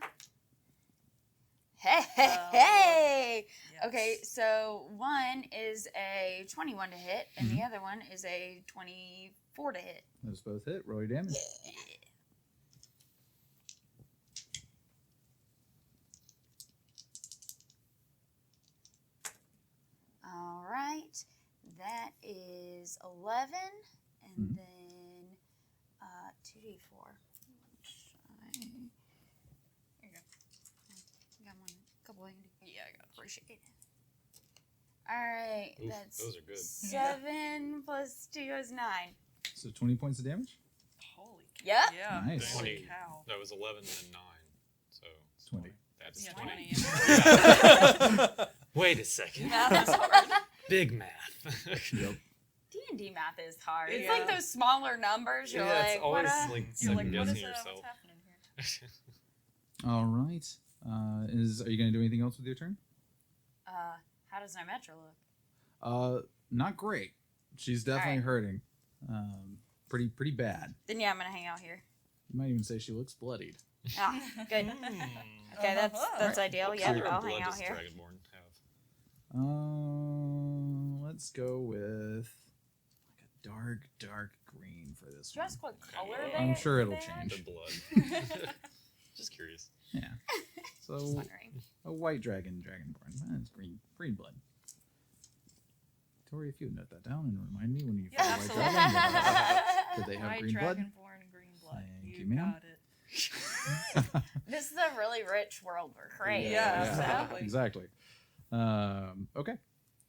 Speaker 10: Hey!
Speaker 9: Yes.
Speaker 10: Okay, so one is a 21 to hit, and the other one is a 24 to hit.
Speaker 8: Those both hit. Roll your damage.
Speaker 10: All right, that is 11, and then 2d4. Here you go. Got one, couple handy. Yeah, I got it. Appreciate it. All right,
Speaker 11: Oof,
Speaker 10: that's
Speaker 11: those are good.
Speaker 10: 7 plus 2 is 9.
Speaker 8: So 20 points of damage.
Speaker 9: Holy cow.
Speaker 10: Yeah.
Speaker 9: Yeah.
Speaker 8: Nice.
Speaker 9: Holy
Speaker 11: 20.
Speaker 9: cow.
Speaker 11: That was 11 and 9. So
Speaker 8: 20.
Speaker 11: that's
Speaker 9: Yeah,
Speaker 11: 20.
Speaker 9: 20.
Speaker 11: Wait a second.
Speaker 10: Math is hard.
Speaker 11: Big math.
Speaker 8: Yep.
Speaker 10: D&D math is hard. It's
Speaker 9: Yeah.
Speaker 10: like those smaller numbers. You're
Speaker 11: yeah,
Speaker 10: like,
Speaker 11: it's always
Speaker 10: what?
Speaker 11: like
Speaker 9: You're like,
Speaker 11: second
Speaker 9: what
Speaker 11: guessing
Speaker 9: is
Speaker 11: yourself.
Speaker 9: what's happening here?
Speaker 8: All right. Are you going to do anything else with your turn?
Speaker 10: How does Nymetra look?
Speaker 8: Not great. She's definitely
Speaker 10: Alright.
Speaker 8: hurting. Pretty bad.
Speaker 10: Then yeah, I'm gonna hang out here.
Speaker 8: You might even say she looks bloodied.
Speaker 10: Ah, good. Okay, that's ideal.
Speaker 11: What
Speaker 10: Yeah,
Speaker 11: kind of
Speaker 10: I'll
Speaker 11: blood
Speaker 10: hang out
Speaker 11: does
Speaker 10: here.
Speaker 11: Dragonborn have?
Speaker 8: Let's go with like a dark green for this
Speaker 10: Did you
Speaker 8: one.
Speaker 10: ask what color
Speaker 8: I'm sure it'll
Speaker 10: they are?
Speaker 8: change.
Speaker 11: The blood. Just curious.
Speaker 8: Yeah.
Speaker 10: Just
Speaker 8: So
Speaker 10: wondering.
Speaker 8: a white dragonborn. It's green blood. Tori, if you would note that down and remind me when you
Speaker 9: Yeah,
Speaker 8: find a white
Speaker 9: absolutely.
Speaker 8: dragon, do they have
Speaker 9: White
Speaker 8: green blood?
Speaker 9: dragonborn, green blood.
Speaker 8: Thank
Speaker 9: you
Speaker 8: you, ma'am.
Speaker 9: got it.
Speaker 10: This is a really rich world we're creating.
Speaker 9: Yeah,
Speaker 10: so.
Speaker 9: exactly.
Speaker 8: Exactly. Okay.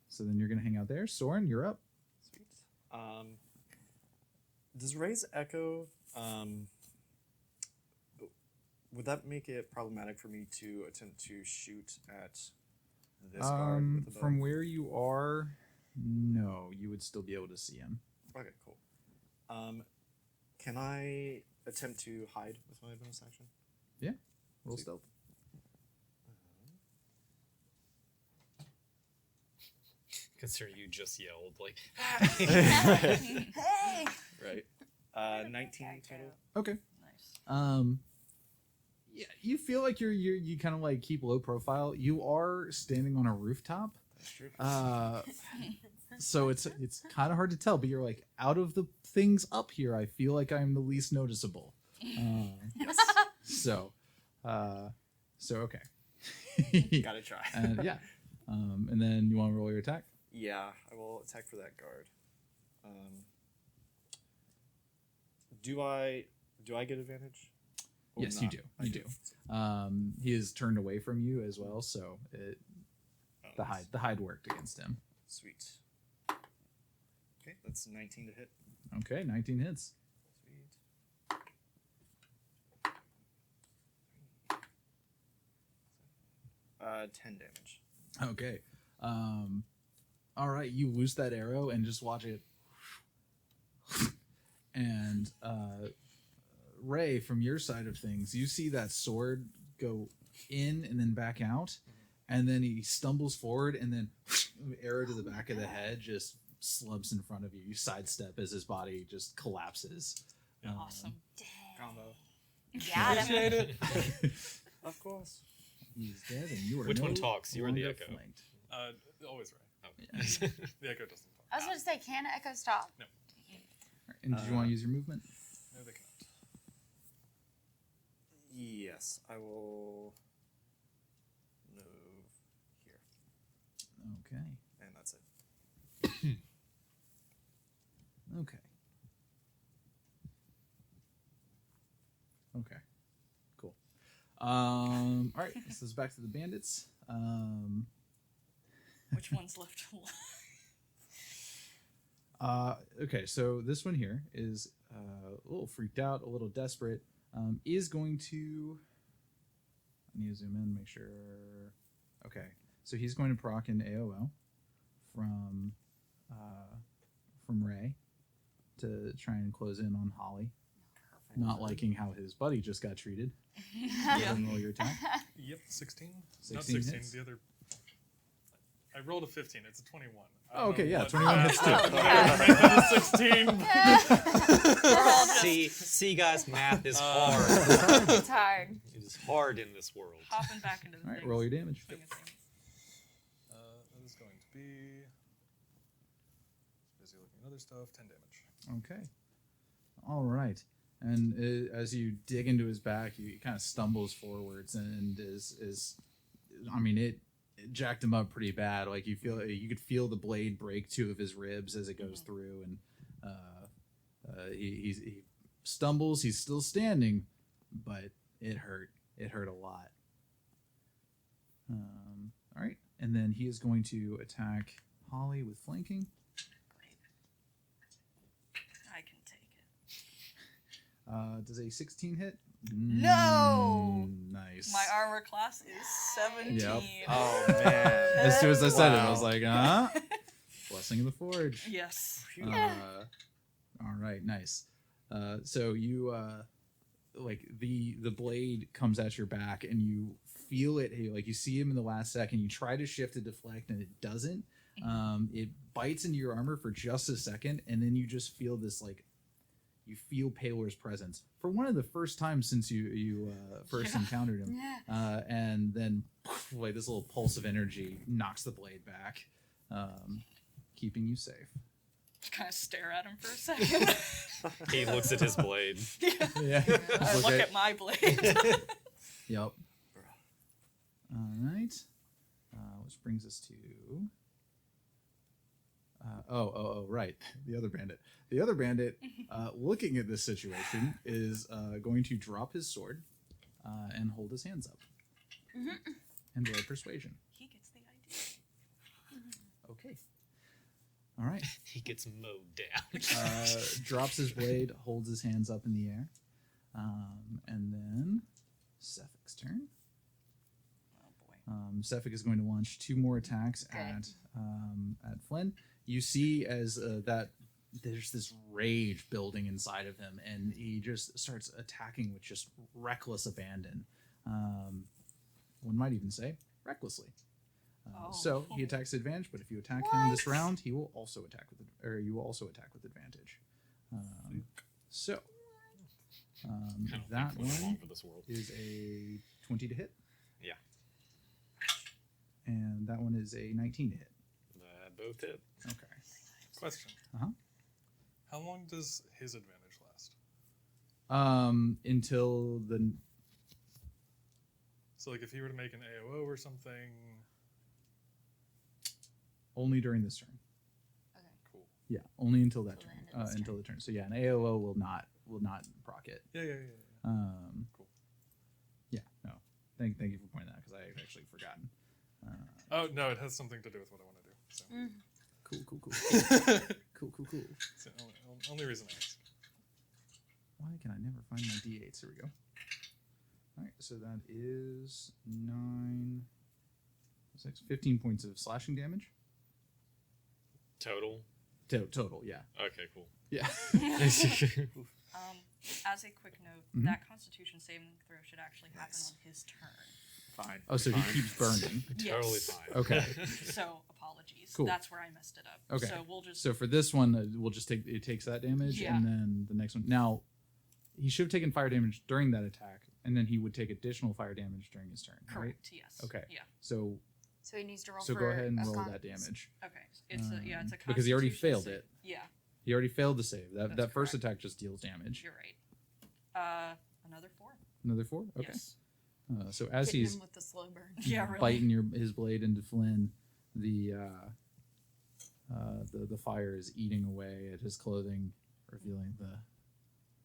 Speaker 8: So then you're gonna hang out there. Soren, you're up.
Speaker 7: Sweet. Does Ray's echo would that make it problematic for me to attempt to shoot at this guard with the bow?
Speaker 8: From where you are, no, you would still be able to see him.
Speaker 7: Okay, cool. Can I attempt to hide with my bonus action?
Speaker 8: Yeah. Roll
Speaker 7: Sweet.
Speaker 8: stealth.
Speaker 11: Considering you just yelled like,
Speaker 10: Hey!
Speaker 7: Right. 19 total.
Speaker 8: Okay.
Speaker 9: Nice.
Speaker 8: Yeah, you feel like you kind of like keep low profile. You are standing on a rooftop.
Speaker 7: That's true.
Speaker 8: So it's kind of hard to tell, but you're like, out of the things up here, I feel like I'm the least noticeable. So okay.
Speaker 7: Gotta try.
Speaker 8: Yeah. And then you want to roll your attack?
Speaker 7: Yeah, I will attack for that guard. Do I get advantage? Or
Speaker 8: Yes, you
Speaker 7: not?
Speaker 8: do.
Speaker 7: I
Speaker 8: You do. He is turned away from you as well, so
Speaker 7: Oh,
Speaker 8: the hide worked against him.
Speaker 7: Sweet. Okay, that's 19 to hit.
Speaker 8: Okay, 19 hits.
Speaker 7: Sweet. 10 damage.
Speaker 8: Okay. All right, you loose that arrow and just watch it. And Ray, from your side of things, you see that sword go in and then back out, and then he stumbles forward, and then arrow to the back of the head just slumps in front of you. You sidestep as his body just collapses.
Speaker 9: Awesome.
Speaker 7: Combo.
Speaker 10: Got him.
Speaker 7: Appreciate it. Of course.
Speaker 8: He's dead, and you are
Speaker 11: Which
Speaker 8: no
Speaker 11: one talks? You or the
Speaker 8: longer
Speaker 11: echo?
Speaker 8: flanked.
Speaker 4: Always right.
Speaker 11: Oh.
Speaker 4: The echo doesn't talk.
Speaker 10: I was going to say, can Echo stop?
Speaker 4: No.
Speaker 8: Alright, and did you want to use your movement?
Speaker 4: No, they cannot.
Speaker 7: Yes, I will move here,
Speaker 8: Okay.
Speaker 7: and that's it.
Speaker 8: Okay. Okay. Cool. All right. So this is back to the bandits.
Speaker 3: Which one's left alive?
Speaker 8: Okay. So this one here is a little freaked out, a little desperate. Is going to. I need to zoom in, make sure. Okay. So he's going to proc an AOO from Ray to try and close in on Holly. Not liking how his buddy just got treated.
Speaker 3: Yeah.
Speaker 8: Roll your attack.
Speaker 4: Yep, 16.
Speaker 8: 16
Speaker 4: Not 16.
Speaker 8: hits.
Speaker 4: The other. I rolled a 15. It's a 21. I
Speaker 8: Oh,
Speaker 4: don't
Speaker 8: okay,
Speaker 4: know
Speaker 8: yeah,
Speaker 4: what
Speaker 8: 21 hits too.
Speaker 4: That is 16.
Speaker 11: See, guys, math is hard.
Speaker 10: It's hard.
Speaker 11: It is hard in this world.
Speaker 3: Hopping back into the
Speaker 8: All right,
Speaker 3: things.
Speaker 8: roll your damage.
Speaker 3: Swing of things.
Speaker 4: That is going to be. Busy looking at other stuff. 10 damage.
Speaker 8: Okay. All right. And as you dig into his back, he kind of stumbles forwards and is I mean, it jacked him up pretty bad. Like you could feel the blade break 2 of his ribs as it goes through, and he stumbles. He's still standing, but it hurt. It hurt a lot. All right, and then he is going to attack Holly with flanking.
Speaker 3: I can take it.
Speaker 8: Does a 16 hit?
Speaker 3: No!
Speaker 8: Nice.
Speaker 3: My armor class is 17.
Speaker 8: Yep.
Speaker 7: Oh man.
Speaker 8: As soon as I said it, I
Speaker 7: Wow.
Speaker 8: was like, Blessing of the Forge.
Speaker 3: Yes.
Speaker 8: All right, nice. So you, like, the blade comes at your back, and you feel it. Like, you see him in the last second. You try to shift to deflect, and it doesn't. It bites into your armor for just a second, and then you just feel this, like, you feel Paler's presence for one of the first times since you first encountered him. And then, like, this little pulse of energy knocks the blade back, keeping you safe.
Speaker 3: Just kind of stare at him for a second.
Speaker 11: He looks at his blade.
Speaker 8: Yeah.
Speaker 3: I look at my blade.
Speaker 8: Yep. All right. Which brings us to. Right. The other bandit. The other bandit, looking at this situation, is going to drop his sword and hold his hands up. And roll persuasion.
Speaker 3: He gets the idea.
Speaker 8: Okay. All right.
Speaker 11: He gets mowed down.
Speaker 8: Drops his blade, holds his hands up in the air. And then Sephek's turn.
Speaker 3: Oh boy.
Speaker 8: Sephek is going to launch 2 more attacks at Flynn. You see as that there's this rage building inside of him, and he just starts attacking with just reckless abandon. One might even say recklessly. So he attacks at advantage, but if you attack him this round, he will also attack with you will also attack with advantage. That one
Speaker 11: for this world.
Speaker 8: is a 20 to hit.
Speaker 11: Yeah.
Speaker 8: And that one is a 19 to hit.
Speaker 11: Both hit.
Speaker 8: Okay.
Speaker 4: Question.
Speaker 8: Uh-huh.
Speaker 4: How long does his advantage last?
Speaker 8: Until the.
Speaker 4: So, like, if he were to make an AOO or something.
Speaker 8: Only during this turn.
Speaker 10: Okay.
Speaker 4: Cool.
Speaker 8: Yeah, only until that
Speaker 10: Till the
Speaker 8: turn.
Speaker 10: end of this
Speaker 8: Until the turn. So yeah, an AOO will not proc it.
Speaker 4: Yeah. Cool.
Speaker 8: Yeah. No. Thank you for pointing that, because I had actually forgotten.
Speaker 4: Oh no, it has something to do with what I want to do. So.
Speaker 8: Cool. Cool.
Speaker 4: It's the only reason I asked.
Speaker 8: Why can I never find my D8s? Here we go. All right, so that is 9, 6, 15 points of slashing damage.
Speaker 11: Total.
Speaker 8: Total, yeah.
Speaker 11: Okay, cool.
Speaker 8: Yeah.
Speaker 3: As a quick note,
Speaker 8: Mhm.
Speaker 3: that Constitution saving throw should actually happen on his turn.
Speaker 7: Fine.
Speaker 8: Oh, so he keeps burning.
Speaker 11: Totally
Speaker 3: Yes.
Speaker 11: fine.
Speaker 8: Okay.
Speaker 3: So apologies.
Speaker 8: Cool.
Speaker 3: That's where I messed it up.
Speaker 8: Okay.
Speaker 3: So we'll just.
Speaker 8: So for this one, we'll just takes that damage,
Speaker 3: Yeah.
Speaker 8: and then the next one. Now, he should have taken fire damage during that attack, and then he would take additional fire damage during his turn. Right?
Speaker 3: Correct. Yes.
Speaker 8: Okay.
Speaker 3: Yeah.
Speaker 8: So
Speaker 10: So he needs to roll
Speaker 8: so
Speaker 10: for
Speaker 8: go ahead and
Speaker 10: a
Speaker 8: roll
Speaker 10: con-
Speaker 8: that damage.
Speaker 3: Okay. It's a
Speaker 8: because he already
Speaker 3: Constitution
Speaker 8: failed
Speaker 3: save.
Speaker 8: it.
Speaker 3: Yeah.
Speaker 8: He already failed the save. That
Speaker 3: That's
Speaker 8: first
Speaker 3: correct.
Speaker 8: attack just deals damage.
Speaker 3: You're right. Another 4.
Speaker 8: Another 4. Okay.
Speaker 3: Yes.
Speaker 8: So as
Speaker 10: Hitting
Speaker 8: he's
Speaker 10: him with the slow burn.
Speaker 3: Yeah, really.
Speaker 8: biting his blade into Flynn, the fire is eating away at his clothing, revealing the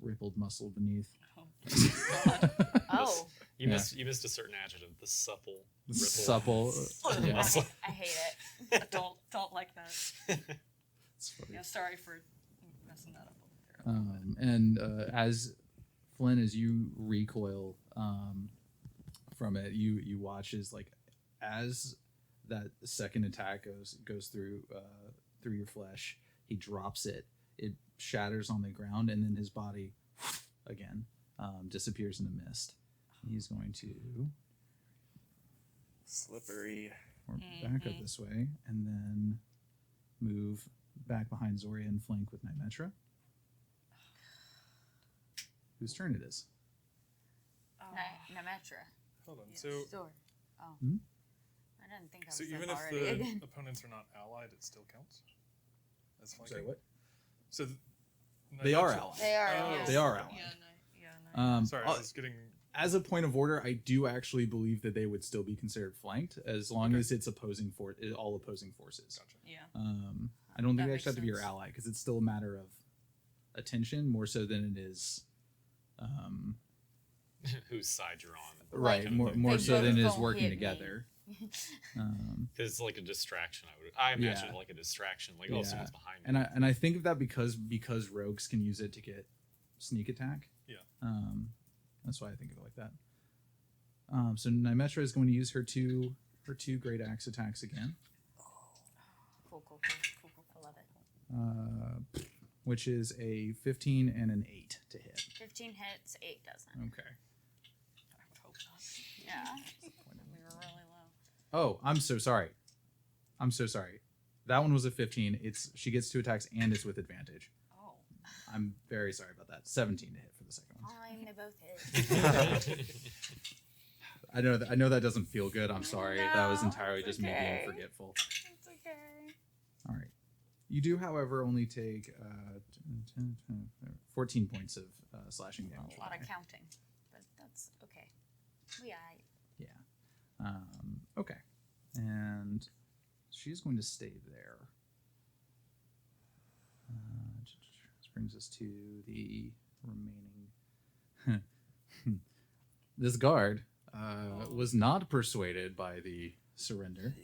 Speaker 8: rippled muscle beneath.
Speaker 10: Oh.
Speaker 11: You
Speaker 8: Yeah.
Speaker 11: missed a certain adjective. The supple.
Speaker 8: The
Speaker 11: ripple.
Speaker 8: supple. Yeah.
Speaker 11: Muscle.
Speaker 10: I hate it.
Speaker 3: don't like that.
Speaker 8: It's funny.
Speaker 3: Yeah, sorry for messing that up over there.
Speaker 8: And as Flynn, as you recoil from it, you watch as that second attack goes through your flesh. He drops it. It shatters on the ground, and then his body again disappears in the mist. He's going to
Speaker 7: Slippery.
Speaker 8: back up this way, and then move back behind Zoria and flank with Nymetra. Whose turn it is?
Speaker 10: Nemetra.
Speaker 4: Hold on.
Speaker 3: Yes.
Speaker 4: So
Speaker 10: Sword. Oh.
Speaker 8: Hmm?
Speaker 10: I didn't think I was
Speaker 4: so
Speaker 10: up
Speaker 4: even if
Speaker 10: already
Speaker 4: the
Speaker 10: again.
Speaker 4: opponents are not allied, it still counts. As flanking.
Speaker 8: Sorry, what?
Speaker 4: So
Speaker 8: They are allied.
Speaker 10: They are.
Speaker 4: Oh.
Speaker 10: Yes.
Speaker 8: They are allied.
Speaker 3: Yeah.
Speaker 4: Sorry, I was getting.
Speaker 8: As a point of order, I do actually believe that they would still be considered flanked as long
Speaker 4: Okay.
Speaker 8: as it's all opposing forces.
Speaker 4: Gotcha.
Speaker 3: Yeah.
Speaker 8: I don't think
Speaker 3: That
Speaker 8: they
Speaker 3: makes
Speaker 8: actually have to be your
Speaker 3: sense.
Speaker 8: ally because it's still a matter of attention more so than it is.
Speaker 11: Whose side you're on.
Speaker 8: Right, more
Speaker 10: They
Speaker 8: so than
Speaker 10: both
Speaker 8: it is
Speaker 10: don't
Speaker 8: working
Speaker 10: hit me.
Speaker 8: together.
Speaker 11: Because it's like a distraction. I imagine
Speaker 8: Yeah.
Speaker 11: like a distraction. Like,
Speaker 8: Yeah.
Speaker 11: oh, someone's behind me.
Speaker 8: And I think of that because rogues can use it to get sneak attack.
Speaker 4: Yeah.
Speaker 8: That's why I think of it like that. So Nymetra is going to use her two great axe attacks again,
Speaker 10: Cool. I love it.
Speaker 8: which is a 15 and an 8 to hit.
Speaker 10: 15 hits, 8 doesn't.
Speaker 8: Okay.
Speaker 3: I would hope not.
Speaker 10: Yeah.
Speaker 3: We were really low.
Speaker 8: Oh, I'm so sorry. That one was a 15. She gets 2 attacks and it's with advantage.
Speaker 3: Oh.
Speaker 8: I'm very sorry about that. 17 to hit for the second one.
Speaker 10: Fine, they both hit.
Speaker 8: I know that doesn't feel good. I'm sorry. That was
Speaker 10: No,
Speaker 8: entirely
Speaker 10: it's
Speaker 8: just me being
Speaker 10: okay.
Speaker 8: forgetful.
Speaker 10: It's okay.
Speaker 8: All right. You do, however, only take 14 points of slashing damage.
Speaker 10: A lot of counting, but that's okay. We aight.
Speaker 8: Yeah. Okay. And she's going to stay there. This brings us to the remaining. This guard was not persuaded by the surrender.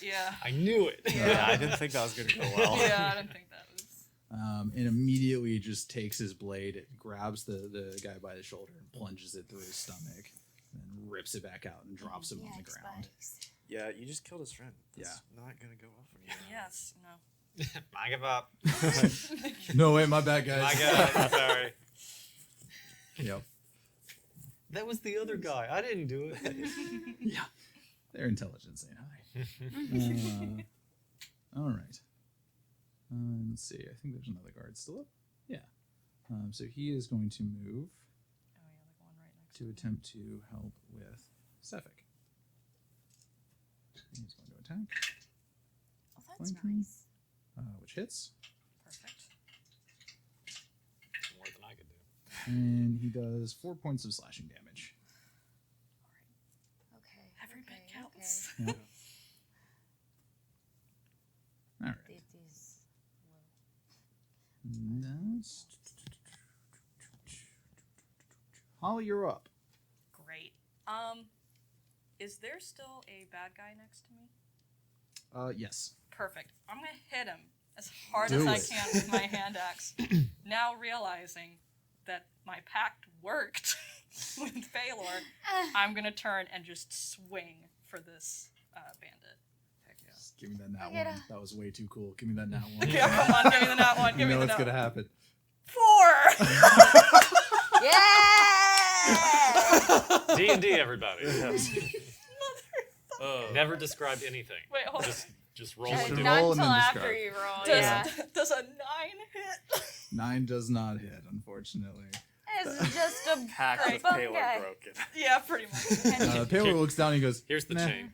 Speaker 3: Yeah.
Speaker 11: I knew it.
Speaker 7: Yeah, I didn't think that was gonna go well.
Speaker 3: Yeah, I didn't think that was.
Speaker 8: And immediately just takes his blade, grabs the guy by the shoulder, and plunges it through his stomach, and then rips it back out and drops him on the
Speaker 10: Yikes,
Speaker 8: ground.
Speaker 10: spikes.
Speaker 7: Yeah, you just killed his friend. That's not gonna go well for you.
Speaker 3: Yes. No.
Speaker 11: I give up.
Speaker 8: No, wait, my bad, guys.
Speaker 11: My God, sorry.
Speaker 8: Yep.
Speaker 11: That was the other guy. I didn't do it.
Speaker 8: Yeah. Their intelligence ain't high. All right. Let's see. I think there's another guard still up. Yeah. So he is going to move
Speaker 3: Oh yeah, the one right next
Speaker 8: to attempt to help with Sephek. He's going to attack,
Speaker 10: Oh, that's
Speaker 8: Flanking.
Speaker 10: nice.
Speaker 8: which hits,
Speaker 3: Perfect.
Speaker 11: More than I could do.
Speaker 8: and he does 4 points of slashing damage.
Speaker 10: Okay.
Speaker 3: Every bit
Speaker 10: okay,
Speaker 3: counts.
Speaker 8: Yep. All right.
Speaker 10: Okay. These
Speaker 8: Next. Holly, you're up.
Speaker 3: Great. Is there still a bad guy next to me?
Speaker 8: Yes.
Speaker 3: Perfect. I'm gonna hit him as hard
Speaker 8: Do
Speaker 3: as I
Speaker 8: it.
Speaker 3: can with my hand axe. Now realizing that my pact worked with Phalor, I'm gonna turn and just swing for this bandit. Heck yeah.
Speaker 8: Just give me that nat
Speaker 10: get
Speaker 8: one.
Speaker 10: a-
Speaker 8: That was way too cool. Give me that nat one.
Speaker 3: Yeah, come on, give me the nat one.
Speaker 8: You
Speaker 3: Give me
Speaker 8: know
Speaker 3: the
Speaker 8: what's
Speaker 3: nat
Speaker 8: gonna happen.
Speaker 3: 4.
Speaker 10: Yeah!
Speaker 11: D&D, everybody.
Speaker 4: Never.
Speaker 11: Never describe anything.
Speaker 3: Wait, hold on.
Speaker 11: Just roll
Speaker 8: Just
Speaker 11: with it.
Speaker 10: Not
Speaker 8: roll and
Speaker 10: until
Speaker 8: then
Speaker 10: after
Speaker 8: describe.
Speaker 10: you roll.
Speaker 3: Does,
Speaker 10: Yeah.
Speaker 3: does a 9 hit?
Speaker 8: 9 does not hit, unfortunately.
Speaker 10: It's just a
Speaker 7: Packed with
Speaker 10: bum
Speaker 7: payload
Speaker 10: guy.
Speaker 7: broken.
Speaker 3: Yeah, pretty much.
Speaker 8: Paler looks down and he goes,
Speaker 11: Here's the
Speaker 8: nah.
Speaker 11: chain.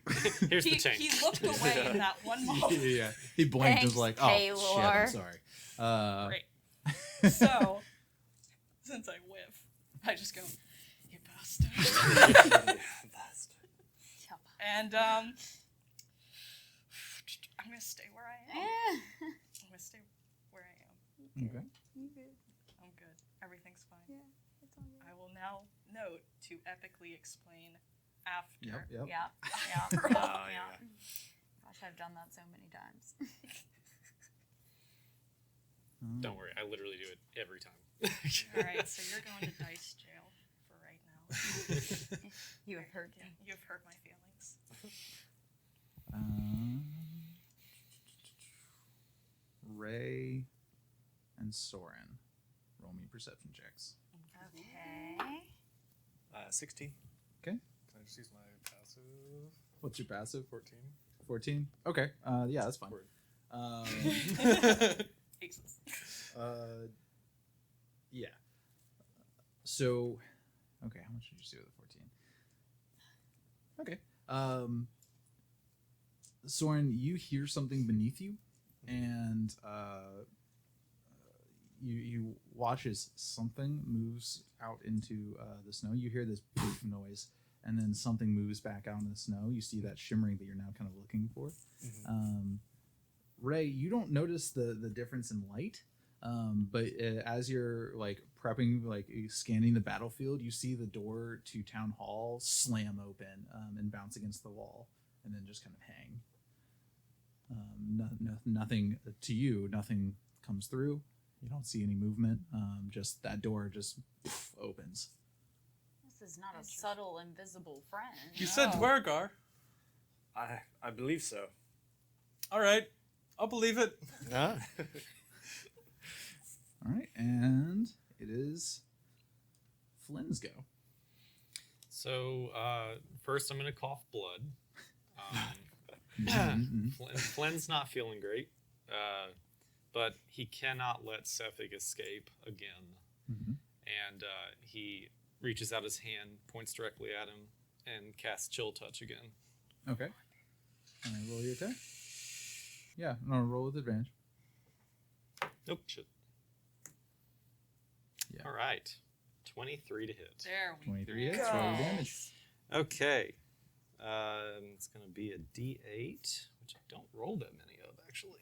Speaker 11: Here's the chain.
Speaker 3: He looked away in that one moment.
Speaker 8: Yeah. He blinked and was like,
Speaker 10: Thanks,
Speaker 8: oh, shit, I'm
Speaker 10: Paylor.
Speaker 8: sorry.
Speaker 3: Great. So, since I whiff, I just go, you bastard. And I'm gonna stay where I am. I'm gonna stay where I am.
Speaker 8: Okay.
Speaker 3: I'm good. Everything's fine.
Speaker 10: Yeah, it's all good.
Speaker 3: I will now note to epically explain after.
Speaker 8: Yep.
Speaker 10: Yeah.
Speaker 7: Oh, yeah.
Speaker 10: Gosh, I've done that so many times.
Speaker 11: Don't worry, I literally do it every time.
Speaker 3: All right, so you're going to dice jail for right now.
Speaker 10: You have heard me.
Speaker 3: You've hurt my feelings.
Speaker 8: Ray and Soren, roll me perception checks.
Speaker 10: Okay.
Speaker 7: 16.
Speaker 4: Can I just use my passive?
Speaker 8: What's your passive?
Speaker 4: 14.
Speaker 8: 14. Okay. Yeah, that's fine.
Speaker 4: Word.
Speaker 3: Jesus.
Speaker 8: Yeah. So, okay, how much did you see with the 14? Okay. Soren, you hear something beneath you, and you watch as something moves out into the snow. You hear this poof noise, and then something moves back out in the snow. You see that shimmering that you're now kind of looking for. Ray, you don't notice the difference in light, but as you're like prepping, like scanning the battlefield, you see the door to Town Hall slam open and bounce against the wall, and then just kind of hang. Nothing to you. Nothing comes through. You don't see any movement. Just that door just opens.
Speaker 10: This is not a subtle, invisible friend.
Speaker 4: You said Dwergar.
Speaker 7: I believe so.
Speaker 4: All right, I'll believe it.
Speaker 7: Ah.
Speaker 8: All right, and it is Flynn's go.
Speaker 11: So first, I'm gonna cough blood. Flynn's not feeling great, but he cannot let Sephek escape again. And he reaches out his hand, points directly at him, and casts Chill Touch again.
Speaker 8: Okay. Roll your attack. Yeah, no, roll with advantage.
Speaker 11: Nope. Shit.
Speaker 8: Yeah.
Speaker 11: All right. 23 to hit.
Speaker 3: There we
Speaker 8: 23 hits. Roll your damage.
Speaker 11: Okay. It's going to be a D8, which I don't roll that many of, actually.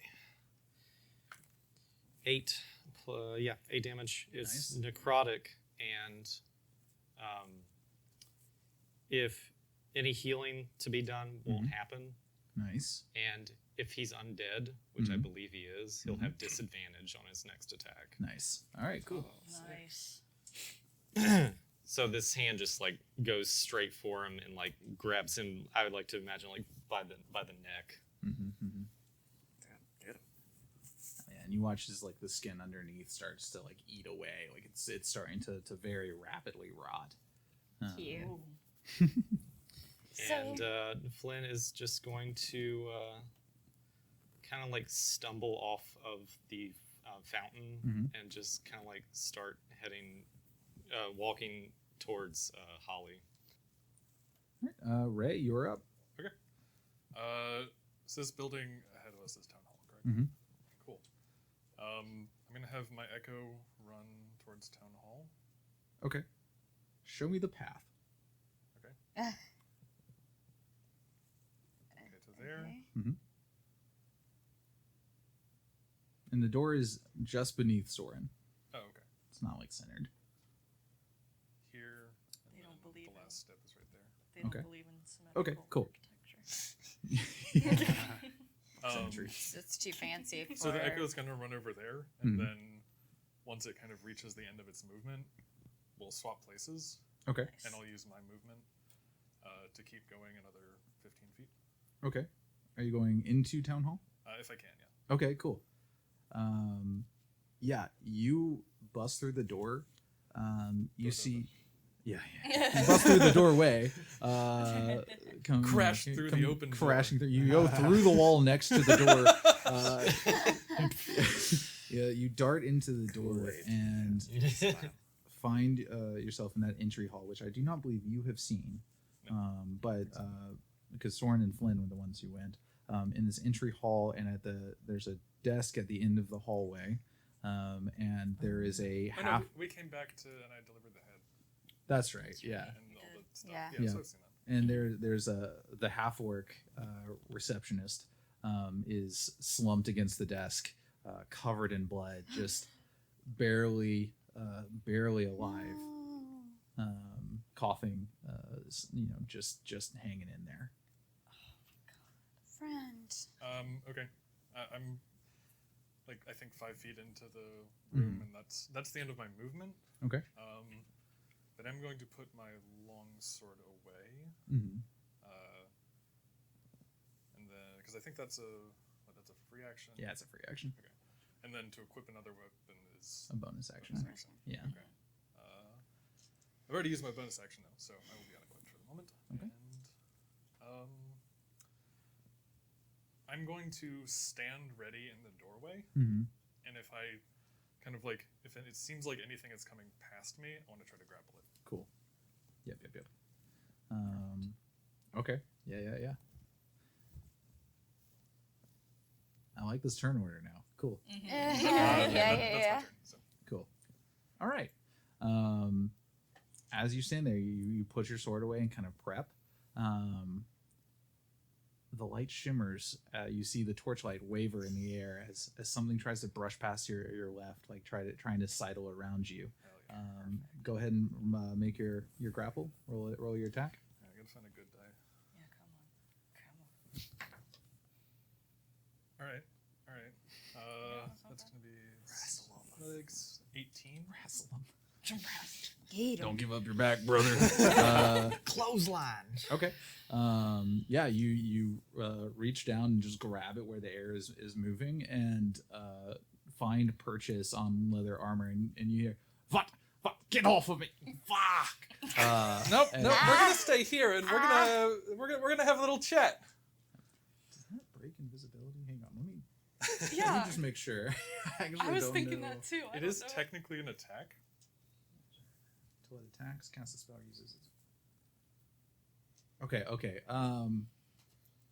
Speaker 11: 8. 8 damage. It's
Speaker 8: Nice.
Speaker 11: necrotic, and if any healing to be done won't happen,
Speaker 8: Nice.
Speaker 11: and if he's undead, which I
Speaker 8: Mhm.
Speaker 11: believe he is, he'll have disadvantage on his next attack.
Speaker 8: Nice. All right, cool.
Speaker 3: Nice.
Speaker 11: So this hand just like goes straight for him and like grabs him. I would like to imagine like by the neck.
Speaker 7: Get him.
Speaker 8: Yeah, and you watch as like the skin underneath starts to like eat away. Like it's starting to very rapidly rot.
Speaker 10: Cute.
Speaker 11: And Flynn is just going to kind of like stumble off of the fountain and just kind of like start heading, walking towards Holly.
Speaker 8: Ray, you're up.
Speaker 4: Okay. So this building ahead of us is Town Hall, correct?
Speaker 8: Mhm.
Speaker 4: Cool. I'm gonna have my Echo run towards Town Hall.
Speaker 8: Okay. Show me the path.
Speaker 4: Okay. Okay, to there.
Speaker 10: Okay.
Speaker 8: And the door is just beneath Soren.
Speaker 4: Oh, okay.
Speaker 8: It's not like centered.
Speaker 4: Here.
Speaker 3: They don't believe
Speaker 4: the
Speaker 3: in-
Speaker 4: last step is right there.
Speaker 3: They don't
Speaker 8: Okay.
Speaker 3: believe in symmetrical
Speaker 8: Okay, cool.
Speaker 3: architecture.
Speaker 10: It's too fancy for...
Speaker 4: So the Echo is going to run over there, and
Speaker 8: Mhm.
Speaker 4: then once it kind of reaches the end of its movement, we'll swap places,
Speaker 8: Okay.
Speaker 4: and I'll use my movement to keep going another 15 feet.
Speaker 8: Okay. Are you going into Town Hall?
Speaker 4: If I can, yeah.
Speaker 8: Okay, cool. Yeah, you bust through the door. You see, yeah. You bust through the doorway.
Speaker 4: Crash through the open door.
Speaker 8: crashing through. You go through the wall next to the door. Yeah, you dart into the door and find yourself in that entry hall, which I do not believe you have seen, but because Soren and Flynn were the ones who went in this entry hall, and there's a desk at the end of the hallway, and there is a
Speaker 4: Oh,
Speaker 8: half.
Speaker 4: no, we came back to and I delivered the head.
Speaker 8: That's right. Yeah.
Speaker 4: And all that stuff.
Speaker 10: Yeah.
Speaker 4: Yeah. So I've seen that.
Speaker 8: And there's the half orc receptionist is slumped against the desk, covered in blood, just barely alive, coughing, just hanging in there.
Speaker 10: Friend.
Speaker 4: Okay. I'm like I think 5 feet into the room, and that's the end of my movement.
Speaker 8: Okay.
Speaker 4: But I'm going to put my long sword away.
Speaker 8: Mm-hmm.
Speaker 4: And then because I think that's a free action.
Speaker 8: Yeah, it's a free action.
Speaker 4: Okay. And then to equip another weapon is
Speaker 8: A bonus action. Yeah.
Speaker 4: Okay. I've already used my bonus action though, so I will be unequipped for the moment.
Speaker 8: Okay.
Speaker 4: And I'm going to stand ready in the doorway,
Speaker 8: Mm-hmm.
Speaker 4: and if I kind of like if it seems like anything is coming past me, I want to try to grapple it.
Speaker 8: Cool. Yep. Okay. Yeah. I like this turn order now. Cool.
Speaker 10: Yeah.
Speaker 4: That's my turn, so.
Speaker 8: Cool. All right. As you stand there, you put your sword away and kind of prep. The light shimmers. You see the torchlight waver in the air as something tries to brush past your left, like trying to sidle around you. Go ahead and make your grapple. Roll your attack.
Speaker 4: Yeah, I gotta find a good die.
Speaker 9: Yeah, come on.
Speaker 4: All right. That's gonna be like 18.
Speaker 8: Don't give up your back, brother.
Speaker 11: Clothesline.
Speaker 8: Okay. Yeah, you reach down and just grab it where the air is moving and find purchase on leather armor, and you hear, "Fuck! Get off of me! Fuck!"
Speaker 4: Nope.
Speaker 8: and-
Speaker 4: We're gonna stay here, and we're gonna have a little chat.
Speaker 8: Does that break invisibility? Hang on, let me
Speaker 9: Yeah.
Speaker 8: just make sure.
Speaker 9: I was thinking that too.
Speaker 4: It is technically an attack.
Speaker 8: Until it attacks, cast a spell, uses it. Okay.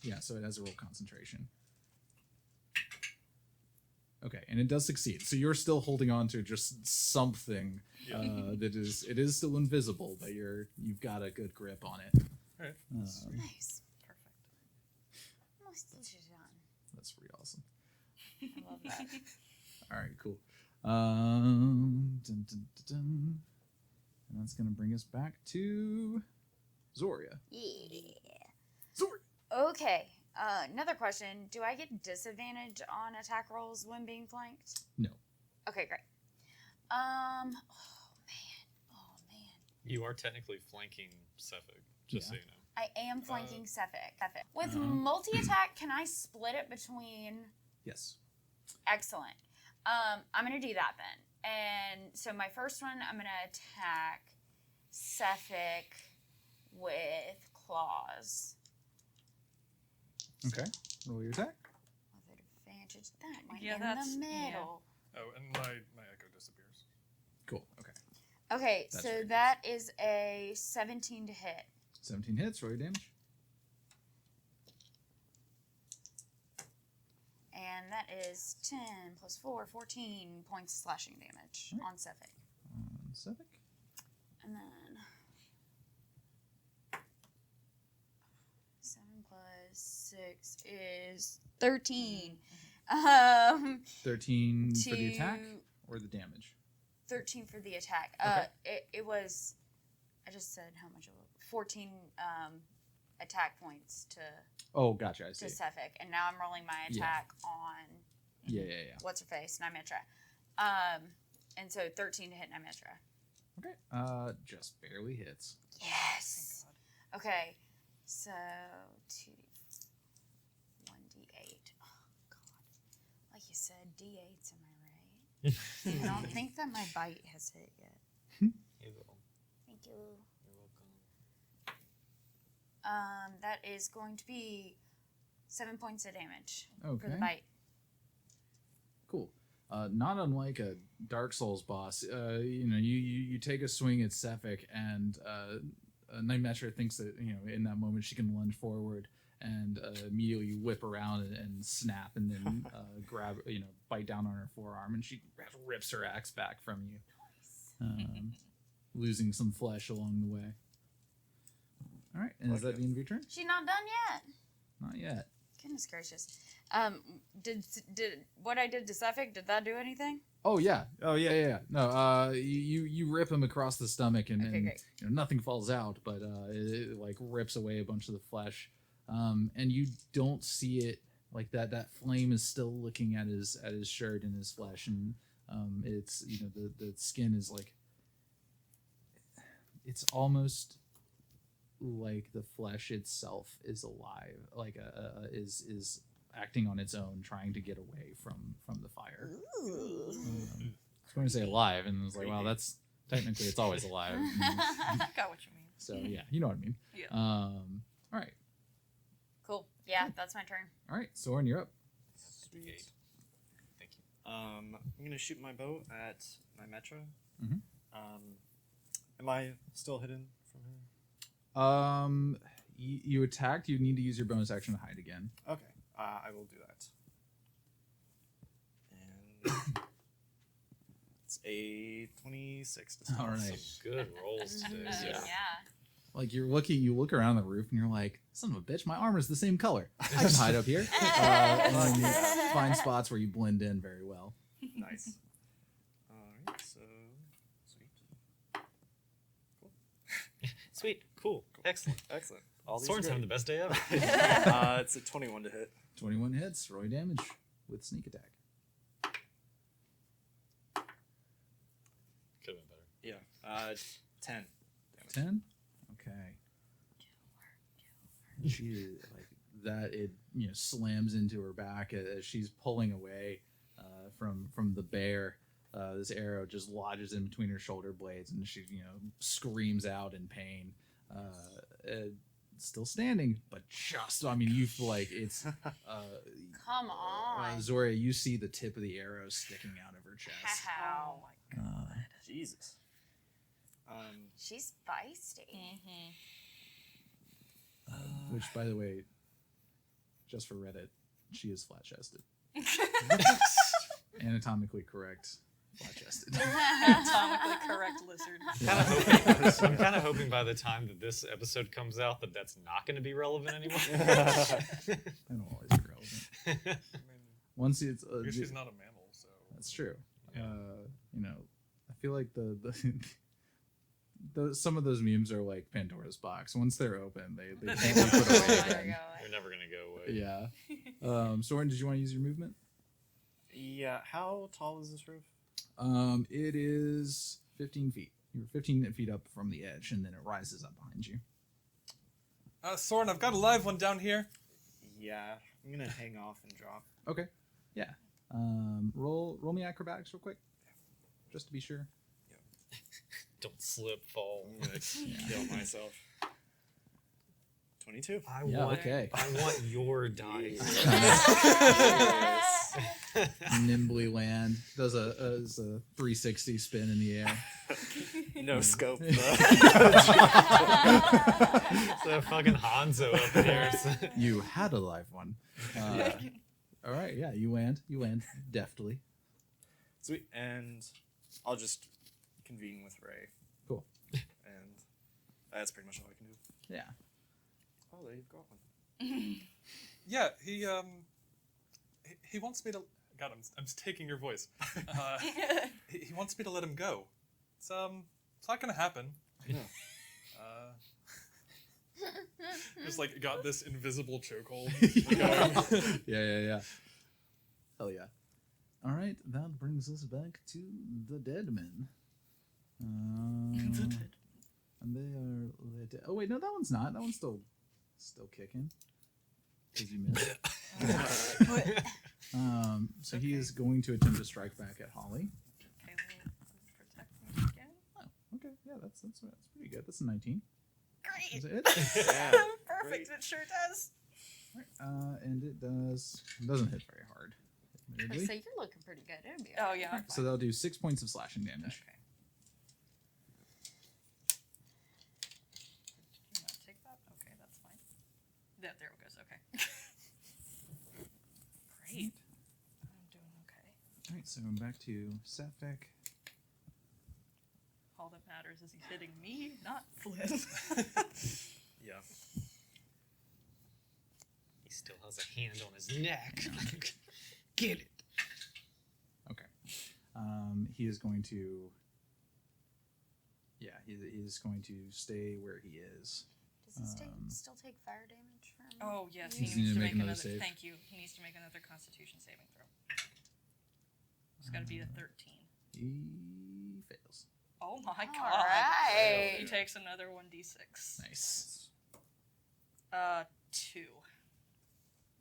Speaker 8: Yeah, so it has a roll concentration. Okay, and it does succeed. So you're still holding on to just something that is still invisible, but you've got a good grip on it.
Speaker 4: All right.
Speaker 10: Nice.
Speaker 9: Perfect.
Speaker 8: That's pretty awesome.
Speaker 10: I love that.
Speaker 8: All right, cool. And that's going to bring us back to Zoria.
Speaker 10: Yeah.
Speaker 8: Zoria.
Speaker 10: Okay. Another question. Do I get disadvantage on attack rolls when being flanked?
Speaker 8: No.
Speaker 10: Okay, great. Oh man.
Speaker 11: You are technically flanking Sephek, just so you know.
Speaker 10: I am flanking Sephek. With multi-attack, can I split it between...
Speaker 8: Yes.
Speaker 10: Excellent. I'm going to do that then. And so my first one, I'm going to attack Sephek with claws.
Speaker 8: Okay. Roll your attack.
Speaker 10: With advantage. That might
Speaker 9: Yeah,
Speaker 10: in
Speaker 9: that's-
Speaker 10: the
Speaker 9: yeah.
Speaker 10: middle.
Speaker 4: Oh, and my echo disappears.
Speaker 8: Cool. Okay.
Speaker 10: Okay,
Speaker 8: That's
Speaker 10: so
Speaker 8: very good.
Speaker 10: that is a 17 to hit.
Speaker 8: 17 hits. Roll your damage.
Speaker 10: And that is 10 plus 4, 14 points of slashing damage
Speaker 8: Right.
Speaker 10: on Sephek.
Speaker 8: Sephek.
Speaker 10: And then 7 plus 6 is 13.
Speaker 8: 13 for the attack
Speaker 10: to-
Speaker 8: or the damage?
Speaker 10: 13 for the attack.
Speaker 8: Okay.
Speaker 10: It was, I just said how much it was. 14 attack points to
Speaker 8: Oh, gotcha. I see.
Speaker 10: Sephek, and now I'm rolling my
Speaker 8: Yeah.
Speaker 10: attack on
Speaker 8: Yeah.
Speaker 10: what's her face, Nymitra. And so 13 to hit Nymitra.
Speaker 8: Okay. Just barely hits.
Speaker 10: Yes. Okay, so 1d8. Oh God, like you said, d8s. Am I right? I don't think that my bite has hit yet.
Speaker 11: You will.
Speaker 10: Thank you.
Speaker 11: You're welcome.
Speaker 10: That is going to be 7 points of damage for
Speaker 8: Okay.
Speaker 10: the bite.
Speaker 8: Cool. not unlike a Dark Souls boss. You take a swing at Sephek, and Nymetra thinks that in that moment she can lunge forward, and immediately you whip around and snap, and then grab bite down on her forearm, and she rips her axe back from you, losing some flesh along the way. All right, and is that the end of your turn?
Speaker 10: She's not done yet.
Speaker 8: Not yet.
Speaker 10: Goodness gracious. Did what I did to Sephek, did that do anything?
Speaker 8: Oh yeah. No, you rip him across the stomach, and,
Speaker 10: Okay,
Speaker 8: and
Speaker 10: great.
Speaker 8: nothing falls out, but it like rips away a bunch of the flesh, and you don't see it like that. That flame is still looking at his shirt and his flesh, and it's the skin is like, it's almost like the flesh itself is alive, like is acting on its own, trying to get away from the fire. I was going to say alive, and I was like, well, that's technically it's always alive.
Speaker 9: Got what you mean.
Speaker 8: So yeah, you know what I mean.
Speaker 9: Yeah.
Speaker 8: All right,
Speaker 10: Cool. Yeah, that's my turn.
Speaker 8: all right. Soren, you're up.
Speaker 7: Sweet. Thank you. I'm gonna shoot my bow at Nymetra.
Speaker 8: Mhm.
Speaker 7: Am I still hidden from her?
Speaker 8: You attacked. You need to use your bonus action to hide again.
Speaker 7: Okay. I will do that. And it's a 26. to
Speaker 8: All
Speaker 7: hit.
Speaker 8: right.
Speaker 11: Some good rolls today.
Speaker 10: Yeah.
Speaker 8: Like you look around the roof, and you're like, son of a bitch, my armor's the same color. I can hide up here. And you find spots where you blend in very well.
Speaker 7: Nice. All right. So sweet.
Speaker 11: Sweet. Cool. Excellent.
Speaker 7: Excellent. All these
Speaker 11: Soren's
Speaker 7: are
Speaker 11: having the best day ever.
Speaker 7: great. It's a 21 to hit.
Speaker 8: 21 hits. Roll your damage with sneak attack.
Speaker 11: Could have been better.
Speaker 7: Yeah. 10.
Speaker 8: 10. Okay. She like that. It slams into her back as she's pulling away from the bear. This arrow just lodges in between her shoulder blades, and she screams out in pain. Still standing, but you feel like it's
Speaker 10: Come on.
Speaker 8: Zoria, you see the tip of the arrow sticking out of her chest.
Speaker 10: How?
Speaker 7: Jesus.
Speaker 10: She's feisty.
Speaker 8: Which, by the way, just for Reddit, she is flat-chested. Anatomically correct, flat-chested.
Speaker 9: Anatomically correct lizard.
Speaker 11: I'm kind of hoping by the time that this episode comes out that that's not going to be relevant anymore.
Speaker 8: I don't always be relevant.
Speaker 4: I mean,
Speaker 8: Once it's
Speaker 4: I guess she's not a mammal, so.
Speaker 8: that's true. I feel like some of those memes are like Pandora's box. Once they're open, they can't be put away again.
Speaker 11: They're never going to go away.
Speaker 8: Yeah. Soren, did you want to use your movement?
Speaker 7: Yeah. How tall is this roof?
Speaker 8: It is 15 feet. You're 15 feet up from the edge, and then it rises up behind you.
Speaker 12: Soren, I've got a live one down here.
Speaker 7: Yeah. I'm gonna hang off and drop.
Speaker 8: Okay. Yeah. Roll me acrobatics real quick, just to be sure.
Speaker 11: Don't slip, fall.
Speaker 7: I'm gonna kill myself. 22.
Speaker 11: I
Speaker 8: Yeah,
Speaker 11: want
Speaker 8: okay.
Speaker 11: your dice.
Speaker 8: Nimbly land. Does a 360 spin in the air.
Speaker 7: No scope.
Speaker 11: It's a fucking Hanzo up there.
Speaker 8: You had a live one. All right. Yeah. You land deftly.
Speaker 7: Sweet. And I'll just convene with Ray.
Speaker 8: Cool.
Speaker 7: And that's pretty much all I can do.
Speaker 8: Yeah.
Speaker 7: Oh, there you've got one.
Speaker 12: Yeah, he wants me to. God, I'm just taking your voice. He wants me to let him go. It's not gonna happen.
Speaker 7: Yeah.
Speaker 12: Just like got this invisible chokehold.
Speaker 8: Yeah. Hell yeah. All right. That brings us back to the dead men. And they are. Oh wait, no, that one's not. That one's still kicking. Because you missed. So he is going to attempt to strike back at Holly.
Speaker 9: Okay, protect me again.
Speaker 8: Oh, okay. Yeah, that's pretty good. That's a 19.
Speaker 9: Great.
Speaker 8: Is it?
Speaker 7: Yeah.
Speaker 9: Perfect. It sure does.
Speaker 8: And it doesn't hit very hard. Weirdly.
Speaker 10: So you're looking pretty good. It'll be
Speaker 3: Oh
Speaker 10: alright.
Speaker 3: yeah.
Speaker 8: So they'll do 6 points of slashing damage.
Speaker 3: Okay. Do you not take that? Okay, that's fine. There it goes. Okay. Great. I'm doing okay.
Speaker 8: All right, so I'm back to Sephek.
Speaker 3: All that matters is he's hitting me, not Flynn.
Speaker 7: Yeah.
Speaker 11: He still has a hand on his neck. Get it.
Speaker 8: Okay. He is going to. Yeah, he is going to stay where he is.
Speaker 10: Does he still take fire damage from?
Speaker 3: Oh yes,
Speaker 8: Does
Speaker 3: he needs to make another.
Speaker 8: save?
Speaker 3: Thank you. He needs to make another Constitution saving throw. It's got to be a 13.
Speaker 8: He fails.
Speaker 3: Oh my god!
Speaker 10: Alright.
Speaker 3: He takes another 1d6.
Speaker 8: Nice.
Speaker 3: 2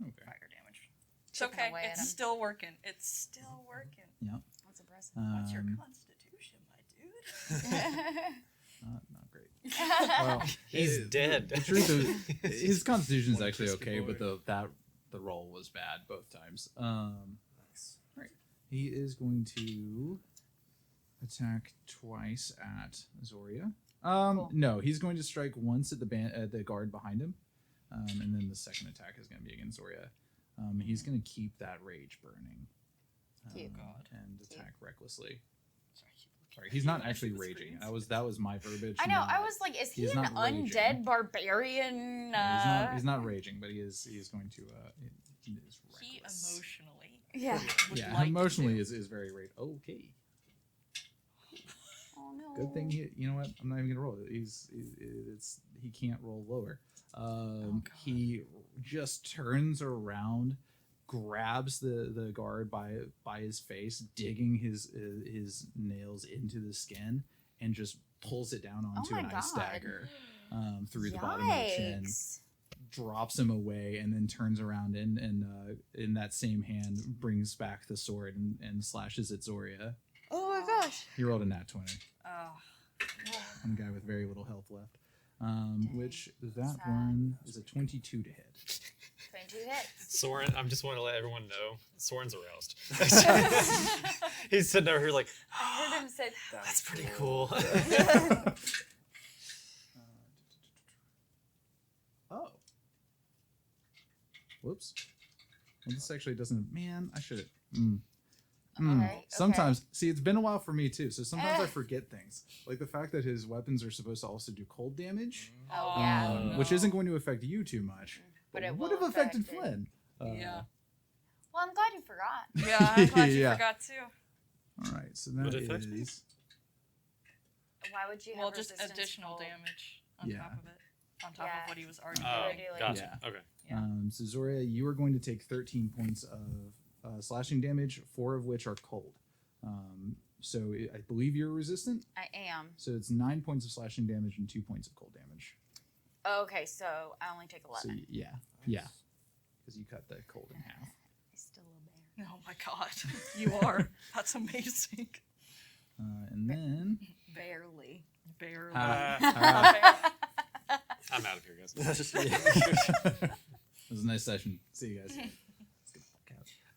Speaker 8: Okay.
Speaker 3: fire damage. It's
Speaker 10: Chipping
Speaker 3: okay.
Speaker 10: away at
Speaker 3: It's
Speaker 10: him.
Speaker 3: still working. It's still working.
Speaker 8: Yep.
Speaker 10: That's impressive.
Speaker 3: What's your
Speaker 8: Um,
Speaker 3: Constitution, my dude?
Speaker 8: Not great. Well,
Speaker 11: He's dead.
Speaker 8: The truth is, his constitution is
Speaker 7: One
Speaker 8: actually
Speaker 7: crispy
Speaker 8: okay,
Speaker 7: boy.
Speaker 8: but the roll was bad both times.
Speaker 7: Nice.
Speaker 8: Right. He is going to attack twice at Zoria.
Speaker 10: Cool.
Speaker 8: No, he's going to strike once at the guard behind him, and then the second attack is going to be against Zoria. He's going to keep that rage burning.
Speaker 10: Cute.
Speaker 8: And attack recklessly.
Speaker 3: Sorry,
Speaker 8: Sorry, he's not actually raging. That was my verbiage.
Speaker 10: I know.
Speaker 8: not-
Speaker 10: I was like, is he
Speaker 8: he's
Speaker 10: an
Speaker 8: not raging.
Speaker 10: undead barbarian?
Speaker 8: He's not raging, but he is going to. He is
Speaker 3: He
Speaker 8: reckless.
Speaker 3: emotionally.
Speaker 10: Yeah.
Speaker 3: would
Speaker 8: Yeah,
Speaker 3: like
Speaker 8: emotionally
Speaker 3: to.
Speaker 8: is very rage. Okay.
Speaker 10: Oh no.
Speaker 8: Good thing you know what? I'm not even gonna roll it. He can't roll lower. He just turns around, grabs the guard by his face, digging his nails into the skin, and just pulls it down onto
Speaker 10: my
Speaker 8: an ice
Speaker 10: God.
Speaker 8: dagger through the bottom of the chin.
Speaker 10: Yikes.
Speaker 8: Drops him away, and then turns around and in that same hand brings back the sword and slashes at Zoria.
Speaker 10: Oh my gosh.
Speaker 8: He rolled a nat 20.
Speaker 3: Oh.
Speaker 8: One guy with very little health left. Which that
Speaker 10: Sad.
Speaker 8: one is a 22 to hit.
Speaker 10: 22 hits.
Speaker 11: Soren, I just want to let everyone know, Soren's aroused. He's sitting over here like,
Speaker 10: I heard him say,
Speaker 11: that's pretty cool.
Speaker 8: Oh. Whoops. Well, this actually doesn't. Man, I should have.
Speaker 10: Okay,
Speaker 8: Sometimes, see, it's been a while for me too, so sometimes I forget things. Like the fact that his weapons are supposed to also do cold damage,
Speaker 10: Oh, yeah.
Speaker 8: which isn't going to affect you too much,
Speaker 10: But it
Speaker 8: would
Speaker 10: will
Speaker 8: have affected
Speaker 10: affect it.
Speaker 8: Flynn.
Speaker 3: Yeah.
Speaker 10: Well, I'm glad you forgot.
Speaker 3: Yeah, I'm glad you
Speaker 8: Yeah.
Speaker 3: forgot too.
Speaker 8: All right, so
Speaker 11: Would
Speaker 8: that
Speaker 11: it affect me?
Speaker 8: is.
Speaker 10: Why would you have
Speaker 3: Well, just
Speaker 10: resistance
Speaker 3: additional
Speaker 10: cold?
Speaker 3: damage on
Speaker 8: Yeah.
Speaker 3: top of it. On top
Speaker 10: Yeah.
Speaker 3: of what he was already
Speaker 11: Oh,
Speaker 3: doing.
Speaker 10: like-
Speaker 11: gotcha.
Speaker 8: Yeah.
Speaker 11: Okay.
Speaker 3: Yeah.
Speaker 8: So Zoria, you are going to take 13 points of slashing damage, 4 of which are cold. So I believe you're resistant.
Speaker 10: I am.
Speaker 8: So it's 9 points of slashing damage and 2 points of cold damage.
Speaker 10: Okay, so I only take 11.
Speaker 8: So yeah, because you cut the cold in half.
Speaker 10: He's still a bear.
Speaker 3: Oh my god. You are. That's amazing.
Speaker 8: And then
Speaker 3: Barely. Barely.
Speaker 11: I'm out of here, guys.
Speaker 8: it was a nice session. See you guys.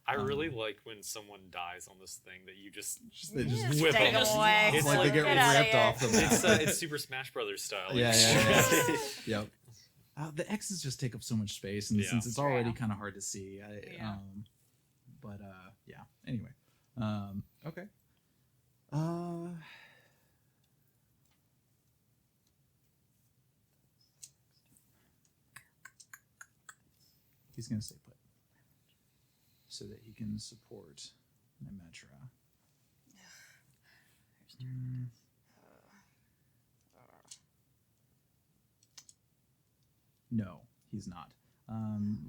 Speaker 11: I really like when someone dies on this thing that you just
Speaker 8: They just
Speaker 11: whip
Speaker 10: take
Speaker 11: them.
Speaker 10: them away.
Speaker 11: It's
Speaker 8: like they get
Speaker 10: Get outta
Speaker 8: ripped
Speaker 10: here.
Speaker 8: off the map.
Speaker 11: It's Super Smash Brothers style.
Speaker 8: Yeah. Yep. The X's just take up so much space, and
Speaker 11: Yeah.
Speaker 8: since it's already
Speaker 10: True.
Speaker 8: kind of hard to see,
Speaker 3: Yeah.
Speaker 8: but yeah. Anyway, okay. He's gonna stay put, so that he can support Nemetra. No, he's not.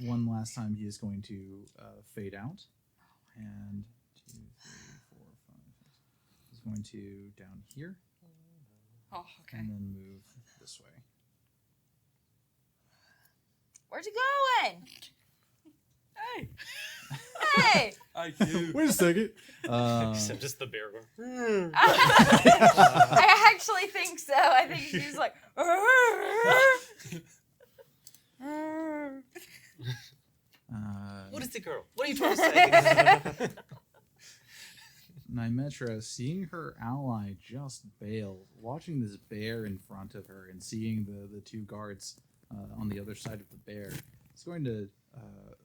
Speaker 8: One last time, he is going to fade out. And 2, 3, 4, 5, 6. He's going to down here.
Speaker 3: Oh, okay.
Speaker 8: And then move this way.
Speaker 10: Where's he going?
Speaker 3: Hey.
Speaker 10: Hey!
Speaker 12: I do.
Speaker 8: Wait a second.
Speaker 11: Except just the bear going.
Speaker 10: I actually think so. I think he's like.
Speaker 11: What is crazy girl. What are you trying to say?
Speaker 8: Nymetra, seeing her ally just bail, watching this bear in front of her, and seeing the two guards on the other side of the bear, is going to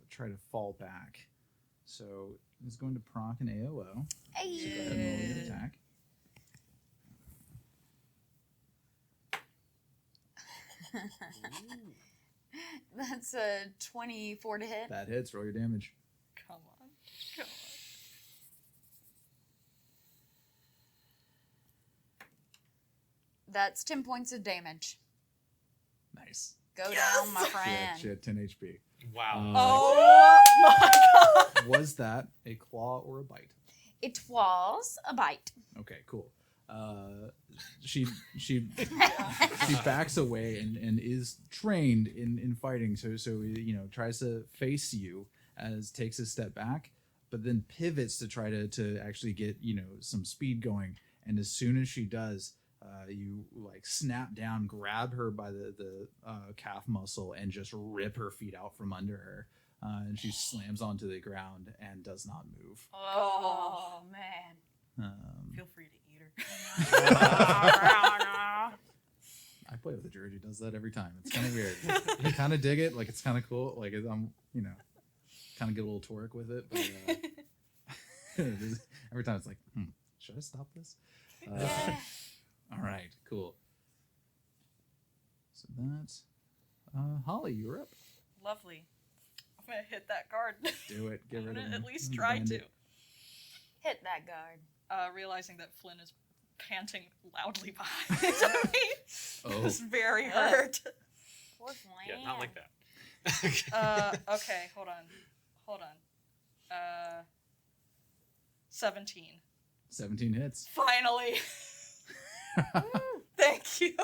Speaker 8: try to fall back. So he's going to proc an AOO. So go ahead and roll your attack.
Speaker 10: That's a 24 to hit.
Speaker 8: That hits. Roll your damage.
Speaker 3: Come on. Come on.
Speaker 10: That's 10 points of damage.
Speaker 8: Nice.
Speaker 10: Go down, my
Speaker 8: She
Speaker 10: friend.
Speaker 8: had 10 HP.
Speaker 11: Wow.
Speaker 3: Oh my god.
Speaker 8: Was that a claw or a bite?
Speaker 10: It was a bite.
Speaker 8: Okay, cool. She backs away and is trained in fighting, so tries to face you as takes a step back, but then pivots to try to actually get some speed going. And as soon as she does, you like snap down, grab her by the calf muscle, and just rip her feet out from under her. And she slams onto the ground and does not move.
Speaker 10: Oh, man.
Speaker 9: Feel free to eat her.
Speaker 8: I play with a druid who does that every time. It's kind of weird. I kind of dig it. Like, it's kind of cool. Like, I'm, kind of get a little torque with it. But every time it's like, should I stop this? All right, cool. So that's Holly, you're up.
Speaker 9: Lovely. I'm gonna hit that guard.
Speaker 8: Do it. Get
Speaker 9: I'm
Speaker 8: rid of
Speaker 9: gonna
Speaker 8: him.
Speaker 9: at least try to.
Speaker 10: Hit that guard.
Speaker 9: Realizing that Flynn is panting loudly behind me.
Speaker 8: Oh.
Speaker 9: It's very hurt.
Speaker 10: Poor Flynn.
Speaker 11: Yeah, not like that.
Speaker 9: Okay, hold on. 17.
Speaker 8: 17 hits.
Speaker 9: Finally. Thank you.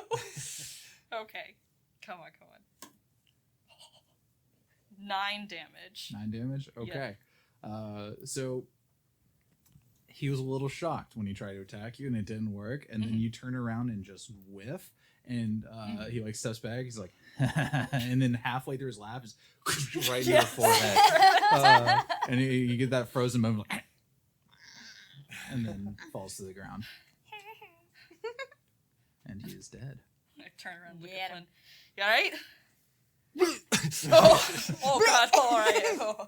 Speaker 9: Okay. Come on. 9 damage.
Speaker 8: 9 damage? Okay. So he was a little shocked when he tried to attack you and it didn't work. And then you turn around and just whiff. And he like steps back. He's like, and then halfway through his laugh is right in your forehead. And you get that frozen moment, like, and then falls to the ground. And he is dead.
Speaker 9: I turn around and look
Speaker 10: Get
Speaker 9: at
Speaker 10: him.
Speaker 9: Flynn. You alright? oh god, alright. Oh.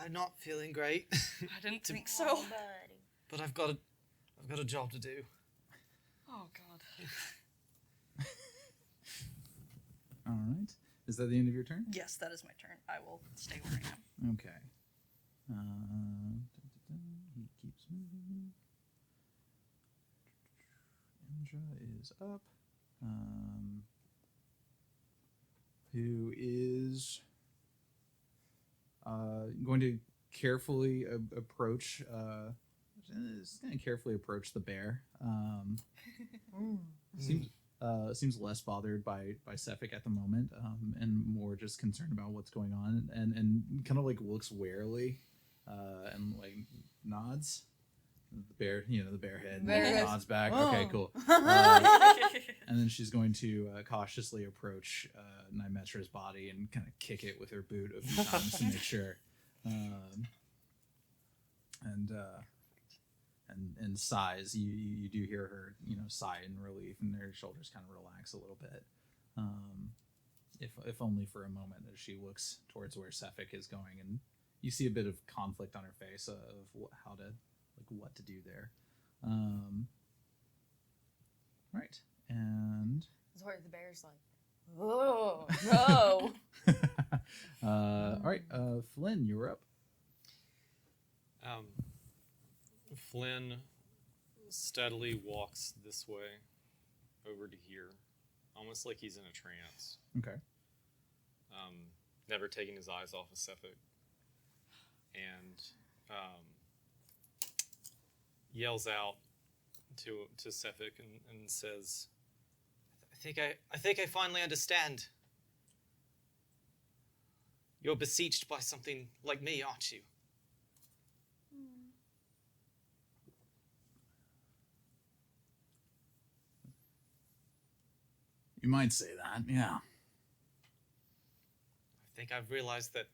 Speaker 11: I'm not feeling great,
Speaker 9: I didn't think so.
Speaker 10: Oh, buddy.
Speaker 11: but I've got a job to do.
Speaker 9: Oh god.
Speaker 8: All right. Is that the end of your turn?
Speaker 9: Yes, that is my turn. I will stay where I am.
Speaker 8: Okay. He keeps moving. Indra is up. Who is going to carefully approach. Is going to carefully approach the bear. Seems less bothered by Sephek at the moment, and more just concerned about what's going on, and kind of like looks warily, and like nods. The bear, the bear head nods back.
Speaker 10: Oh.
Speaker 8: Okay, cool. And then she's going to cautiously approach Nymetra's body and kind of kick it with her boot a few times to make sure. And sighs. You do hear her, sigh in relief, and her shoulders kind of relax a little bit. If only for a moment, as she looks towards where Sephek is going, and you see a bit of conflict on her face of what to do there. Right, and
Speaker 10: That's where the bear's like, oh, no.
Speaker 8: all right, Flynn, you're up.
Speaker 11: Flynn steadily walks this way over to here, almost like he's in a trance.
Speaker 8: Okay.
Speaker 11: Never taking his eyes off of Sephek, and yells out to Sephek and says, I think I finally understand. You're beseeched by something like me, aren't you?
Speaker 8: You might say that, yeah.
Speaker 11: I think I've realized that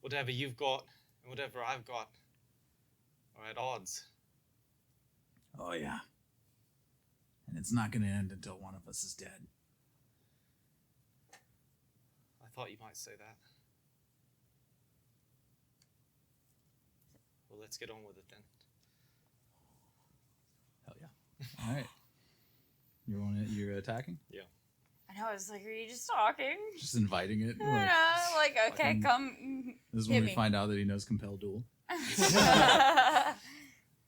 Speaker 11: whatever you've got and whatever I've got are at odds.
Speaker 8: Oh, yeah. And it's not going to end until one of us is dead.
Speaker 11: I thought you might say that. Well, let's get on with it then.
Speaker 8: Hell yeah. All right. You're attacking?
Speaker 11: Yeah.
Speaker 10: I know, I was like, are you just talking?
Speaker 8: Just inviting it?
Speaker 10: Like, okay,
Speaker 8: fucking-
Speaker 10: come.
Speaker 8: This is
Speaker 10: hit
Speaker 8: when we
Speaker 10: me.
Speaker 8: find out that he knows Compel Duel.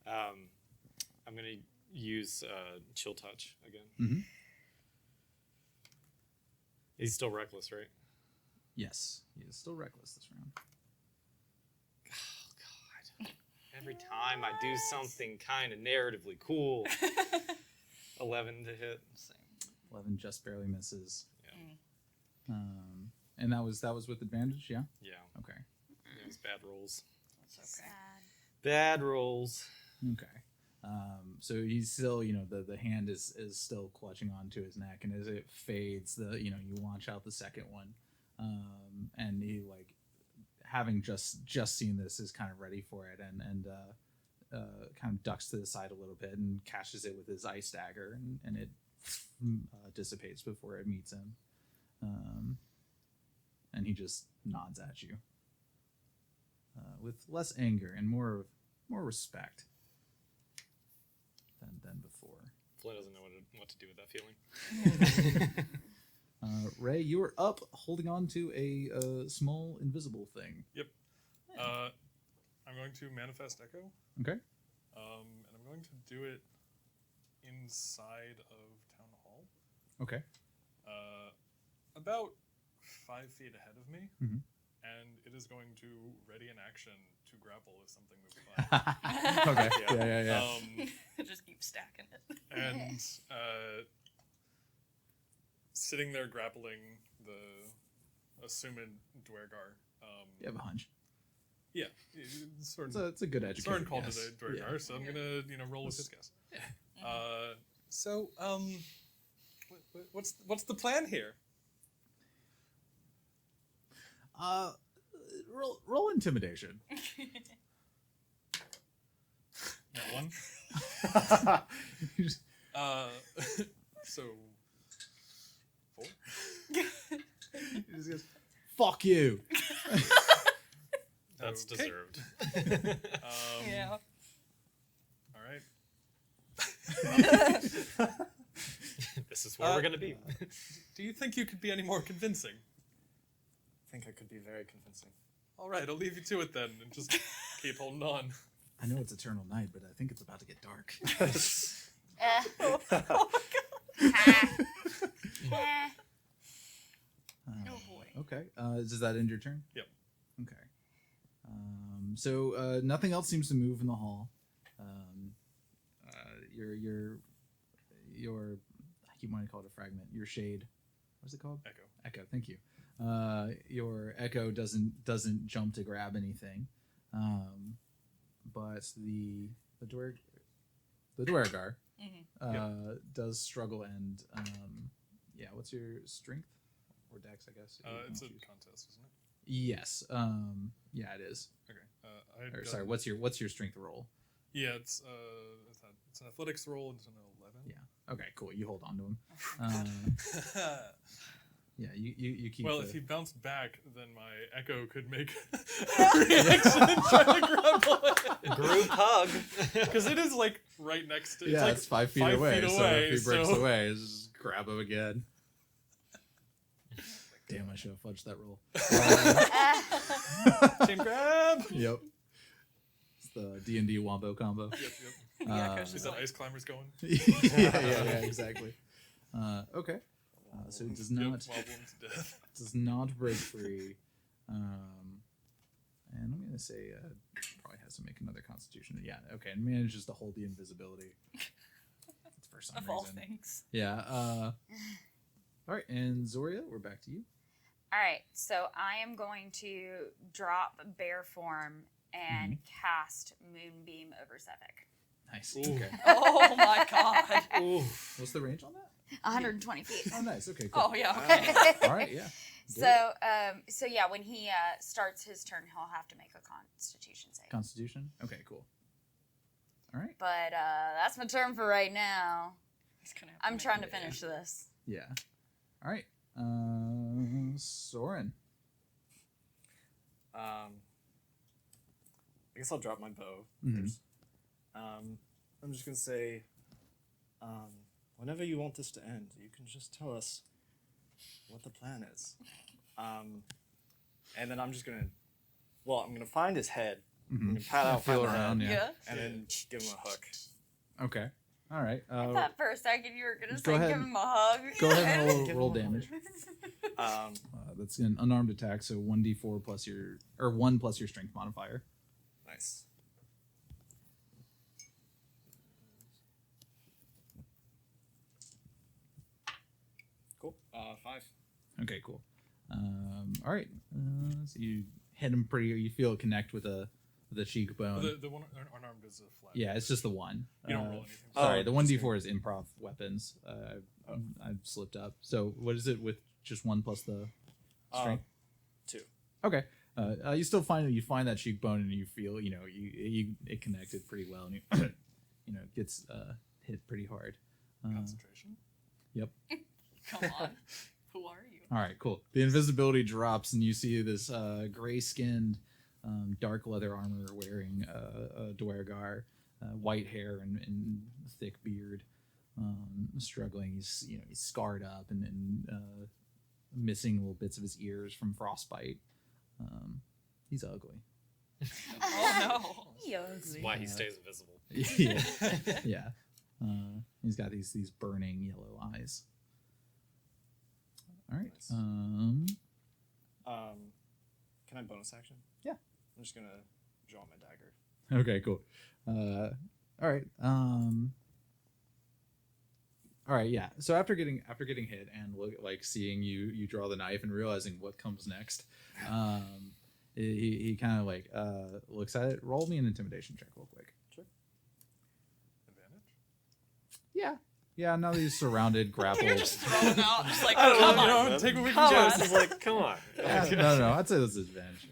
Speaker 11: I'm gonna use Chill Touch again.
Speaker 8: Mhm.
Speaker 11: He's still reckless, right?
Speaker 8: Yes. He is still reckless this round.
Speaker 11: Oh, God. Every time I do something kind of narratively cool. 11 to hit.
Speaker 8: 11 just barely misses.
Speaker 11: Yeah.
Speaker 8: And that was with advantage, yeah?
Speaker 11: Yeah.
Speaker 8: Okay.
Speaker 11: It was bad rolls.
Speaker 10: That's okay.
Speaker 11: Bad rolls.
Speaker 8: Okay. So he's still, the hand is still clutching onto his neck, and as it fades, you launch out the second one, and he, like, having just seen this, is kind of ready for it, and kind of ducks to the side a little bit and catches it with his ice dagger, and it dissipates before it meets him, and he just nods at you with less anger and more respect than before.
Speaker 11: Flynn doesn't know what to do with that feeling.
Speaker 8: Ray, you are up, holding on to a small invisible thing.
Speaker 12: Yep. I'm going to manifest Echo.
Speaker 8: Okay.
Speaker 12: And I'm going to do it inside of Town Hall.
Speaker 8: Okay.
Speaker 12: About 5 feet ahead of me.
Speaker 8: Mhm.
Speaker 12: And it is going to ready an action to grapple if something moves by.
Speaker 8: Okay. Yeah.
Speaker 9: Just keep stacking it.
Speaker 12: And sitting there grappling the assumed Dwergar.
Speaker 8: You have a hunch.
Speaker 12: Yeah,
Speaker 8: It's a good educated
Speaker 12: Soren called
Speaker 8: guess.
Speaker 12: it a Dwergar,
Speaker 8: Yeah.
Speaker 12: so I'm gonna roll with his guess. What's the plan here?
Speaker 8: Roll intimidation.
Speaker 12: That one. So 4.
Speaker 8: He just goes, "Fuck you."
Speaker 11: That's
Speaker 12: Okay.
Speaker 11: deserved.
Speaker 9: Yeah.
Speaker 12: All right.
Speaker 11: This is where we're gonna be.
Speaker 12: Do you think you could be any more convincing?
Speaker 7: I think I could be very convincing.
Speaker 12: All right, I'll leave you to it then, and just keep holding on.
Speaker 8: I know it's eternal night, but I think it's about to get dark.
Speaker 9: Oh boy.
Speaker 8: Okay. Does that end your turn?
Speaker 12: Yep.
Speaker 8: Okay. So nothing else seems to move in the hall. Your I keep wanting to call it a fragment. Your shade. What's it called?
Speaker 12: Echo.
Speaker 8: Echo. Thank you. Your echo doesn't jump to grab anything, but the Dwergar does struggle and yeah. What's your strength or dex? I guess.
Speaker 12: It's a contest, isn't it?
Speaker 8: Yes. Yeah, it is.
Speaker 12: Okay.
Speaker 8: Or, sorry. What's your strength roll?
Speaker 12: Yeah, it's an athletics roll. It's an 11.
Speaker 8: Yeah. Okay. Cool. You hold on to him. Yeah. You keep.
Speaker 12: Well, if he bounced back, then my echo could make a reaction and try to grapple it.
Speaker 11: Group hug.
Speaker 12: Because it is like right next to.
Speaker 8: Yeah,
Speaker 12: like
Speaker 8: it's 5 feet away. So if he breaks
Speaker 12: so-
Speaker 8: away, just grab him again. Damn, I should have fudged that roll.
Speaker 12: Chain grab.
Speaker 8: Yep. It's the D&D Wombo combo.
Speaker 12: Yep.
Speaker 9: Yeah, 'cause
Speaker 12: Is that ice climbers going?
Speaker 8: yeah, exactly. Okay. So it does
Speaker 12: Yep,
Speaker 8: not
Speaker 12: wobble him to death.
Speaker 8: does not break free. And I'm gonna say probably has to make another Constitution. Yeah. Okay. And manages to hold the invisibility. For some
Speaker 9: Of all
Speaker 8: reason.
Speaker 9: things.
Speaker 8: Yeah. All right. And Zoria, we're back to you.
Speaker 10: All right, so I am going to drop bear form and cast Moonbeam over Sephek.
Speaker 8: Nice.
Speaker 11: Ooh.
Speaker 8: Okay.
Speaker 9: Oh my god.
Speaker 11: Ooh.
Speaker 8: What's the range on that?
Speaker 10: 120 feet.
Speaker 8: Oh, nice. Okay, cool.
Speaker 3: Oh yeah. Okay.
Speaker 8: All right, yeah.
Speaker 10: So yeah, when he starts his turn, he'll have to make a Constitution save.
Speaker 8: Constitution? Okay, cool. All right.
Speaker 10: But that's my turn for right now. I'm trying to finish this.
Speaker 8: Yeah. All right. Soren.
Speaker 7: I guess I'll drop my bow
Speaker 8: Mhm.
Speaker 7: first. I'm just gonna say, whenever you want this to end, you can just tell us what the plan is. And then I'm just gonna, I'm gonna find his head. I'm gonna pat out,
Speaker 8: Feel
Speaker 7: find the
Speaker 8: around,
Speaker 7: head,
Speaker 8: yeah.
Speaker 7: and then give him a hook.
Speaker 8: Okay. All right.
Speaker 10: I thought for a second you were gonna
Speaker 8: go
Speaker 10: say
Speaker 8: ahead.
Speaker 10: give him a hug.
Speaker 8: Go ahead and
Speaker 7: Give
Speaker 8: roll
Speaker 7: him a
Speaker 8: damage.
Speaker 7: hug.
Speaker 8: That's an unarmed attack, so 1d4 plus your 1 plus your strength modifier.
Speaker 7: Nice. Cool. 5.
Speaker 8: Okay, cool. All right. So you hit him pretty. You feel it connect with the cheekbone.
Speaker 12: The one unarmed is a flat.
Speaker 8: Yeah, it's just the one.
Speaker 12: You don't roll anything.
Speaker 8: Sorry,
Speaker 7: Oh,
Speaker 8: the
Speaker 7: just
Speaker 8: 1d4 is improv weapons. I've slipped up. So what is it with just 1 plus the strength?
Speaker 7: 2.
Speaker 8: Okay. You still find that cheekbone, and you feel it connected pretty well, and you it gets hit pretty hard.
Speaker 12: Concentration.
Speaker 8: Yep.
Speaker 3: Come on. Who are you?
Speaker 8: All right, cool. The invisibility drops, and you see this gray-skinned, dark leather armor wearing a Dwergar, white hair and thick beard, struggling. He's scarred up and missing little bits of his ears from frostbite. He's ugly.
Speaker 3: Oh no.
Speaker 11: That's why he stays invisible.
Speaker 8: Yeah, yeah. He's got these burning yellow eyes. All right.
Speaker 7: Nice. Can I bonus action?
Speaker 8: Yeah.
Speaker 7: I'm just gonna draw my dagger.
Speaker 8: Okay, cool. All right. All right, yeah. So after getting hit and seeing you draw the knife and realizing what comes next, he kind of looks at it. Roll me an intimidation check real quick.
Speaker 7: Sure.
Speaker 12: Advantage.
Speaker 8: Yeah. Yeah, now that he's surrounded, grappled.
Speaker 3: You're just throwing out, just like,
Speaker 11: I don't
Speaker 3: come
Speaker 11: know,
Speaker 3: on.
Speaker 11: man.
Speaker 12: Take what we
Speaker 3: Come
Speaker 12: can
Speaker 3: on.
Speaker 12: get.
Speaker 11: Just like, come on.
Speaker 8: No, I'd say that's his advantage.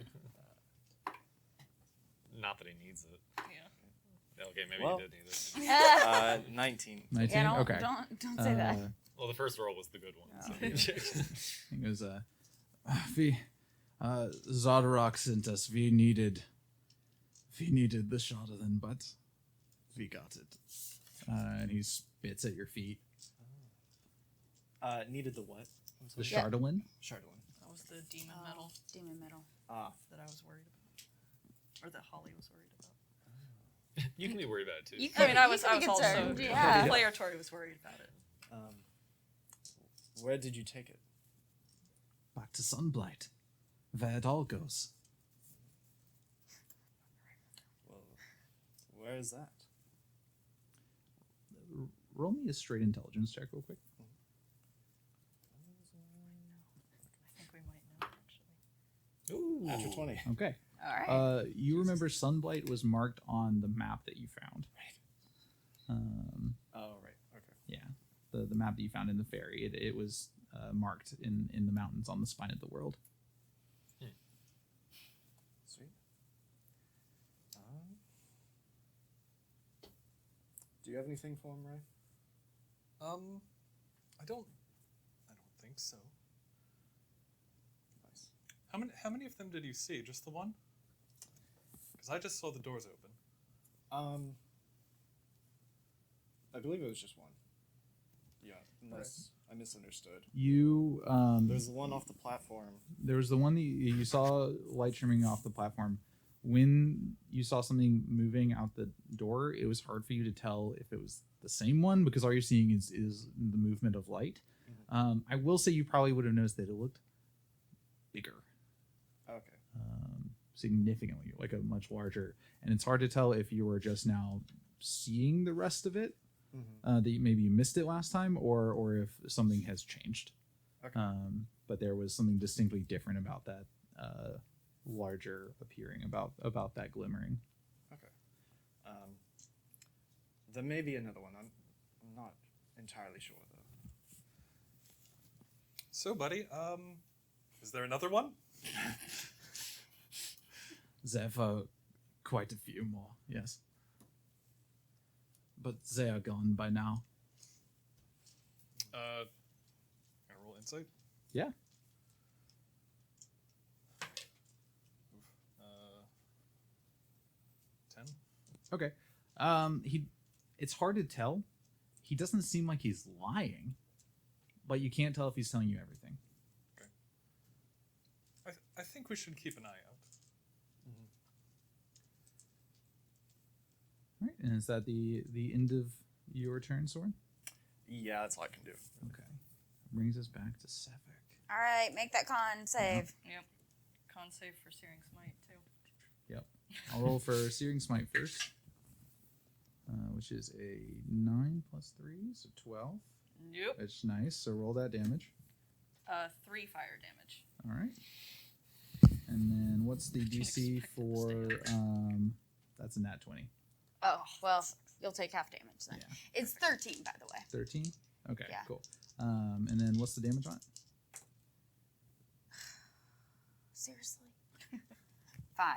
Speaker 11: Not that he needs it.
Speaker 3: Yeah.
Speaker 11: Okay, maybe
Speaker 7: Well.
Speaker 11: he did need it.
Speaker 7: 19.
Speaker 8: 19?
Speaker 10: Yeah, don't,
Speaker 8: Okay.
Speaker 10: don't say that.
Speaker 11: Well, the first roll was the good one. So.
Speaker 8: He goes, Zodorok sent us. We needed the shot of them, but we got it. And he spits at your feet.
Speaker 7: Needed the what? I'm
Speaker 8: The
Speaker 7: sorry.
Speaker 8: Chardolin?
Speaker 7: Chardolin.
Speaker 3: That was the demon metal
Speaker 10: Demon metal.
Speaker 3: that I was worried about. Or that Holly was worried about.
Speaker 11: You can be worried about it too.
Speaker 10: You
Speaker 3: I mean, I
Speaker 10: you
Speaker 3: was
Speaker 10: can be
Speaker 3: also.
Speaker 10: concerned, yeah.
Speaker 3: Player Tori was worried about it.
Speaker 7: Where did you take it?
Speaker 8: Back to Sunblight, where it all goes.
Speaker 7: Well, where is that?
Speaker 8: Roll me a straight intelligence check real quick.
Speaker 3: I think we might know, actually.
Speaker 11: Ooh.
Speaker 7: After 20.
Speaker 8: Okay.
Speaker 10: All right.
Speaker 8: You remember Sunblight was marked on the map that you found.
Speaker 7: Oh, right. Okay.
Speaker 8: Yeah, the map that you found in the ferry. It was marked in the mountains on the spine of the world.
Speaker 7: Sweet. Do you have anything for him, Ray?
Speaker 12: I don't think so.
Speaker 7: Nice.
Speaker 12: How many of them did you see? Just the one? Because I just saw the doors open.
Speaker 7: I believe it was just one. Yeah, unless I misunderstood.
Speaker 8: You
Speaker 7: There's the one off the platform.
Speaker 8: there was the one that you saw light trimming off the platform. When you saw something moving out the door, it was hard for you to tell if it was the same one because all you're seeing is the movement of light.
Speaker 7: Mm-hmm.
Speaker 8: I will say you probably would have noticed that it looked bigger,
Speaker 7: Okay.
Speaker 8: significantly, like a much larger. And it's hard to tell if you were just now seeing the rest of it,
Speaker 7: Mm-hmm.
Speaker 8: that maybe you missed it last time, or if something has changed.
Speaker 7: Okay.
Speaker 8: But there was something distinctly different about that larger appearing, about that glimmering.
Speaker 7: Okay. There may be another one. I'm not entirely sure though.
Speaker 12: So, buddy, is there another one?
Speaker 8: Zev, quite a few more, yes. But they are gone by now.
Speaker 12: Can I roll insight?
Speaker 8: Yeah.
Speaker 12: Oof. 10.
Speaker 8: Okay. It's hard to tell. He doesn't seem like he's lying, but you can't tell if he's telling you everything.
Speaker 12: I think we should keep an eye out.
Speaker 8: All right, and is that the end of your turn, Soren?
Speaker 7: Yeah, that's all I can do.
Speaker 8: Okay. Brings us back to Sephek.
Speaker 10: All right, make that con save.
Speaker 3: Yep. Con save for Searing Smite, too.
Speaker 8: Yep. I'll roll for Searing Smite first, which is a 9 plus 3, so 12.
Speaker 3: Yep.
Speaker 8: It's nice, so roll that damage.
Speaker 3: 3 fire damage.
Speaker 8: All right. And then what's the DC for, that's a nat 20.
Speaker 10: Oh, well, you'll take half damage then.
Speaker 8: Yeah.
Speaker 10: It's 13, by the way.
Speaker 8: 13? Okay,
Speaker 10: Yeah.
Speaker 8: cool. And then what's the damage on it?
Speaker 10: Seriously? 5.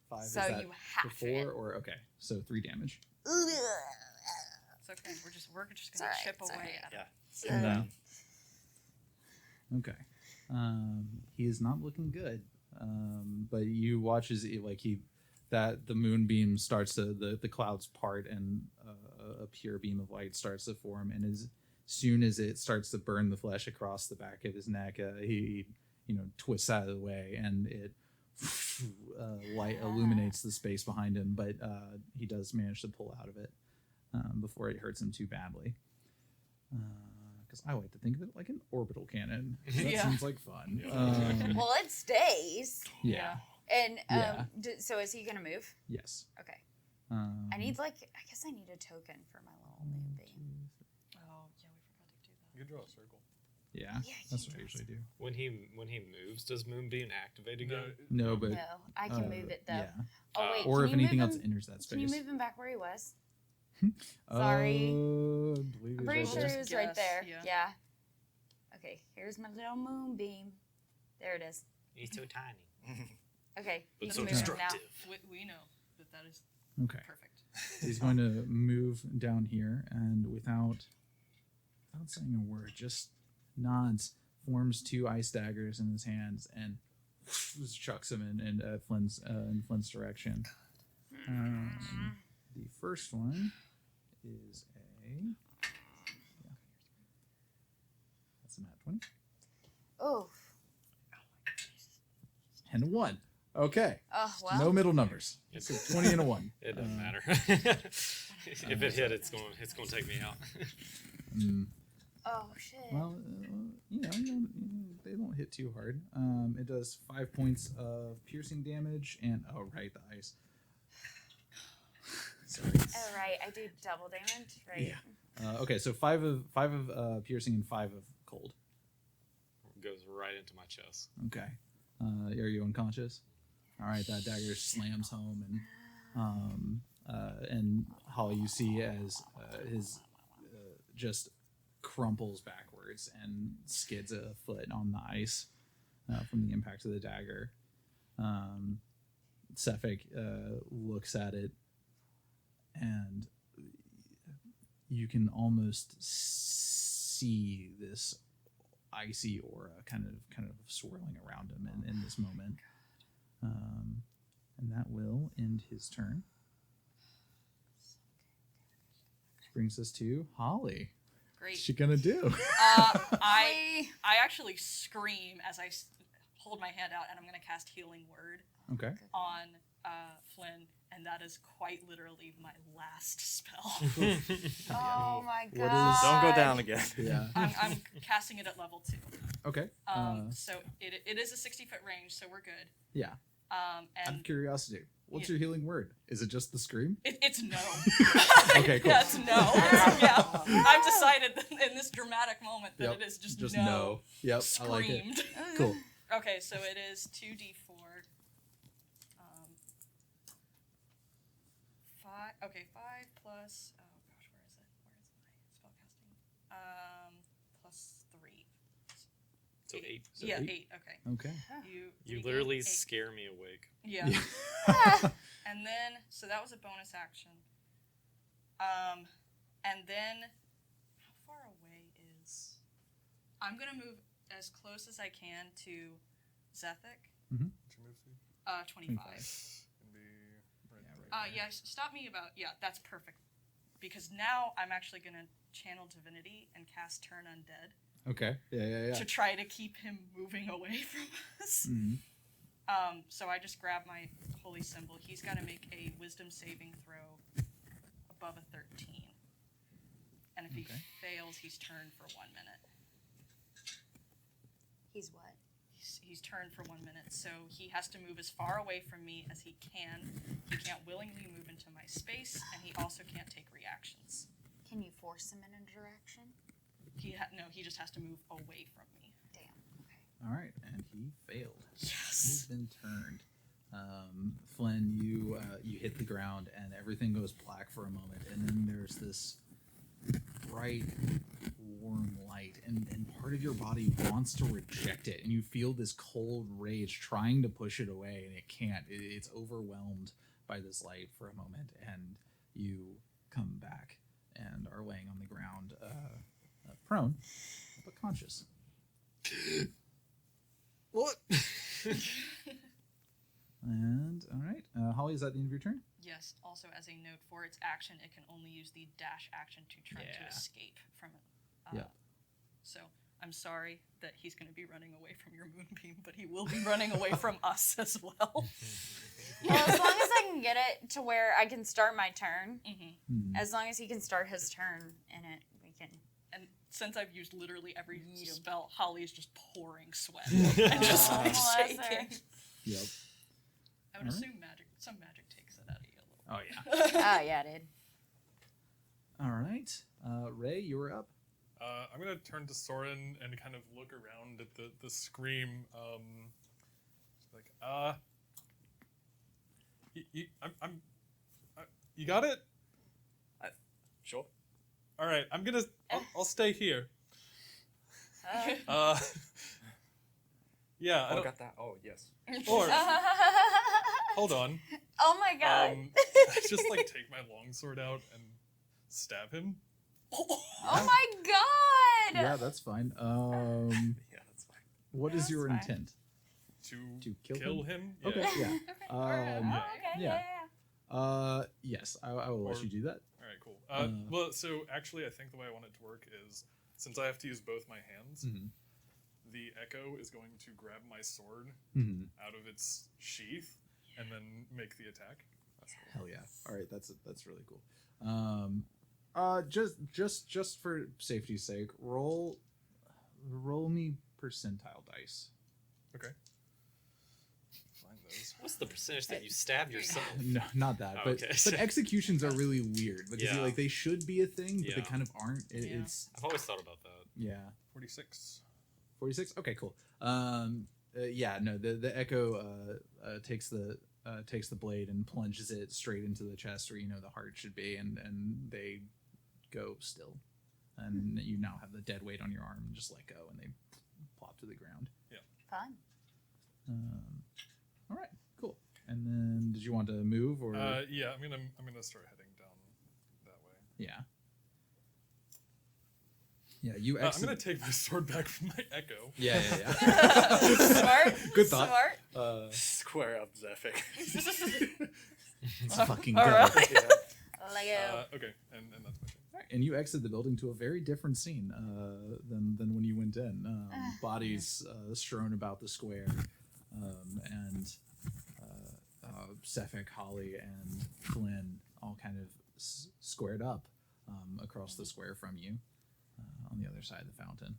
Speaker 8: 5.
Speaker 10: So
Speaker 8: is that
Speaker 10: you half
Speaker 8: before
Speaker 10: it.
Speaker 8: or okay? So 3 damage.
Speaker 3: It's okay. We're just gonna
Speaker 10: It's all right,
Speaker 3: chip
Speaker 10: it's all
Speaker 3: away
Speaker 10: right.
Speaker 3: at it.
Speaker 7: Sit down.
Speaker 8: Okay. He is not looking good. But you watch as the moonbeam starts to the clouds part and a pure beam of light starts to form, and as soon as it starts to burn the flesh across the back of his neck, he twists out of the way, and it light illuminates the space behind him, but he does manage to pull out of it before it hurts him too badly. Because I like to think of it like an orbital cannon. That
Speaker 3: Yeah.
Speaker 8: seems like fun.
Speaker 10: Well, it stays.
Speaker 8: Yeah.
Speaker 10: And
Speaker 8: Yeah.
Speaker 10: So is he gonna move?
Speaker 8: Yes.
Speaker 10: Okay.
Speaker 8: Um,
Speaker 10: I guess I need a token for my little moonbeam.
Speaker 3: Oh, yeah, we forgot to do that.
Speaker 12: You can draw a circle.
Speaker 8: Yeah,
Speaker 10: Yeah,
Speaker 8: that's
Speaker 10: you
Speaker 8: what I usually do.
Speaker 11: When he moves, does Moonbeam activate again?
Speaker 8: No, but
Speaker 10: No, I can move it though.
Speaker 8: Yeah.
Speaker 10: Oh wait,
Speaker 8: Or
Speaker 10: can
Speaker 8: if
Speaker 10: you move
Speaker 8: anything else
Speaker 10: him-
Speaker 8: enters that space.
Speaker 10: Can you move him back where he was? Sorry.
Speaker 8: I'm
Speaker 10: I'm pretty sure
Speaker 3: Just
Speaker 10: it was right
Speaker 3: guess,
Speaker 10: there.
Speaker 3: yeah.
Speaker 10: Yeah. Okay, here's my little moonbeam. There it is.
Speaker 11: He's so tiny.
Speaker 10: Okay,
Speaker 11: But
Speaker 10: you
Speaker 11: so
Speaker 10: can move him now.
Speaker 11: destructive.
Speaker 3: We know that is
Speaker 8: Okay.
Speaker 3: perfect.
Speaker 8: So he's going to move down here, and without saying a word, just nods, forms 2 ice daggers in his hands, and just chucks them in Flynn's direction. The first one is that's a nat 20
Speaker 10: Oh.
Speaker 8: and a 1. Okay.
Speaker 10: Oh well.
Speaker 8: No middle numbers. It's a 20 and a 1.
Speaker 11: It doesn't matter. If it hit, it's going to take me out.
Speaker 10: Oh shit.
Speaker 8: Well, they don't hit too hard. It does 5 points of piercing damage, and the ice. Sorry.
Speaker 10: Oh right, I do double damage, right?
Speaker 8: Yeah. Okay, so 5 of piercing and 5 of cold.
Speaker 11: Goes right into my chest.
Speaker 8: Okay. Are you unconscious? All right, that dagger slams home, and Holly, you see as his just crumples backwards and skids a foot on the ice from the impact of the dagger. Sephek looks at it, and you can almost see this icy aura kind of swirling around him in this moment. And that will end his turn. Which brings us to Holly.
Speaker 3: Great.
Speaker 8: What's she gonna do?
Speaker 3: I actually scream as I hold my hand out, and I'm gonna cast Healing Word
Speaker 8: Okay.
Speaker 3: on Flynn, and that is quite literally my last spell.
Speaker 10: Oh my
Speaker 8: What
Speaker 10: god.
Speaker 8: is-
Speaker 7: Don't go down again.
Speaker 8: Yeah.
Speaker 3: I'm casting it at level 2.
Speaker 8: Okay.
Speaker 3: So it is a 60-foot range, so we're good.
Speaker 8: Yeah. Out
Speaker 3: And
Speaker 8: of curiosity, what's your healing word? Is it just the scream?
Speaker 3: it's no.
Speaker 8: Okay, cool.
Speaker 3: Yeah, it's no. Yeah, I've decided in this dramatic moment that
Speaker 8: Yep,
Speaker 3: it is just
Speaker 8: no. Yep, I like it.
Speaker 3: Screamed.
Speaker 8: Cool.
Speaker 3: Okay, so it is 2d4. 5. Okay, 5 plus. Oh gosh, where is it? Where is my spellcasting? Plus 3.
Speaker 11: So 8.
Speaker 8: So
Speaker 3: yeah,
Speaker 8: 8?
Speaker 3: 8. Okay.
Speaker 8: Okay.
Speaker 11: You
Speaker 3: regain
Speaker 11: literally
Speaker 3: 8.
Speaker 11: scare me awake.
Speaker 3: Yeah. And then, so that was a bonus action. And then, how far away is? I'm gonna move as close as I can to Sephek.
Speaker 8: Mm-hmm.
Speaker 12: What's your move speed?
Speaker 3: 25.
Speaker 12: Can be right
Speaker 3: Yeah, stop me about. Yeah, that's perfect. Because now I'm actually gonna channel divinity and cast Turn Undead.
Speaker 8: Okay. Yeah.
Speaker 3: To try to keep him moving away from us.
Speaker 8: Mm-hmm.
Speaker 3: So I just grab my holy symbol. He's got to make a wisdom saving throw above a 13. And if he fails, he's turned for 1 minute.
Speaker 10: He's what?
Speaker 3: He's turned for 1 minute, so he has to move as far away from me as he can. He can't willingly move into my space, and he also can't take reactions.
Speaker 10: Can you force him in a direction?
Speaker 3: No, he just has to move away from me.
Speaker 10: Damn. Okay.
Speaker 8: All right, and he failed.
Speaker 3: Yes.
Speaker 8: He's been turned. Flynn, you hit the ground, and everything goes black for a moment, and then there's this bright, warm light, and part of your body wants to reject it, and you feel this cold rage trying to push it away, and it can't. It's overwhelmed by this light for a moment, and you come back and are laying on the ground, prone, but conscious.
Speaker 11: What?
Speaker 8: And, all right. Holly, is that the end of your turn?
Speaker 3: Yes, also as a note, for its action, it can only use the dash action to try to escape from it.
Speaker 8: Yep.
Speaker 3: So I'm sorry that he's going to be running away from your moonbeam, but he will be running away from us as well.
Speaker 10: Well, as long as I can get it to where I can start my turn, as long as he can start his turn in it, we can.
Speaker 3: And since I've used literally every spell, Holly is just pouring sweat and just like shaking.
Speaker 8: Yep.
Speaker 3: I would assume some magic takes it out of you a little.
Speaker 8: Oh, yeah.
Speaker 10: Oh, yeah, dude.
Speaker 8: All right. Ray, you were up.
Speaker 12: I'm gonna turn to Soren and kind of look around at the scream. You got it?
Speaker 7: Sure.
Speaker 12: All right, I'll stay here. Yeah. I
Speaker 7: got that. Oh, yes.
Speaker 12: Or hold on.
Speaker 10: Oh my god.
Speaker 12: I just take my longsword out and stab him.
Speaker 10: Oh my god.
Speaker 8: Yeah, that's fine.
Speaker 7: Yeah, that's fine.
Speaker 8: What is your intent?
Speaker 12: To
Speaker 8: kill
Speaker 12: him?
Speaker 8: Okay, yeah.
Speaker 10: Okay,
Speaker 8: Yes, I will let you do that.
Speaker 12: All right, cool. Well, so actually, I think the way I want it to work is, since I have to use both my hands, the echo is going to grab my sword out of its sheath and then make the attack. That's cool.
Speaker 8: Hell yeah! All right, that's really cool. Just for safety's sake, roll me percentile dice.
Speaker 12: Okay. Find those.
Speaker 11: What's the percentage that you stab yourself?
Speaker 8: No, not that.
Speaker 11: Oh,
Speaker 8: but
Speaker 11: okay.
Speaker 8: but executions are really weird because they should be a thing, but they
Speaker 11: Yeah.
Speaker 8: kind of aren't. It's
Speaker 11: I've always thought about that.
Speaker 8: yeah.
Speaker 12: 46.
Speaker 8: 46. Okay, cool. The echo takes the blade and plunges it straight into the chest where the heart should be, and they go still, and you now have the dead weight on your arm and just let go, and they plop to the ground.
Speaker 12: Yeah.
Speaker 10: Fun.
Speaker 8: All right, cool. And then, did you want to move or?
Speaker 12: Yeah, I'm gonna start heading down that way.
Speaker 8: Yeah. Yeah, you.
Speaker 12: I'm gonna take my sword back from my echo.
Speaker 8: Yeah.
Speaker 10: Smart.
Speaker 8: Good thought.
Speaker 10: Smart.
Speaker 7: Square up, Sephek.
Speaker 8: Let's fucking go.
Speaker 3: All right.
Speaker 10: Lego.
Speaker 12: Okay, and that's my turn.
Speaker 8: All right, and you exit the building to a very different scene than when you went in. Bodies strewn about the square, and Sephek, Holly, and Flynn all kind of squared up across the square from you on the other side of the fountain.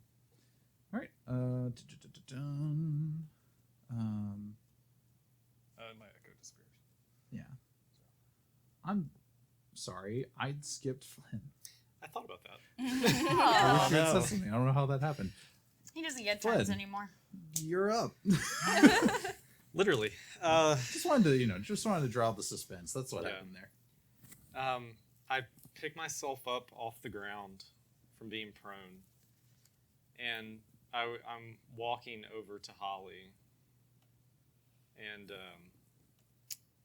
Speaker 8: All right.
Speaker 12: My echo disappears.
Speaker 8: Yeah. I'm sorry. I skipped Flynn.
Speaker 11: I thought about that.
Speaker 8: I wish you had said something. I don't know how that happened.
Speaker 10: He doesn't get turns
Speaker 8: Flynn.
Speaker 10: anymore.
Speaker 8: You're up.
Speaker 11: Literally.
Speaker 8: Just wanted to draw up the suspense. That's what happened there.
Speaker 11: I pick myself up off the ground from being prone, and I'm walking over to Holly, and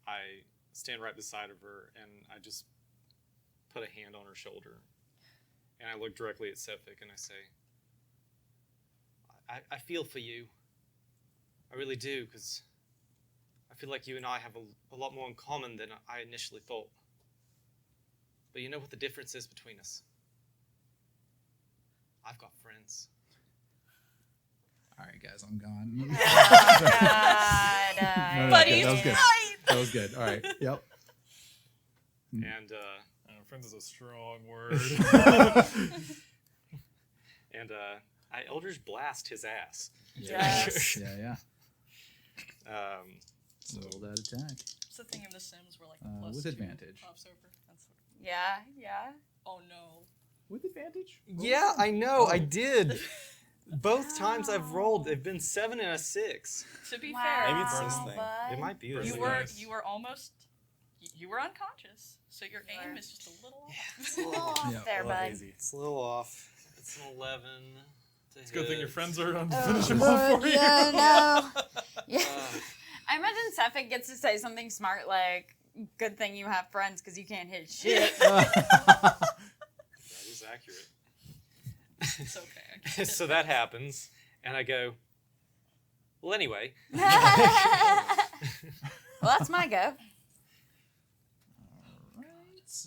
Speaker 11: I stand right beside of her, and I just put a hand on her shoulder, and I look directly at Sephek, and I say, I feel for you. I really do, because I feel like you and I have a lot more in common than I initially thought. But you know what the difference is between us? I've got friends.
Speaker 8: All right, guys, I'm gone.
Speaker 10: Oh, God.
Speaker 3: But
Speaker 8: okay,
Speaker 3: he's
Speaker 8: that was good.
Speaker 3: right.
Speaker 8: That was good. All right. Yep.
Speaker 11: And
Speaker 12: friends is a strong word.
Speaker 11: and I Eldritch Blast his ass.
Speaker 10: Yes.
Speaker 8: Yeah.
Speaker 11: So
Speaker 8: Roll that attack.
Speaker 9: It's the thing in The Sims where like
Speaker 8: With
Speaker 9: +2
Speaker 8: advantage.
Speaker 9: pops over. That's what...
Speaker 10: Yeah.
Speaker 9: Oh no.
Speaker 8: With advantage?
Speaker 11: yeah, I know, I did. Both times I've rolled, they've been 7 and a 6.
Speaker 9: To be
Speaker 10: Wow,
Speaker 9: fair,
Speaker 7: Maybe it's this thing.
Speaker 10: bud.
Speaker 11: It might be
Speaker 12: Burn
Speaker 11: this.
Speaker 9: you
Speaker 12: the
Speaker 9: were
Speaker 12: dice.
Speaker 9: you were almost you were unconscious, so your
Speaker 10: You
Speaker 9: aim
Speaker 10: were.
Speaker 9: is just a little off.
Speaker 10: It's a little off
Speaker 8: Yeah,
Speaker 10: there,
Speaker 7: a little
Speaker 10: bud.
Speaker 7: hazy.
Speaker 11: It's a little off. It's an 11 to
Speaker 12: It's a good thing your
Speaker 11: hit.
Speaker 12: friends are on
Speaker 10: Oh,
Speaker 12: finishing off for you.
Speaker 10: yeah, no. Yeah.
Speaker 11: Uh,
Speaker 10: I imagine Sephek gets to say something smart like, good thing you have friends because you can't hit shit.
Speaker 11: that is accurate.
Speaker 9: It's okay. I can
Speaker 11: So that happens, and I go, well, anyway.
Speaker 10: Well, that's my go.
Speaker 8: All right.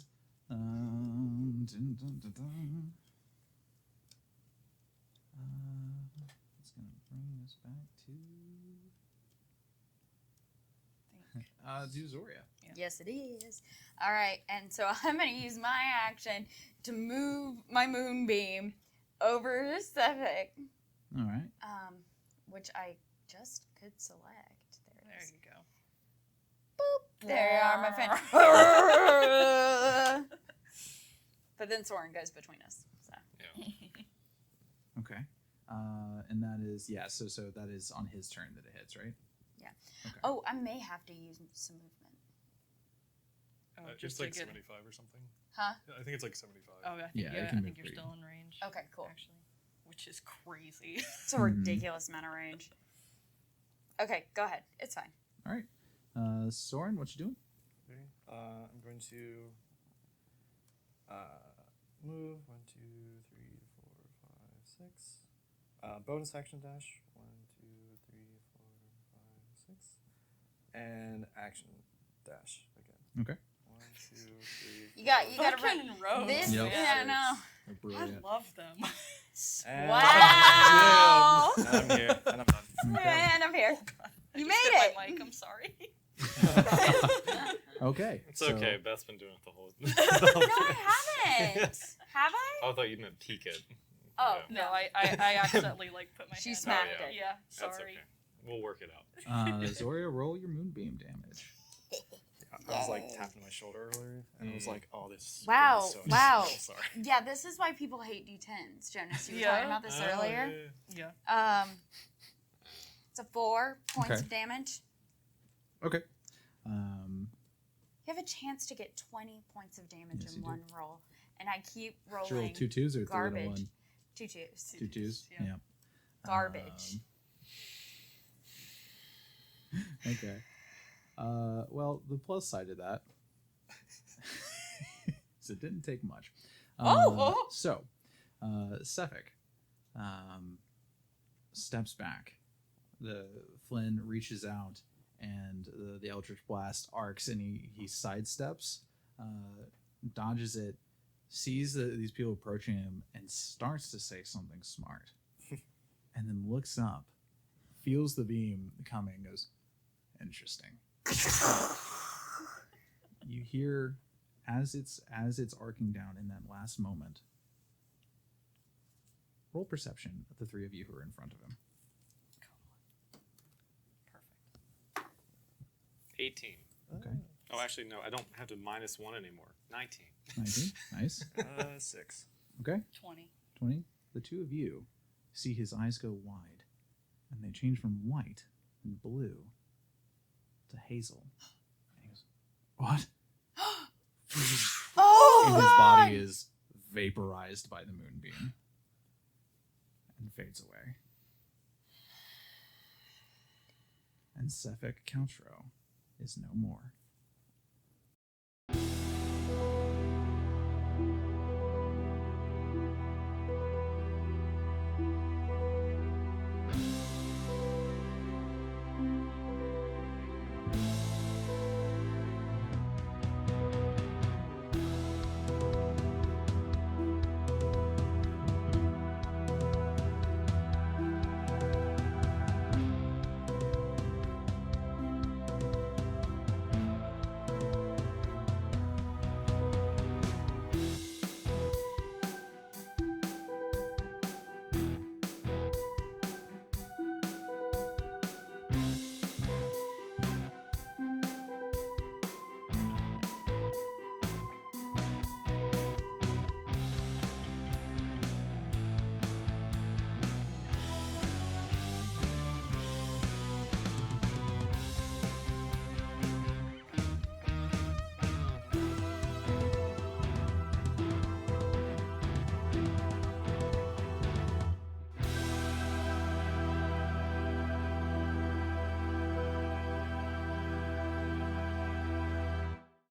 Speaker 8: Dun, dun, dun, dun. It's going to bring us back to Zoria.
Speaker 10: Yes, it is. All right, and so I'm going to use my action to move my moonbeam over to Sephek,
Speaker 8: All right.
Speaker 10: which I just could select. There it
Speaker 9: There
Speaker 10: is.
Speaker 9: you go.
Speaker 10: Boop. There you are, my friend. But then Soren goes between us. So.
Speaker 8: Okay. And that is, so that is on his turn that it hits, right?
Speaker 10: Yeah.
Speaker 8: Okay.
Speaker 10: Oh, I may have to use some movement.
Speaker 9: Oh,
Speaker 12: It's
Speaker 9: just
Speaker 12: like
Speaker 9: to get
Speaker 12: 75 or something.
Speaker 10: Huh?
Speaker 12: Yeah, I think it's like 75.
Speaker 9: Oh, I think,
Speaker 8: Yeah, you
Speaker 9: I
Speaker 8: can
Speaker 9: think
Speaker 8: move
Speaker 9: you're
Speaker 8: pretty
Speaker 9: still in range.
Speaker 10: Okay, cool.
Speaker 9: Actually, which is crazy.
Speaker 10: It's a ridiculous amount of range. Okay, go ahead. It's fine.
Speaker 8: All right. Soren, what you doing?
Speaker 7: Okay. I'm going to move 1, 2, 3, 4, 5, 6. Bonus action dash 1, 2, 3, 4, 5, 6, and action dash again.
Speaker 8: Okay.
Speaker 7: 1, 2, 3.
Speaker 10: You got to
Speaker 9: Fucking roads.
Speaker 10: this.
Speaker 8: Yep.
Speaker 10: Yeah, no.
Speaker 8: They're
Speaker 9: I
Speaker 8: brilliant.
Speaker 9: love them.
Speaker 7: And
Speaker 10: Wow.
Speaker 7: And I'm here, and I'm done.
Speaker 10: And I'm here.
Speaker 9: I
Speaker 10: You
Speaker 9: just
Speaker 10: made
Speaker 9: hit
Speaker 10: it.
Speaker 9: my mic. I'm sorry.
Speaker 8: Okay.
Speaker 11: It's
Speaker 8: so-
Speaker 11: okay. Beth's been doing it the whole.
Speaker 10: No, I haven't. Have I?
Speaker 11: I thought you meant peek it.
Speaker 10: Oh,
Speaker 11: Yeah.
Speaker 9: No, I accidentally like put my
Speaker 10: She
Speaker 9: hand
Speaker 10: smacked
Speaker 9: out.
Speaker 10: it.
Speaker 9: Yeah,
Speaker 11: That's
Speaker 9: sorry.
Speaker 11: okay. We'll work it out.
Speaker 8: Zoria, roll your moonbeam damage.
Speaker 7: I was like tapping my shoulder earlier, and I was like, "Oh, this." is
Speaker 10: Wow,
Speaker 7: really so
Speaker 10: wow.
Speaker 7: Sorry.
Speaker 10: Yeah, this is why people hate D10s, Jonas. You were
Speaker 9: Yeah.
Speaker 10: talking about this
Speaker 12: Oh,
Speaker 10: earlier.
Speaker 9: Yeah.
Speaker 10: It's a 4 points
Speaker 8: Okay.
Speaker 10: of damage.
Speaker 8: Okay.
Speaker 10: You have a chance to get 20 points of damage
Speaker 8: Yes,
Speaker 10: in
Speaker 8: you do.
Speaker 10: one roll. And I keep
Speaker 8: Did you roll
Speaker 10: rolling
Speaker 8: 2 twos or 3 to
Speaker 10: garbage.
Speaker 8: 1?
Speaker 10: 2 twos.
Speaker 8: 2 twos?
Speaker 9: Yeah.
Speaker 8: Yeah.
Speaker 10: Garbage.
Speaker 8: Okay. Well, the plus side of that is it didn't take much. So, Sephek steps back. The Flynn reaches out, and the Eldritch Blast arcs, and he sidesteps, dodges it, sees these people approaching him, and starts to say something smart, and then looks up, feels the beam coming, goes, "Interesting." You hear as it's arcing down in that last moment. Roll perception of the three of you who are in front of him.
Speaker 9: Perfect.
Speaker 11: 18.
Speaker 8: Okay.
Speaker 11: Oh, actually, no. I don't have to -1 anymore. 19.
Speaker 8: 19. Nice.
Speaker 7: 6.
Speaker 8: Okay.
Speaker 9: 20.
Speaker 8: 20. The two of you see his eyes go wide, and they change from white and blue to hazel. And he goes, "What?"
Speaker 10: Oh,
Speaker 8: And his body is vaporized by the moonbeam and fades away. and Sephek Kaltro is no more.